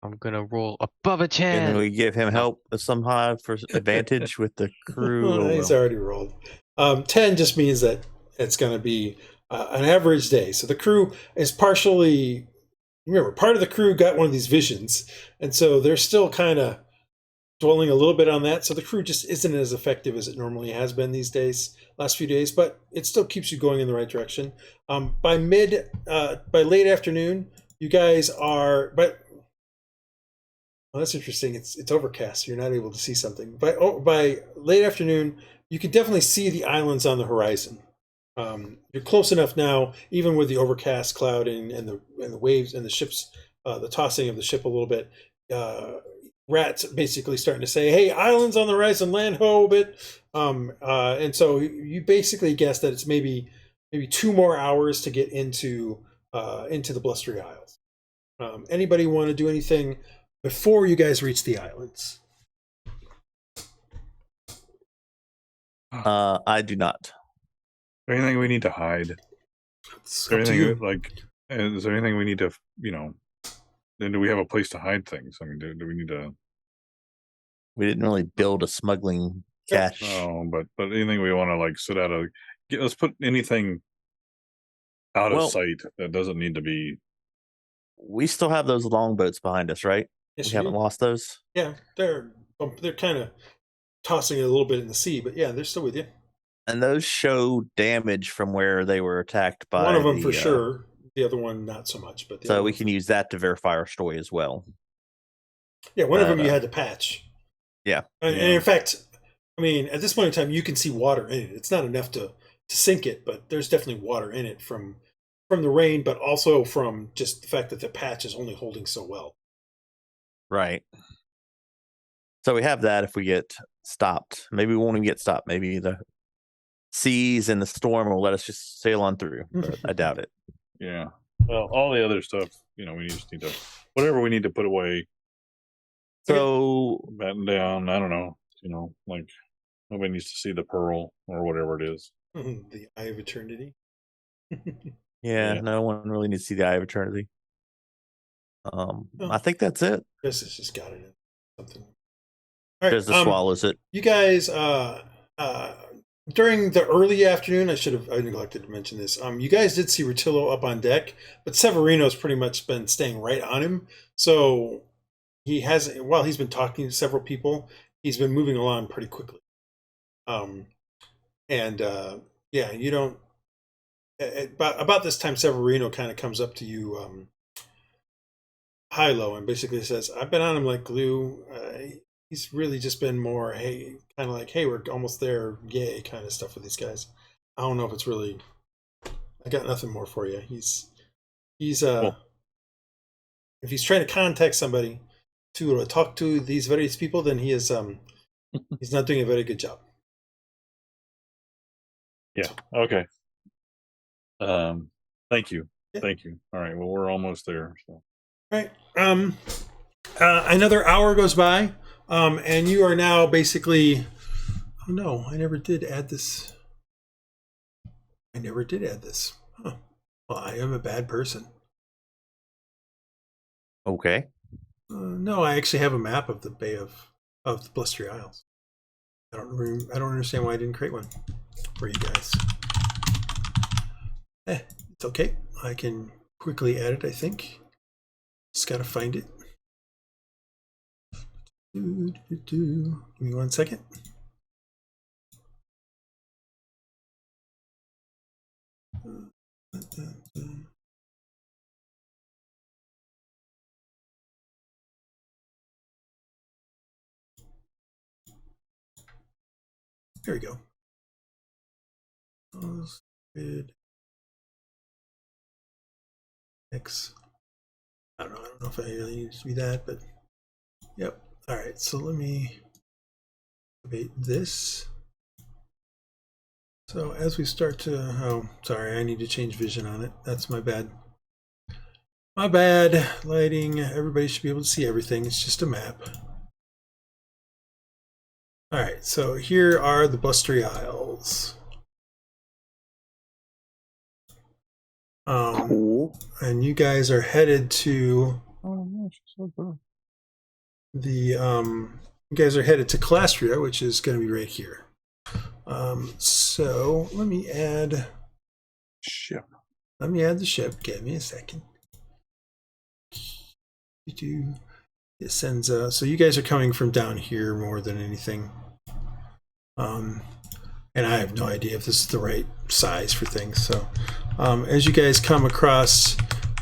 I'm gonna roll above a 10. And we give him help somehow for advantage with the crew. Oh, he's already rolled. 10 just means that it's going to be an average day. So the crew is partially, remember, part of the crew got one of these visions, and so they're still kind of dwelling a little bit on that. So the crew just isn't as effective as it normally has been these last few days, but it still keeps you going in the right direction. By late afternoon, you guys are, well, that's interesting. It's overcast, so you're not able to see something. By late afternoon, you can definitely see the islands on the horizon. You're close enough now, even with the overcast cloud and the waves and the ships, the tossing of the ship a little bit. Rats basically starting to say, "Hey, islands on the horizon, land ho a bit." And so you basically guess that it's maybe 2 more hours to get into the Blustery Isles. Anybody want to do anything before you guys reach the islands? I do not. Is there anything we need to hide? Is there anything we need to, then do we have a place to hide things? I mean, do we need to? We didn't really build a smuggling cache. No, but anything we want to sit out of? Let's put anything out of sight that doesn't need to be. We still have those longboats behind us, right? Yes, we haven't lost those. Yeah, they're kind of tossing it a little bit in the sea, but yeah, they're still with you. And those show damage from where they were attacked by one of them for sure. The other one not so much, but so we can use that to verify our story as well. Yeah, one of them you had to patch. Yeah, and in fact, I mean, at this point in time, you can see water in it. It's not enough to sink it, but there's definitely water in it from the rain, but also from just the fact that the patch is only holding so well. Right. So we have that if we get stopped. Maybe we won't even get stopped. Maybe the seas and the storm will let us just sail on through. But I doubt it. Yeah. Well, all the other stuff, we just need to, whatever we need to put away. So, batten down, I don't know, nobody needs to see the pearl or whatever it is. The Eye of Eternity. Yeah, no one really needs to see the Eye of Eternity. I think that's it. Chris has just got it in something. All right, Dresd'a swallows it. You guys, during the early afternoon, I neglected to mention this. You guys did see Rutillo up on deck, but Severino's pretty much been staying right on him. So he hasn't. While he's been talking to several people, he's been moving along pretty quickly. You don't. About this time, Severino kind of comes up to you, Hylough and basically says, "I've been on him like glue. He's really just been more, hey, kind of like, hey, we're almost there, yay, kind of stuff with these guys. I don't know if it's really. I got nothing more for you. He's Well, if he's trying to contact somebody to talk to these various people, then he is he's not doing a very good job." yeah. Okay. Thank you. Yeah. Thank you. All right. Well, we're almost there. So. Right. Another hour goes by, and you are now basically. Oh no, I never did add this. Huh. Well, I am a bad person. Okay. No, I actually have a map of the Bay of the Blustery Isles. I don't understand why I didn't create one for you guys. It's okay. I can quickly add it, I think. Just gotta find it. Give me 1 second. There we go. X. I don't know if I really need to be that, but yep. All right, so let me activate this. So as we start to, oh, sorry, I need to change vision on it. That's my bad. My bad. Lighting. Everybody should be able to see everything. It's just a map. All right, so here are the Blustery Isles. Cool. And you guys are headed to the you guys are headed to Calastria, which is going to be right here. So let me add Ship. the ship. Give me a second. Essenza. So you guys are coming from down here more than anything. And I have no idea if this is the right size for things. So as you guys come across,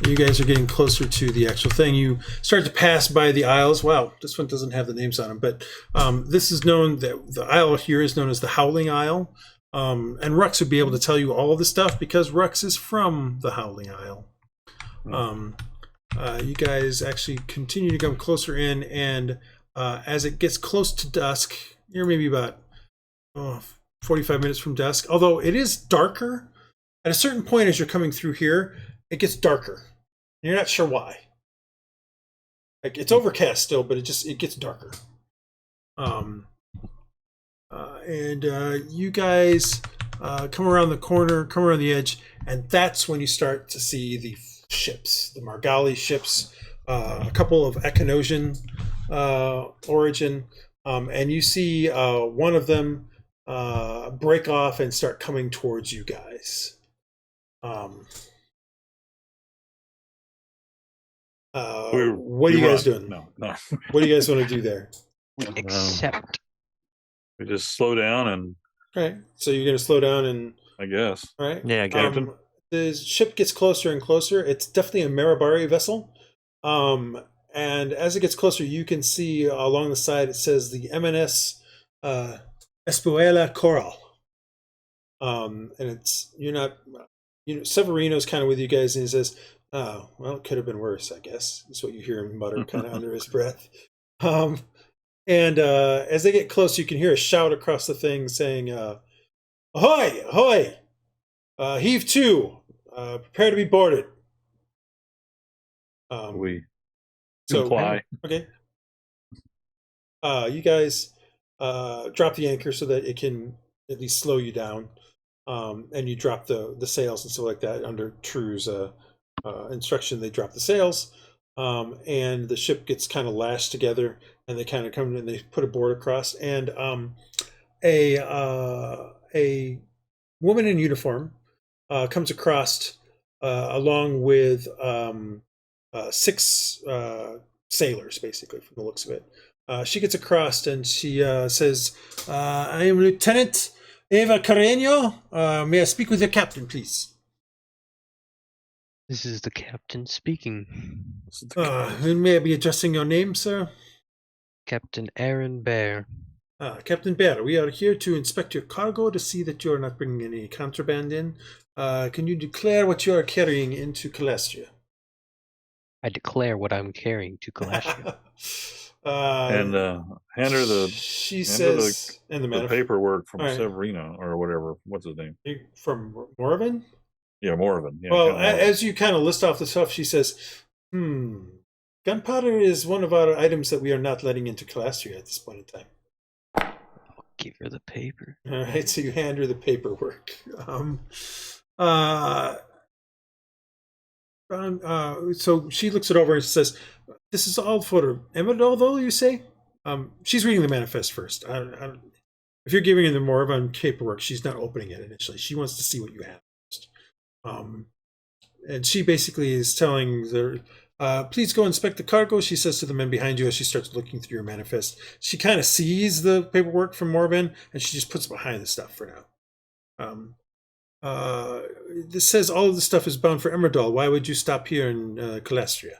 you guys are getting closer to the actual thing. You start to pass by the Isles. Wow, this one doesn't have the names on them, but this is known, that the Isle here is known as the Howling Isle. And Rhux would be able to tell you all of this stuff because Rhux is from the Howling Isle. You guys actually continue to come closer in, and as it gets close to dusk, you're maybe about 45 minutes from dusk, although it is darker. At a certain point as you're coming through here, it gets darker. And you're not sure why. Like, it's overcast still, but it gets darker. And you guys come around the corner, come around the edge, and that's when you start to see the ships, the Margali ships, a couple of Echinosian origin, and you see one of them break off and start coming towards you guys. What are you guys doing? No. What do you guys want to do there? Except We just slow down and Okay, so you're going to slow down and I guess. all right. Yeah, Captain. The ship gets closer and closer. It's definitely a Maribari vessel. And as it gets closer, you can see along the side it says the MNS Espuela Coral. And Severino's kind of with you guys, and he says, "Oh, well, it could have been worse, I guess." Is what you hear him mutter kind of under his breath. And as they get close, you can hear a shout across the thing saying, "Ahoy, ahoy! Heave to! Prepare to be boarded." We So, comply. okay. You guys drop the anchor so that it can at least slow you down. And you drop the sails and stuff like that under True's instruction. They drop the sails, and the ship gets kind of lashed together, and they kind of come and they put a board across, and a woman in uniform comes across along with 6 sailors, basically, from the looks of it. She gets across and she says, "I am Lieutenant Eva Carreño. May I speak with your captain, please?" This is the captain speaking. Who may I be addressing your name, sir? Captain Aaron Bear. Captain Bear, we are here to inspect your cargo to see that you're not bringing any contraband in. Can you declare what you are carrying into Calastria? I declare what I'm carrying to Calastria. And hand her the She hand her says, and the paperwork from All right. Severina or whatever. What's his name? From Morven? Yeah, Morven. Yeah, Well, Count Morven. as you kind of list off the stuff, she says, gunpowder is one of our items that we are not letting into Calastria at this point in time. I'll give her the paper. All right, so you hand her the paperwork. So she looks it over and says, "This is all for Emerdal, though, you say?" She's reading the manifest first. If you're giving her the Morven paperwork, she's not opening it initially. She wants to see what you have first. And she basically is telling the, please go inspect the cargo, she says to the men behind you as she starts looking through your manifest. She kind of sees the paperwork from Morven, and she just puts it behind the stuff for now. This says all of the stuff is bound for Emerdal. Why would you stop here in Calastria?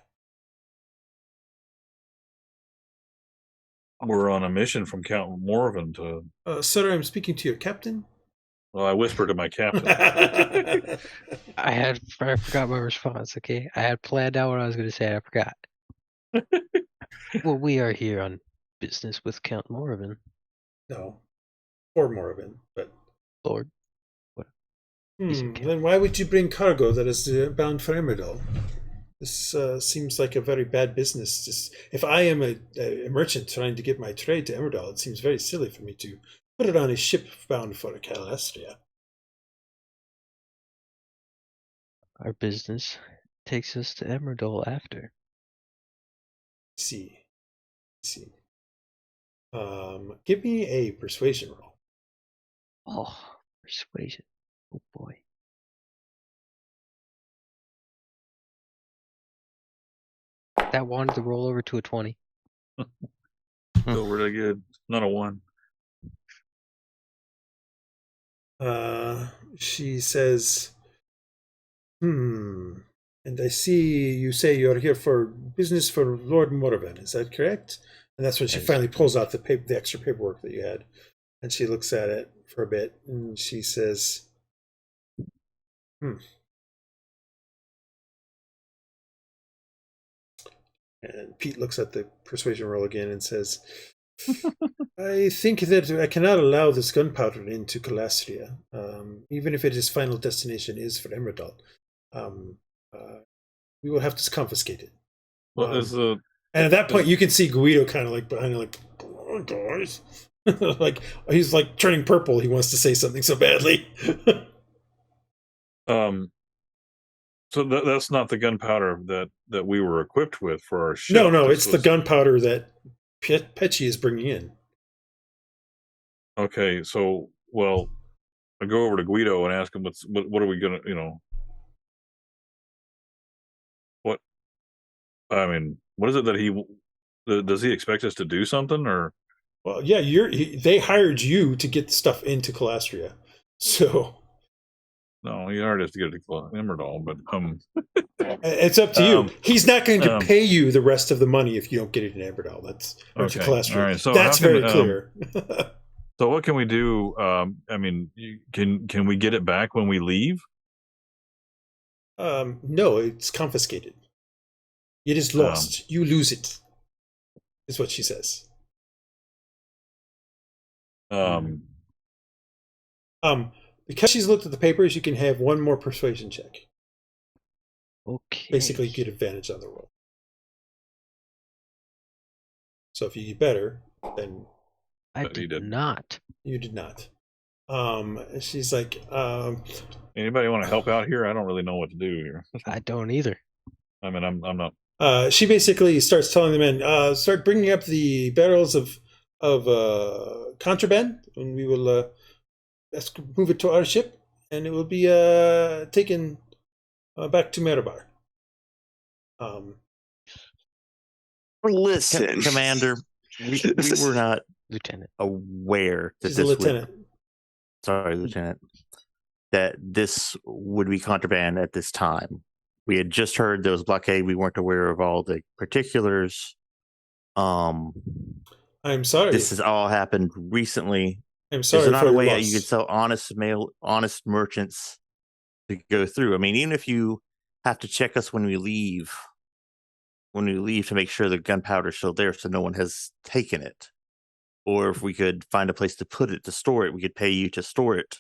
We're on a mission from Count Morven to. Sir, I'm speaking to your captain. Well, I whispered to my captain. I forgot my response, okay? I had planned out what I was going to say, I forgot. Well, we are here on business with Count Morven. No. Or Morven, but... Lord. What? Then why would you bring cargo that is bound for Emerdal? This seems like a very bad business. Just, if I am a merchant trying to get my trade to Emerdal, it seems very silly for me to put it on a ship bound for Calastria. Our business takes us to Emerdal after. See. Give me a persuasion roll. Oh, persuasion. Oh boy. That wanted to roll over to a 20. Still really good. Not a 1. She says, and I see you say you're here for business for Lord Morven. Is that correct? And that's when she finally pulls out the extra paperwork that you had. And she looks at it for a bit, and she says, And Pete looks at the persuasion roll again and says, I think that I cannot allow this gunpowder into Calastria, even if its final destination is for Emerdal. We will have to confiscate it. Well, and at that point, you can see Guido kind of like behind, like, oh, guys. Like, he's like turning purple. He wants to say something so badly. So that's not the gunpowder that we were equipped with for our ship. No, it's the gunpowder that Petchy is bringing in. Okay, so, well, I go over to Guido and ask him what are we gonna, what? I mean, what is it that does he expect us to do something, or? Well, yeah, they hired you to get stuff into Calastria, so. No, he already has to get it to Emerdal, but it's up to you. He's not going to pay you the rest of the money if you don't get it in Emerdal. That's to Calastria. All right, so that's very clear. So what can we do? I mean, can we get it back when we leave? No, it's confiscated. It is lost. You lose it. Is what she says. Because she's looked at the papers, you can have one more persuasion check. Okay. Basically, you get advantage on the roll. So if you get better, then I did not. You did not. She's like, anybody want to help out here? I don't really know what to do here. I don't either. I mean, I'm not. She basically starts telling the men, start bringing up the barrels of contraband, and we will move it to our ship, and it will be taken back to Meribar. Listen, Commander, we were not Lieutenant aware that She's this a lieutenant. Lieutenant, that this would be contraband at this time. we had just heard there was a blockade. We weren't aware of all the particulars. I'm sorry. This has all happened recently. I'm Is sorry there not for a your way that loss. you could tell honest merchants to go through? I mean, even if you have to check us when we leave to make sure the gunpowder's still there so no one has taken it. Or if we could find a place to put it, to store it, we could pay you to store it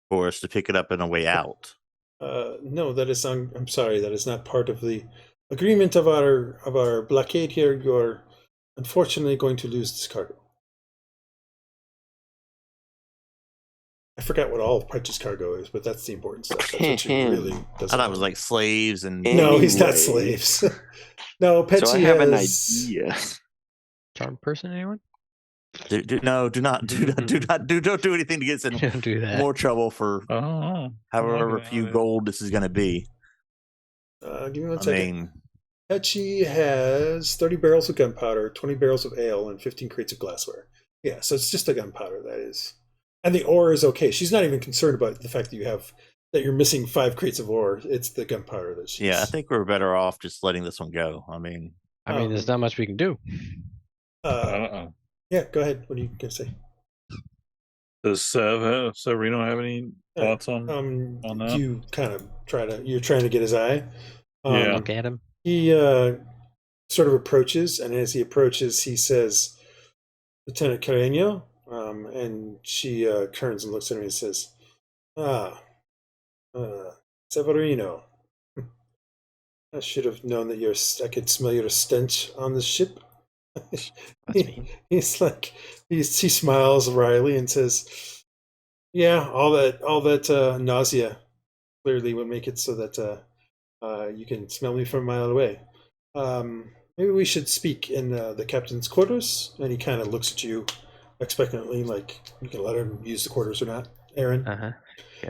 for us to pick it up on a way out. No, that is. I'm sorry. That is not part of the agreement of our blockade here. You're unfortunately going to lose this cargo. I forgot what all Praedyth's cargo is, but that's the important stuff. That's what she really doesn't. I thought it was like slaves and. No, he's not Anyway. slaves. No, Petsy So I have an has- idea. Charm person, anyone? Don't do anything to get us in Don't do that. more trouble for Oh, however okay. few gold this is going to be. Give me one I second. mean, Petsy has 30 barrels of gunpowder, 20 barrels of ale, and 15 crates of glassware. Yeah, so it's just the gunpowder that is, and the ore is okay. She's not even concerned about the fact that you're missing 5 crates of ore. It's the gunpowder that she's. yeah, I think we're better off just letting this one go. I mean, There's not much we can do. Yeah, go ahead. What are you gonna say? Does Severino have any thoughts on that? You kind of you're trying to get his eye. Yeah. Look at him. He sort of approaches, and as he approaches, he says, "Lieutenant Carreño," and she turns and looks at him and says, Severino. I should have known that I could smell your stench on the ship." That's me. He's like, he smiles wryly and says, "Yeah, all that nausea clearly would make it so that you can smell me from a mile away. Maybe we should speak in the captain's quarters." And he kind of looks at you expectantly, like you can let him use the quarters or not, Aaron. Go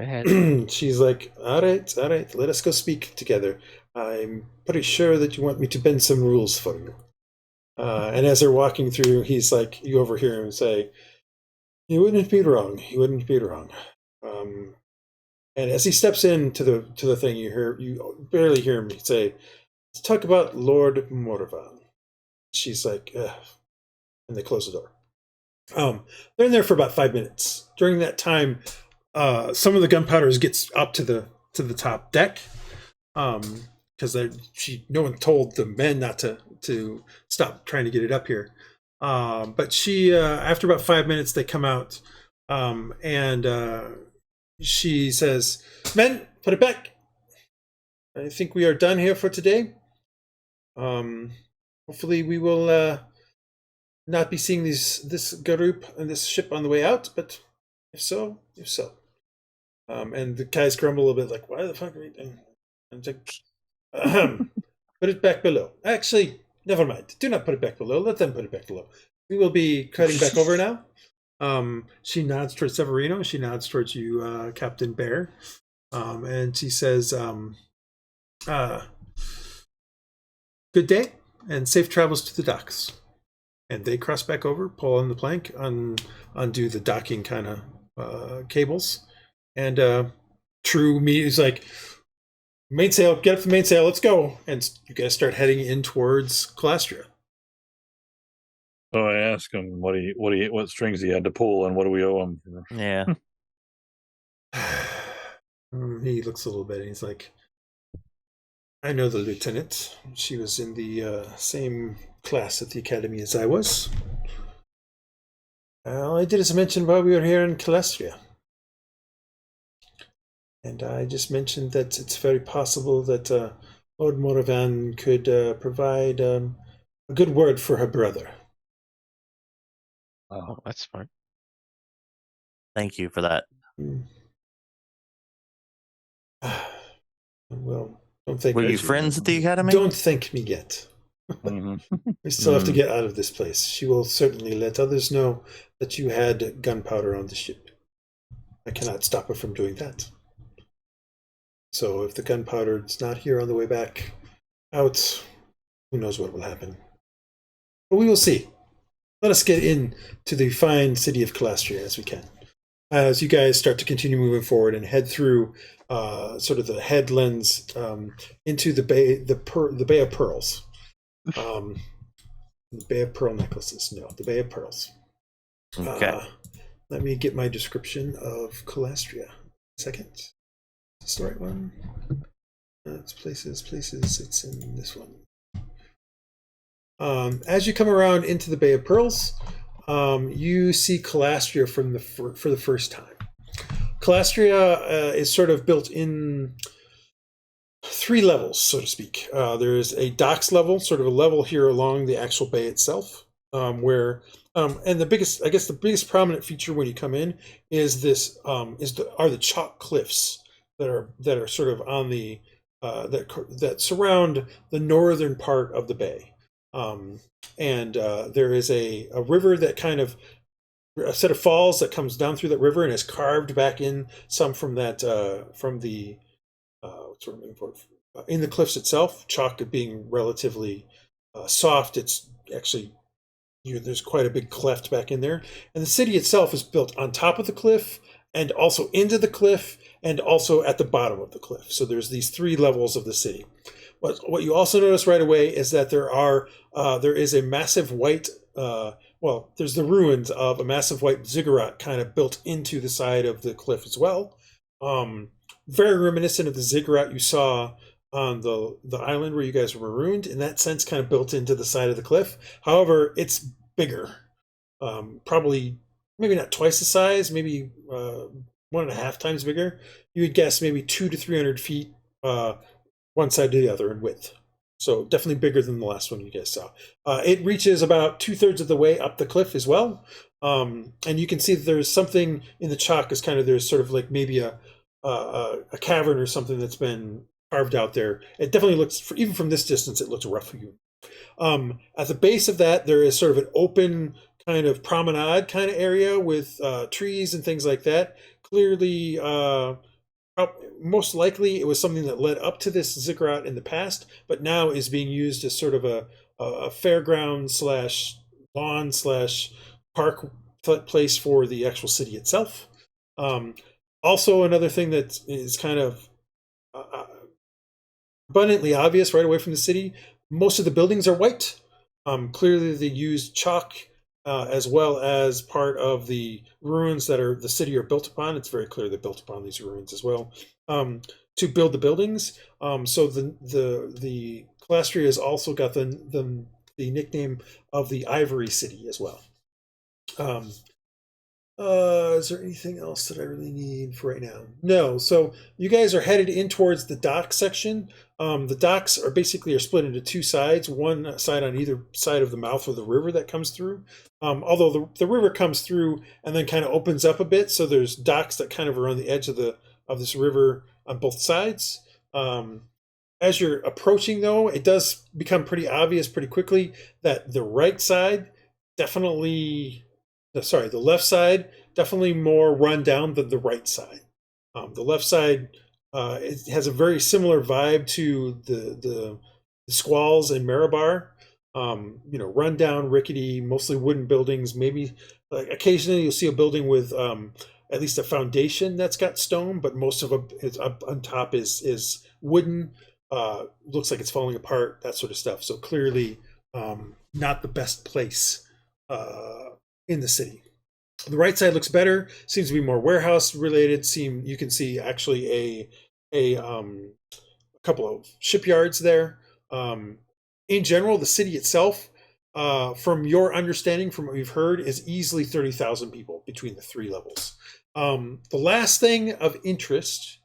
ahead. She's like, all right, let us go speak together. I'm pretty sure that you want me to bend some rules for you. And as they're walking through, he's like, you overhear him say, "You wouldn't be wrong. You wouldn't be wrong." And as he steps into the thing, you barely hear him say, "Let's talk about Lord Morvan." She's like, ugh. And they close the door. They're in there for about 5 minutes. During that time, some of the gunpowder gets up to the top deck. Because no one told the men not to stop trying to get it up here. But she, after about 5 minutes, they come out, and she says, "Men, put it back. I think we are done here for today. Hopefully we will not be seeing this group and this ship on the way out, but if so. And the guys grumble a bit, like, "Why the fuck are we doing?" And it's like, put it back below. Actually, never mind. Do not put it back below. Let them put it back below. We will be cutting back over now. She nods towards Severino. She nods towards you, Captain Bear. And she says, "Good day and safe travels to the docks." And they cross back over, pull on the plank, undo the docking kind of cables. And True Me is like, "Mainsail, get up the mainsail, let's go." And you guys start heading in towards Calastria. So I asked him what strings he had to pull and what do we owe him for? yeah. He looks a little bit and he's like, "I know the lieutenant. She was in the same class at the academy as I was. All I did is mention why we were here in Calastria. And I just mentioned that it's very possible that Lord Morvan could provide a good word for her brother." Oh, that's smart. Thank you for that. Well, don't thank Were me. you friends at the academy? Don't thank me yet. Mm-hmm. We still have to get out of this place. She will certainly let others know that you had gunpowder on the ship. I cannot stop her from doing that. So if the gunpowder is not here on the way back out, who knows what will happen. But we will see. Let us get in to the fine city of Calastria as we can. as you guys start to continue moving forward and head through sort of the headlands into the Bay of Pearls. The Bay of Pearl necklaces. No, the Bay of Pearls. Okay. Let me get my description of Calastria. Second. Is this the right one? It's places. It's in this one. As you come around into the Bay of Pearls, you see Calastria for the first time. Calastria is sort of built in 3 levels, so to speak. There's a docks level, sort of a level here along the actual bay itself, where and the biggest prominent feature when you come in is the chalk cliffs that are sort of on the that surround the northern part of the bay. And there is a river that kind of a set of falls that comes down through that river and is carved back in some from that from the in the cliffs itself. Chalk being relatively soft, it's actually there's quite a big cleft back in there, and the city itself is built on top of the cliff and also into the cliff and also at the bottom of the cliff. So there's these 3 levels of the city. What you also notice right away is that there is a massive white there's the ruins of a massive white ziggurat kind of built into the side of the cliff as well. Very reminiscent of the ziggurat you saw on the island where you guys were marooned, in that sense, kind of built into the side of the cliff. However, it's bigger, probably maybe not twice the size, maybe 1.5 times bigger. You would guess maybe 200 to 300 feet one side to the other in width. So definitely bigger than the last one you guys saw. It reaches about 2/3 of the way up the cliff as well. And you can see that there's something in the chalk is kind of, there's sort of like maybe a cavern or something that's been carved out there. It definitely looks, even from this distance, it looks rough hewn. At the base of that, there is sort of an open kind of promenade kind of area with trees and things like that. Clearly, most likely it was something that led up to this ziggurat in the past, but now is being used as sort of a fairground / lawn / park place for the actual city itself. Also, another thing that is kind of abundantly obvious right away from the city, most of the buildings are white. Clearly they used chalk as well as part of the ruins that the city are built upon. It's very clear they built upon these ruins as well to build the buildings. So the Calastria has also got the nickname of the Ivory City as well. Is there anything else that I really need for right now? No. So you guys are headed in towards the dock section. The docks are split into 2 sides, one side on either side of the mouth of the river that comes through. Although the river comes through and then kind of opens up a bit, so there's docks that kind of are on the edge of this river on both sides. As you're approaching, though, it does become pretty obvious pretty quickly that the right side the left side definitely more run down than the right side. The left side it has a very similar vibe to the Squalls in Marabar. Run down, rickety, mostly wooden buildings. Maybe like occasionally you'll see a building with at least a foundation that's got stone, but most of it up on top is wooden. Looks like it's falling apart, that sort of stuff. So clearly not the best place in the city. The right side looks better, seems to be more warehouse related. You can see actually a couple of shipyards there. In general, the city itself, from your understanding, from what we've heard, is easily 30,000 people between the 3 levels. The last thing of interest,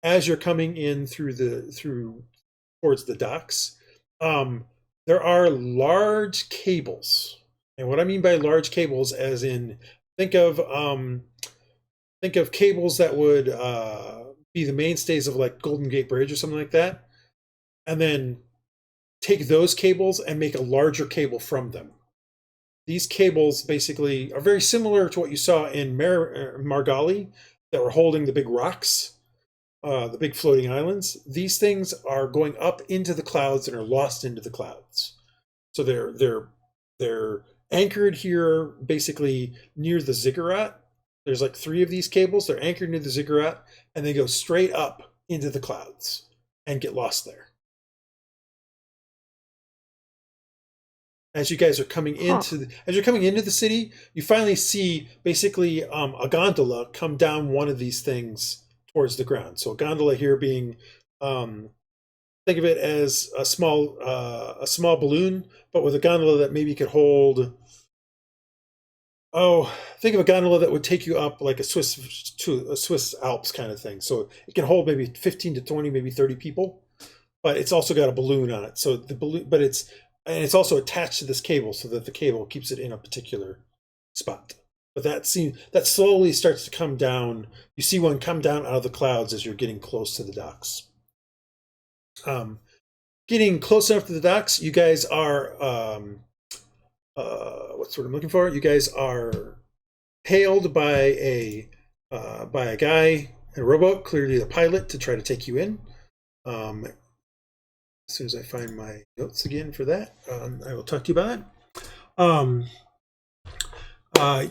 as you're coming in towards the docks, there are large cables. And what I mean by large cables, as in think of cables that would be the mainstays of like Golden Gate Bridge or something like that, and then take those cables and make a larger cable from them. These cables basically are very similar to what you saw in Margali that were holding the big rocks, the big floating islands. These things are going up into the clouds and are lost into the clouds. So they're anchored here basically near the ziggurat, There's like 3 of these cables. They're anchored into the ziggurat, and they go straight up into the clouds and get lost there. As you guys are coming into the city, you finally see basically a gondola come down one of these things towards the ground. So a gondola here being, think of it as a small balloon, but with a gondola that maybe could hold. Oh, think of a gondola that would take you up like a Swiss Alps kind of thing. So it can hold maybe 15 to 20, maybe 30 people, but it's also got a balloon on it. So the balloon, but it's also attached to this cable so that the cable keeps it in a particular spot. But that slowly starts to come down. You see one come down out of the clouds as you're getting close to the docks. Getting close enough to the docks, you guys are what's what I'm looking for? You guys are hailed by a guy in a rowboat, clearly the pilot, to try to take you in. As soon as I find my notes again for that, I will talk to you about that. A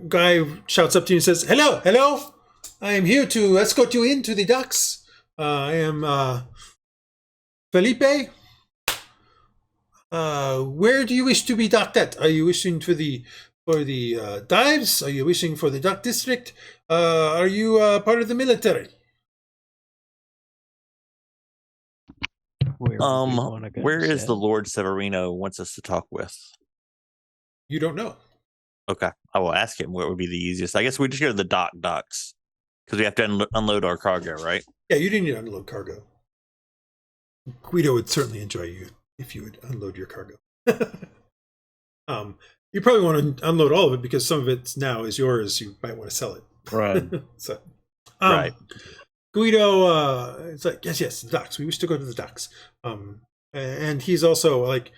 guy shouts up to you and says, "Hello, hello! I am here to escort you into the docks. I am Felipe. Where do you wish to be docked at? Are you wishing for the dives? Are you wishing for the dock district? Are you part of the military?" Where is the Lord Severino wants us to talk with? You don't know. Okay, I will ask him what would be the easiest. I guess we just go to the docks because we have to unload our cargo, right? Yeah, you didn't need to unload cargo. Guido would certainly enjoy you if you would unload your cargo. You probably want to unload all of it because some of it now is yours. You might want to sell it. Right. So, Right. Guido, it's like, yes, the docks. We wish to go to the docks. And he's also like,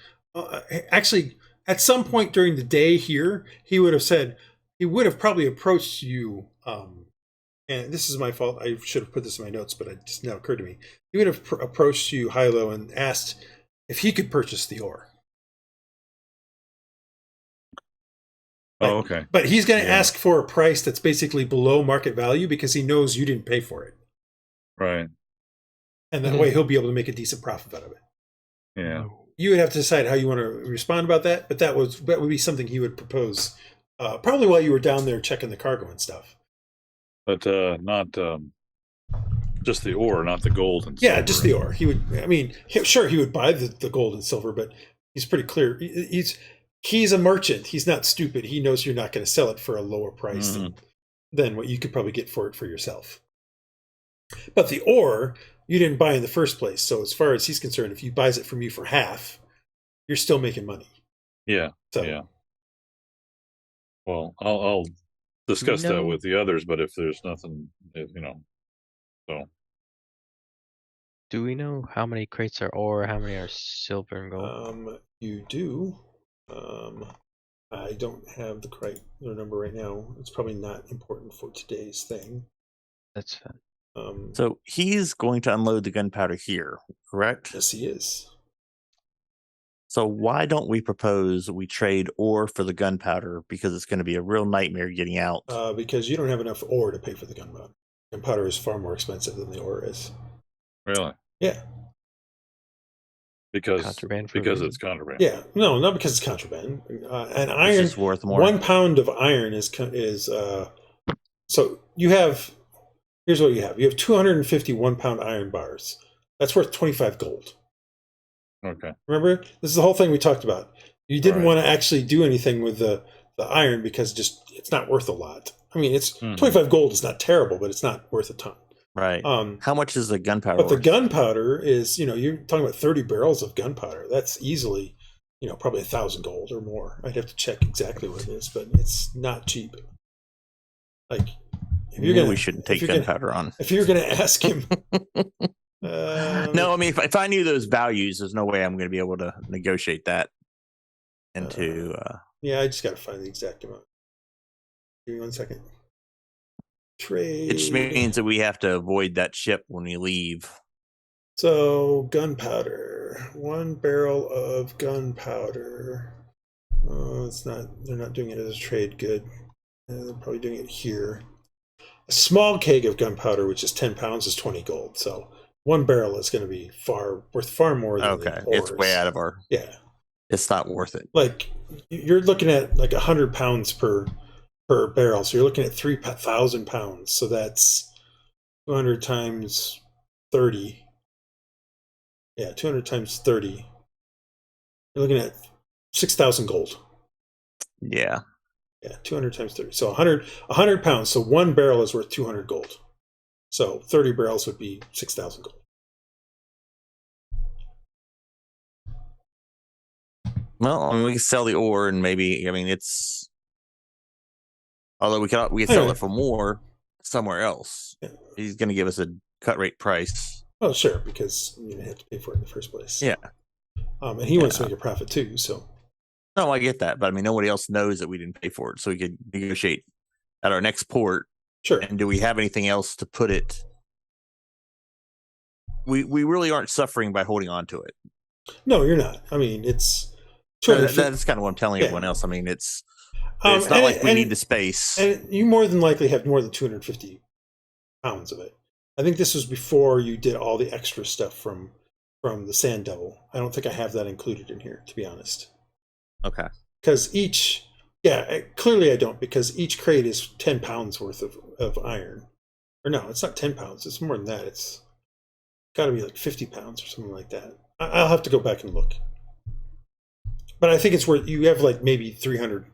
actually, at some point during the day here, he would have probably approached you. And this is my fault. I should have put this in my notes, but it just now occurred to me. He would have approached you, Hylough, and asked if he could purchase the ore. Oh, okay. But he's going to ask for a price that's basically below market value because he knows you didn't pay for it. Right. And that way he'll be able to make a decent profit out of it. Yeah. You would have to decide how you want to respond about that, but that would be something he would propose probably while you were down there checking the cargo and stuff. But not just the ore, not the gold and silver. Yeah, just the ore. He would. I mean, sure, he would buy the gold and silver, but he's pretty clear. He's a merchant. He's not stupid. He knows you're not going to sell it for a lower price than what you could probably get for it for yourself. But the ore you didn't buy in the first place. So as far as he's concerned, if he buys it from you for half, you're still making money. Yeah. So, yeah. Well, I'll discuss that with the others, but if there's nothing, so. Do we know how many crates are ore, how many are silver and gold? You do. I don't have the number right now. It's probably not important for today's thing. That's fine. So he's going to unload the gunpowder here, correct? Yes, he is. So why don't we propose we trade ore for the gunpowder, because it's going to be a real nightmare getting out? Because you don't have enough ore to pay for the gunpowder. Gunpowder is far more expensive than the ore is. Really? Yeah. Because it's contraband. Yeah, no, not because it's contraband. And iron is worth more. 1 pound of iron is so you have. Here's what you have. You have 250 1-pound iron bars. That's worth 25 gold. Okay. Remember, this is the whole thing we talked about. You didn't want to actually do anything with the iron because it's not worth a lot. I mean, it's 25 gold is not terrible, but it's not worth a ton. Right. How much is the gunpowder? But the gunpowder is, you're talking about 30 barrels of gunpowder. That's easily, probably 1,000 gold or more. I'd have to check exactly what it is, but it's not cheap. Like, we shouldn't take gunpowder on. If you're going to ask him, no, I mean, if I knew those values, there's no way I'm going to be able to negotiate that into. Yeah, I just got to find the exact amount. Give me 1 second. Trade. It just means that we have to avoid that ship when we leave. So gunpowder, 1 barrel of gunpowder. Oh, it's not. They're not doing it as a trade. Good. they're probably doing it here. A small keg of gunpowder, which is 10 pounds, is 20 gold. So 1 barrel is going to be worth far more than Okay, the it's way ores. out of our. Yeah, It's not worth it. like you're looking at like 100 pounds per barrel. So you're looking at 3,000 pounds. So that's 200 times 30. Yeah, 200 times 30. You're looking at 6,000 gold. Yeah. Yeah, 200 times 30. So 100 pounds. So 1 barrel is worth 200 gold. So 30 barrels would be 6,000 gold. Well, I mean, we can sell the ore, and maybe, I mean, it's. Although we can sell Anyway. it for more somewhere else. Yeah. He's going to give us a cut rate price. Oh, sure, because you didn't have to pay for it in the first place. Yeah. And he wants to make a profit too, so. No, I get that, but I mean, nobody else knows that we didn't pay for it, so we could negotiate at our next port. Sure. And do we have anything else to put it? We really aren't suffering by holding on to it. No, you're not. I mean, it's. That's kind of what I'm telling everyone else. I mean, it's not like we need the space. And you more than likely have more than 250 pounds of it. I think this was before you did all the extra stuff from the Sand Devil. I don't think I have that included in here, to be honest. Okay. Because clearly I don't, because each crate is 10 pounds worth of iron. Or no, it's not 10 pounds. It's more than that. It's got to be like 50 pounds or something like that. I'll have to go back and look. But I think it's worth, you have like maybe 300.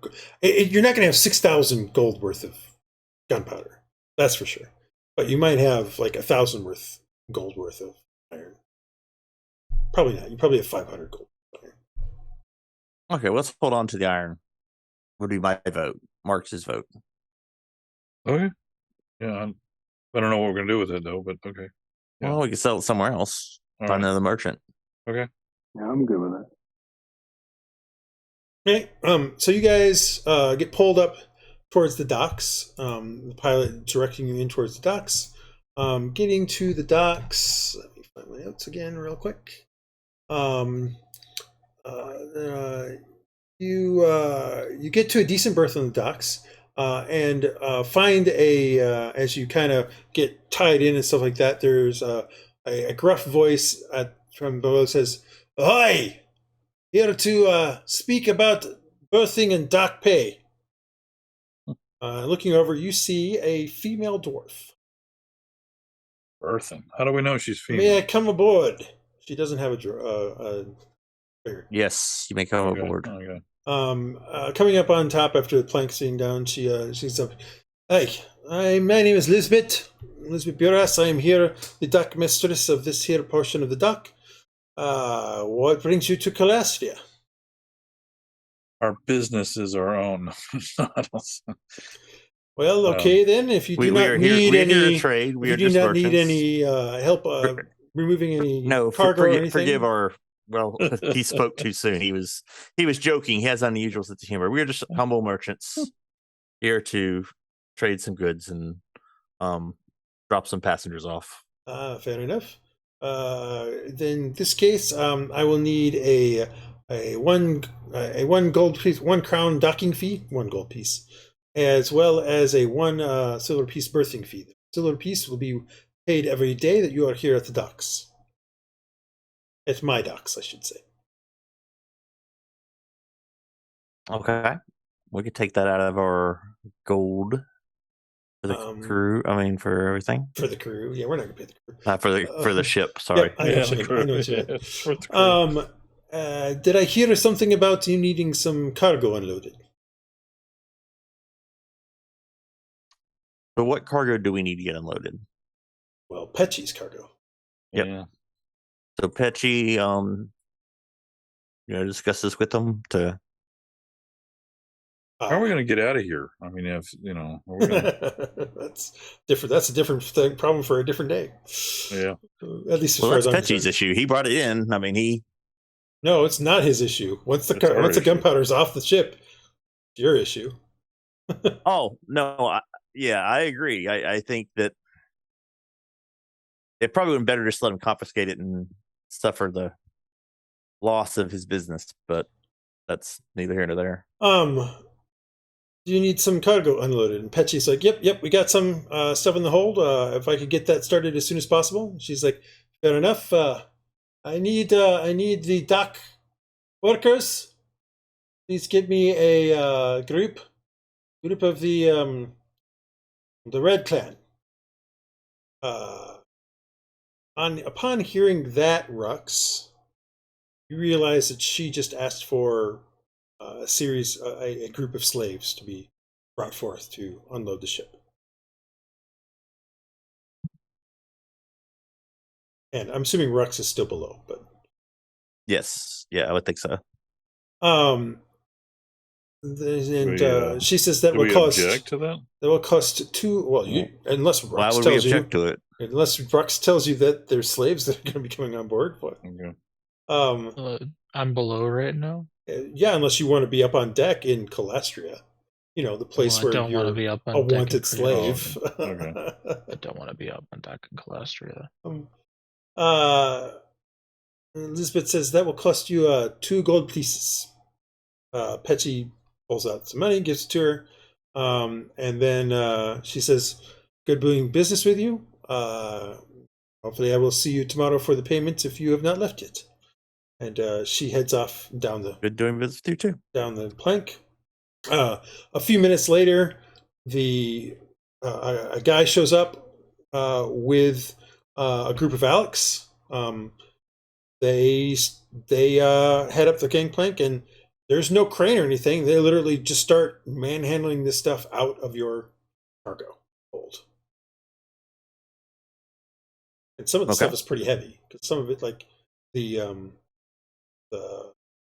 You're not going to have 6,000 gold worth of gunpowder. That's for sure. But you might have like 1,000 gold worth of iron. Probably not. You probably have 500 gold iron. Okay, let's hold on to the iron. Would be my vote. Marx's vote. Okay. Yeah, I don't know what we're gonna do with it though, but okay. Yeah. Well, we can sell it somewhere else. All Find right. another merchant. Okay. Yeah, I'm good with that. Okay, so you guys get pulled up towards the docks. The pilot directing you in towards the docks. Getting to the docks. Let me find my notes again real quick. You get to a decent berth on the docks and find as you kind of get tied in and stuff like that. There's a gruff voice from below says, "Ahoy! Here to speak about berthing and dock pay." Looking over, you see a female dwarf. Berthing. How do we know she's female? May I come aboard? She doesn't have a beard. Yes, you may come Okay. aboard. Okay. Coming up on top after the plank sitting down, she's up. Hey, my name is Lisbeth Buras. I am here, the dock mistress of this here portion of the dock. What brings you to Calastia? Our business is our own. Well, okay then. If you do not need any trade, we if are you do just not need merchants. any help removing any No, cargo or anything, forgive our. Well, he spoke too soon. He was joking. He has unusual sense of humor. We are just humble merchants here to trade some goods and drop some passengers off. Fair enough. Then in this case, I will need a one gold piece, 1 crown docking fee, 1 gold piece, as well as a 1 silver piece berthing fee. The silver piece will be paid every day that you are here at the docks. It's my docks, I should say. Okay, we could take that out of our gold for the crew. I mean, for everything. For the crew, yeah, we're not going to pay the crew. Not for the ship. Sorry. Yeah, I know what you meant. Did I hear something about you needing some cargo unloaded? So what cargo do we need to get unloaded? Well, Petchy's cargo. Yep. Yeah. So Petchy, discuss this with them to. How are we going to get out of here? I mean, if are we gonna... that's different. That's a different problem for a different day. Yeah. At least as far as I'm Petchy's concerned. issue. He brought it in. I mean, No, it's not his issue. Once the gunpowder's off the ship, it's your issue. Oh no! I agree. I think that it probably would be better just let him confiscate it and suffer the loss of his business. But that's neither here nor there. Do you need some cargo unloaded? And Petchy's like, yep, we got some stuff in the hold. If I could get that started as soon as possible. She's like, fair enough. I need the dock workers. Please get me a group of the Red Clan. Upon hearing that, Rhux, you realize that she just asked for a group of slaves to be brought forth to unload the ship. And I'm assuming Rhux is still below, but Yes. Yeah, I would think so. She says that Do will we cost. object to that? That will cost two. Well, unless Rhux Why would we tells object you, to it? unless Rhux tells you that there's slaves that are going to be coming on board. What? Okay. I'm below right now. Yeah, unless you want to be up on deck in Calastria, the place Well, I where don't want to you're be up on a deck in wanted slave. Okay. I don't want to be up on deck in Calastria. Elizabeth says that will cost you 2 gold pieces. Petchy pulls out some money, gives it to her, and then she says, "Good doing business with you. Hopefully, I will see you tomorrow for the payment if you have not left yet." And she heads off down the Good doing business with you too. down the plank. A few minutes later, a guy shows up with a group of Alex. They head up the gangplank, and there's no crane or anything. They literally just start manhandling this stuff out of your cargo hold. And some of the stuff is pretty heavy, because some of it, like the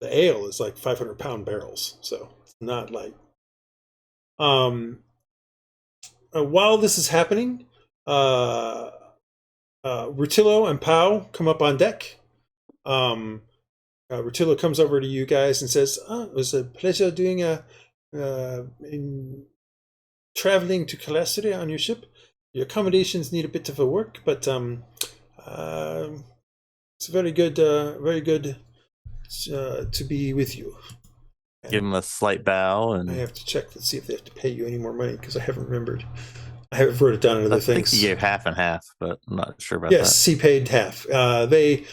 ale, is like 500-pound barrels, so it's not light. While this is happening, Rutillo and Pau come up on deck. Rutillo comes over to you guys and says, "It was a pleasure doing traveling to Calastria on your ship. Your accommodations need a bit of a work, but it's very good to be with you." And give him a slight bow, and I have to check to see if they have to pay you any more money, because I haven't remembered. I haven't wrote it down in other things. I think he gave half and half, but I'm not sure about that. Yes, he paid half. The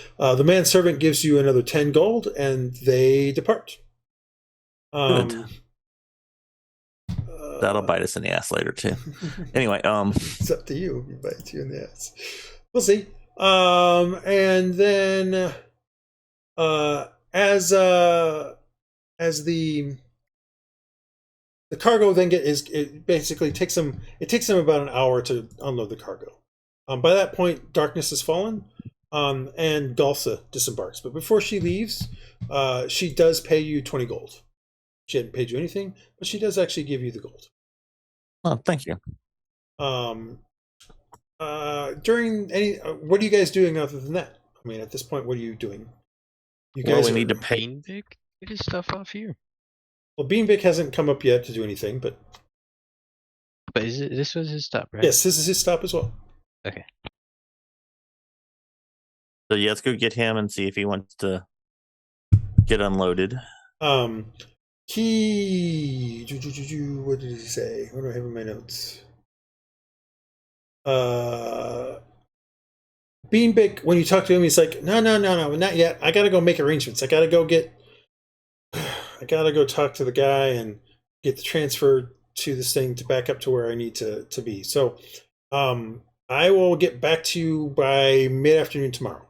manservant gives you another 10 gold, and they depart. Good. That'll bite us in the ass later too. Anyway, it's up to you. He bites you in the ass. We'll see. And then, as the cargo then it basically takes them about an hour to unload the cargo. By that point, darkness has fallen, and Galsa disembarks. But before she leaves, she does pay you 20 gold. She hadn't paid you anything, but she does actually give you the gold. oh, thank you. During what are you guys doing other than that? I mean, at this point, what are you doing? You guys we need to pay. Beanbag? Get his stuff off here. Well, Beanbag hasn't come up yet to do anything, but This was his stop, right? yes, this is his stop as well. Okay. So yeah, let's go get him and see if he wants to get unloaded. What did he say? What do I have in my notes? Beanbag, when you talk to him, he's like, no, not yet. I gotta go make arrangements. I gotta go talk to the guy and get the transfer to this thing to back up to where I need to be. So I will get back to you by mid-afternoon tomorrow.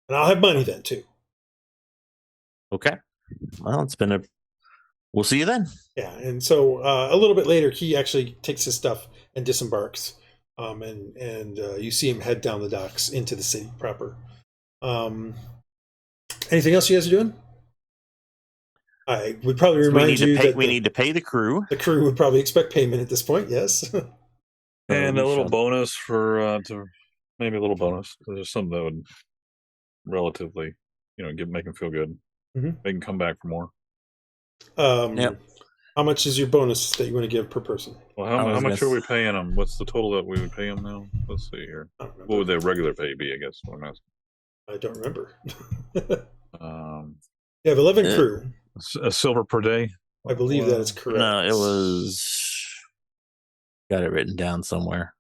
And I'll have money then too. Okay. Well, we'll see you then. Yeah, and so a little bit later, he actually takes his stuff and disembarks, and you see him head down the docks into the city proper. Anything else you guys are doing? I would probably remind you that we need to pay the crew. The crew would probably expect payment at this point. Yes, and a little bonus for maybe a little bonus. There's something that would relatively, make them feel good. Mm-hmm. They can come back for more. Yep. How much is your bonus that you want to give per person? Well, how much are we paying them? What's the total that we would pay them now? Let's see here. What would their regular pay be? I guess what I'm asking. I don't remember. You have 11 crew. A silver per day. I believe that is correct. No, it was. Got it written down somewhere.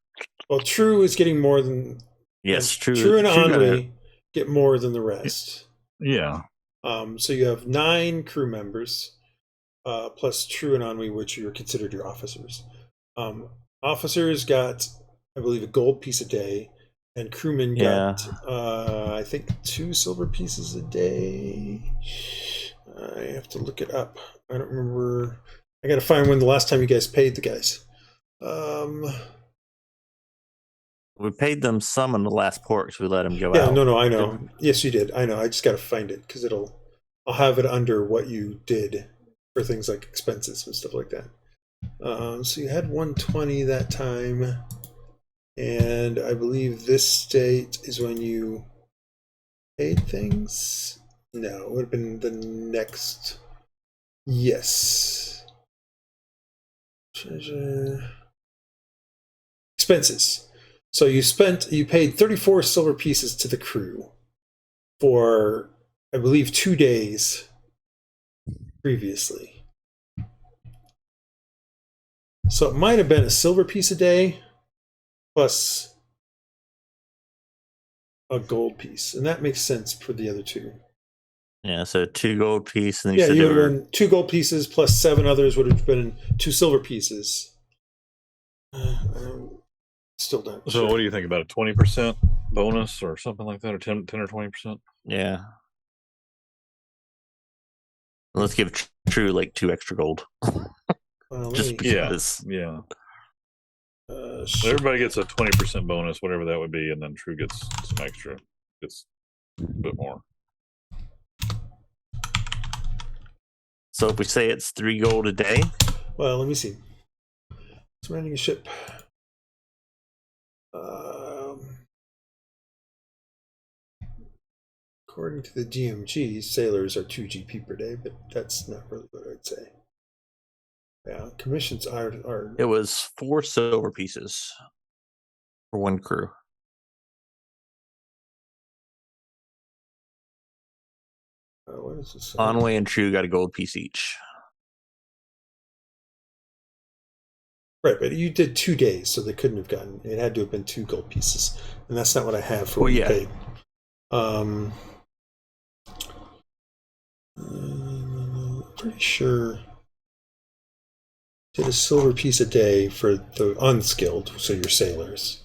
Well, True is getting more than. Yes, True. True and got Ennui get more than the rest. Yeah. So you have 9 crew members, plus True and Ennui, which are considered your officers. Officers got, I believe, a gold piece a day, and crewmen got, I think, 2 silver pieces a day. I have to look it up. I don't remember. I got to find when the last time you guys paid the guys. We paid them some in the last port because we let them go Yeah, out. no, I know. Yes, you did. I know. I just got to find it because I'll have it under what you did for things like expenses and stuff like that. So you had 120 that time, and I believe this date is when you paid things. No, it would have been the next. Yes. Treasure. Expenses. So you paid 34 silver pieces to the crew for, I believe, 2 days previously. So it might have been a silver piece a day plus a gold piece, and that makes sense for the other 2. Yeah, so 2 gold pieces, and Yeah, said you they would have were been 2 gold pieces plus 7 others would have been 2 silver pieces. Still don't. So what do you think about a 20% bonus or something like that, or 10 or 20%? Yeah. Let's give True like 2 extra gold. Well, Just because. Yeah. So everybody gets a 20% bonus, whatever that would be, and then True gets some extra. Gets a bit more. So if we say it's 3 gold a day, Well, let me see. It's running a ship. According to the GMG, sailors are 2 GP per day, but that's not really what I'd say. Yeah, commissions are it was 4 silver pieces for 1 crew. what is this? Ennui and True got a gold piece each. Right, but you did 2 days, so they couldn't have gotten. It had to have been 2 gold pieces, and that's not what I have for what you paid. Pretty sure did a silver piece a day for the unskilled, so your sailors,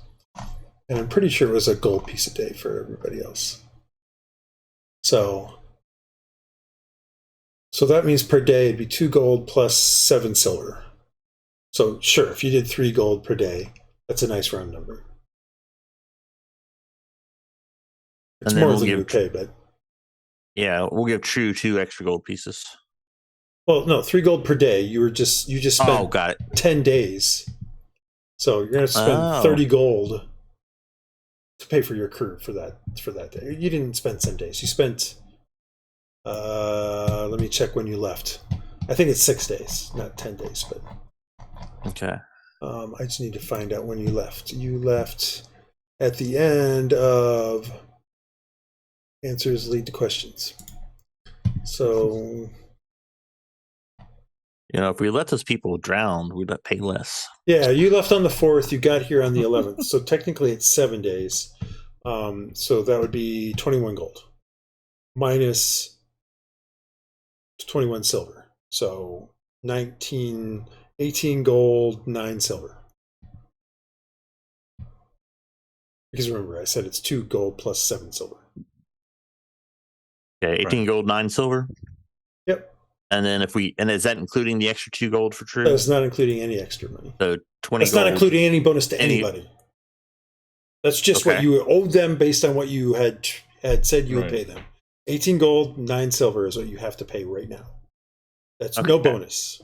and I'm pretty sure it was a gold piece a day for everybody else. So that means per day it'd be 2 gold plus 7 silver. So sure, if you did 3 gold per day, that's a nice round number. It's more than you pay, but yeah, we'll give True 2 extra gold pieces. Well, no, 3 gold per day. You just spent got it. 10 days, so you're gonna spend 30 gold to pay for your crew for that day. You didn't spend 10 days. You spent. Let me check when you left. I think it's 6 days, not 10 days, but. Okay. I just need to find out when you left. You left at the end of answers lead to questions. So. If we let those people drown, we'd pay less. Yeah, you left on the 4th. You got here on the 11th. So technically it's 7 days. So that would be 21 gold. Minus 21 silver. So 18 gold, 9 silver. Because remember, I said it's 2 gold plus 7 silver. Okay, 18 gold, 9 silver? Yep. And then is that including the extra 2 gold for True? That's not including any extra money. So 20 That's gold. not including any bonus to anybody. That's just what you owed them based on what you had said you would pay them. 18 gold, 9 silver is what you have to pay right now. That's no bonus.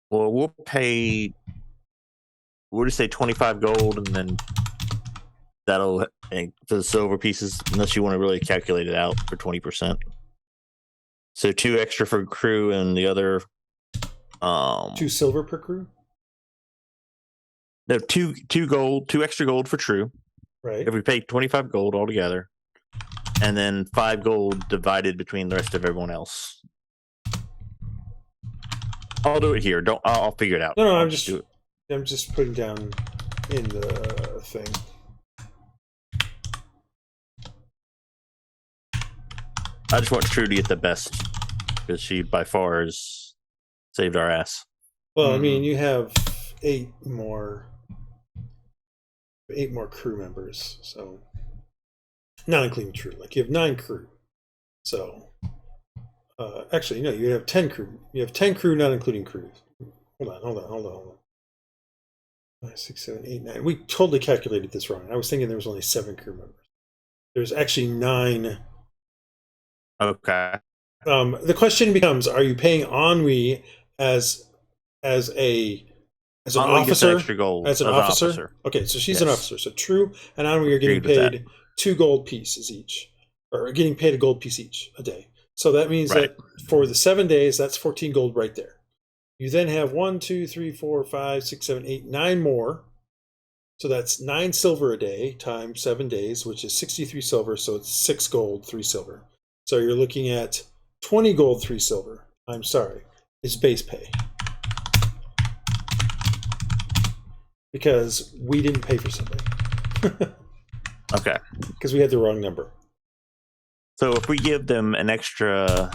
Well, we'll just say 25 gold, and then that'll for the silver pieces, unless you want to really calculate it out for 20%. So 2 extra for crew, and the other 2 silver per crew. No, 2 gold, 2 extra gold for True. Right. If we pay 25 gold altogether, and then 5 gold divided between the rest of everyone else. I'll do it here. Don't. I'll figure it out. No, I'll I'm do it. just putting down in the thing. I just want True to get the best because she by far has saved our ass. Well, I mean, you have 8 more crew members, so not including True. Like you have 9 crew. So actually, no, you have 10 crew. You have 10 crew, not including crews. Hold on. 5, 6, 7, 8, 9. We totally calculated this wrong. I was thinking there was only 7 crew members. There's actually 9. Okay. The question becomes: are you paying Ennui as an Ennui gets officer? extra gold As an officer? Okay, so she's an Yes. officer. So True and Ennui are getting Agreed with paid 2 gold pieces each, or getting paid a gold piece each a day. So that means Right. that for the 7 days, that's 14 gold right there. You then have 1, 2, 3, 4, 5, 6, 7, 8, 9 more. So that's 9 silver a day times 7 days, which is 63 silver. So it's 6 gold, 3 silver. So you're looking at 20 gold, 3 silver. I'm sorry, it's base pay. Because we didn't pay for something. Okay. Because we had the wrong number. So if we give them an extra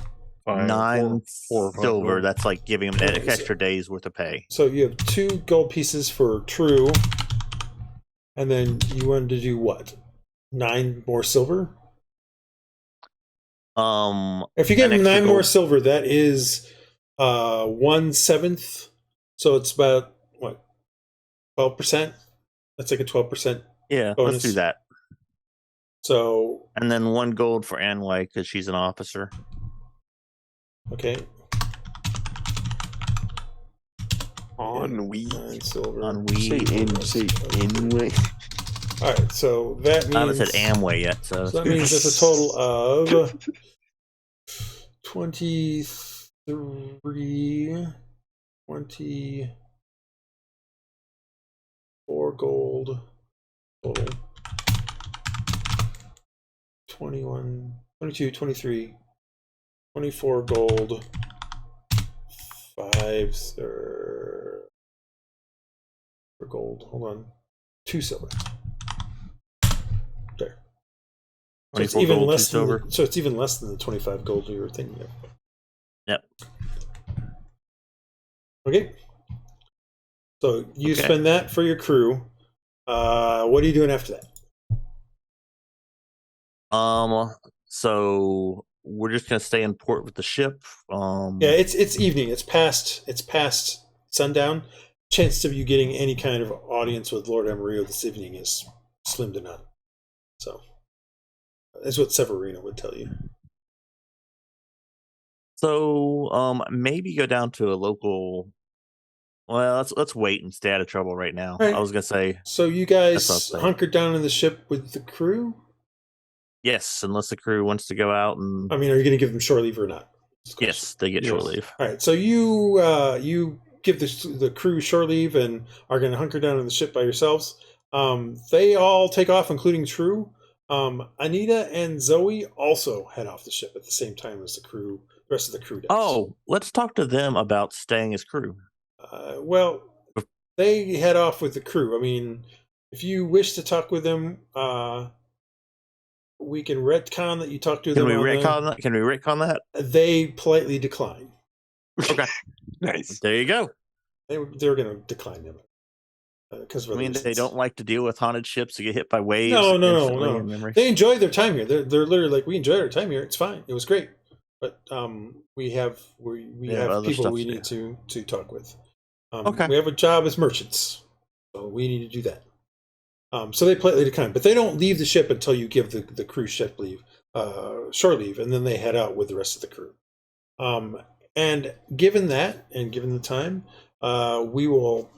9 4 or 5 silver, gold. that's like giving them an extra day's worth of pay. So you have 2 gold pieces for True. And then you wanted to do what? 9 more silver? If you give them 9 more silver, that is 1/7. So it's about what? 12%? That's like a 12%. Yeah, bonus. let's do that. So And then 1 gold for Anway because she's an officer. okay. Ennui. 9 silver. Say anyway. All right, so that means I haven't said Amway yet, so that means that's a total of 23, 24 gold total. 21, 22, 23, 24 gold, 5 for gold. Hold on, 2 silver. There. So it's 24 even gold, 2 less than silver. so it's even less than the 25 gold we were thinking of. Yep. Okay. So you Okay. spend that for your crew. What are you doing after that? So we're just gonna stay in port with the ship. Yeah, it's evening. It's past sundown. Chance of you getting any kind of audience with Lord Amarillo this evening is slim to none. So that's what Severino would tell you. So maybe go down to a local. Well, let's wait and stay out of trouble right now. All right. I was gonna say So you That's what I guys was saying. hunkered down in the ship with the crew? yes, unless the crew wants to go out and I mean, are you going to give them shore leave or not? That's the question. yes, they get shore leave. All right. So you give the crew shore leave and are going to hunker down in the ship by yourselves. They all take off, including True. Anita and Zoe also head off the ship at the same time as the rest of the crew does. Oh, let's talk to them about staying as crew. Well, they head off with the crew. I mean, if you wish to talk with them, we can retcon that you talked to Can them. we retcon that? Can we retcon that? They politely decline. Okay, Nice. there you go. They're going to decline them because I mean, they don't like to deal with haunted ships to get hit by waves. No. instantly in memory. They enjoy their time here. They're literally like, we enjoyed our time here. It's fine. It was great. But we have other people stuff we to need to talk with. Okay. We have a job as merchants, so we need to do that. So they politely decline, but they don't leave the ship until you give the crew ship leave, shore leave, and then they head out with the rest of the crew. And given that, and given the time, we will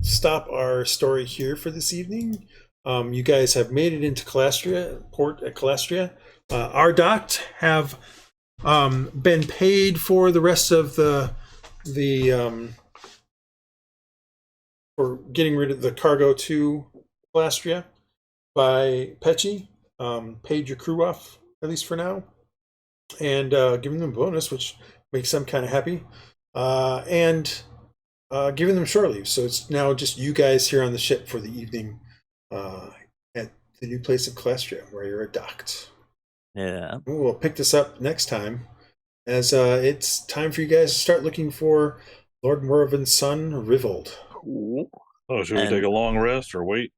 stop our story here for this evening. You guys have made it into Calastria, port at Calastria. Our docked have been paid for the rest of the for getting rid of the cargo to Calastria by Pechi. Paid your crew off, at least for now, and giving them a bonus, which makes them kind of happy. and giving them shore leave. So it's now just you guys here on the ship for the evening at the new place of Calestria, where you're docked. Yeah. We'll pick this up next time, as it's time for you guys to start looking for Lord Morven's son, Rivold. Cool. Oh, should we And- take a long rest or wait?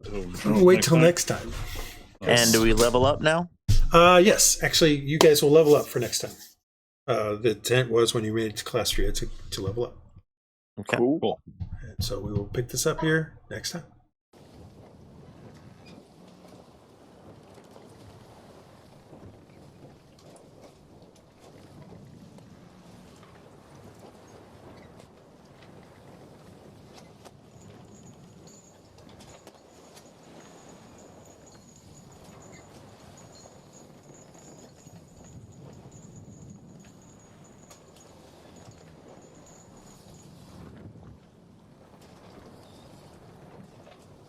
We'll wait till next time. And do we level up now? Yes, actually, you guys will level up for next time. The intent was when you made it to Calestria to level up. Okay. Cool. Cool. And so we will pick this up here next time.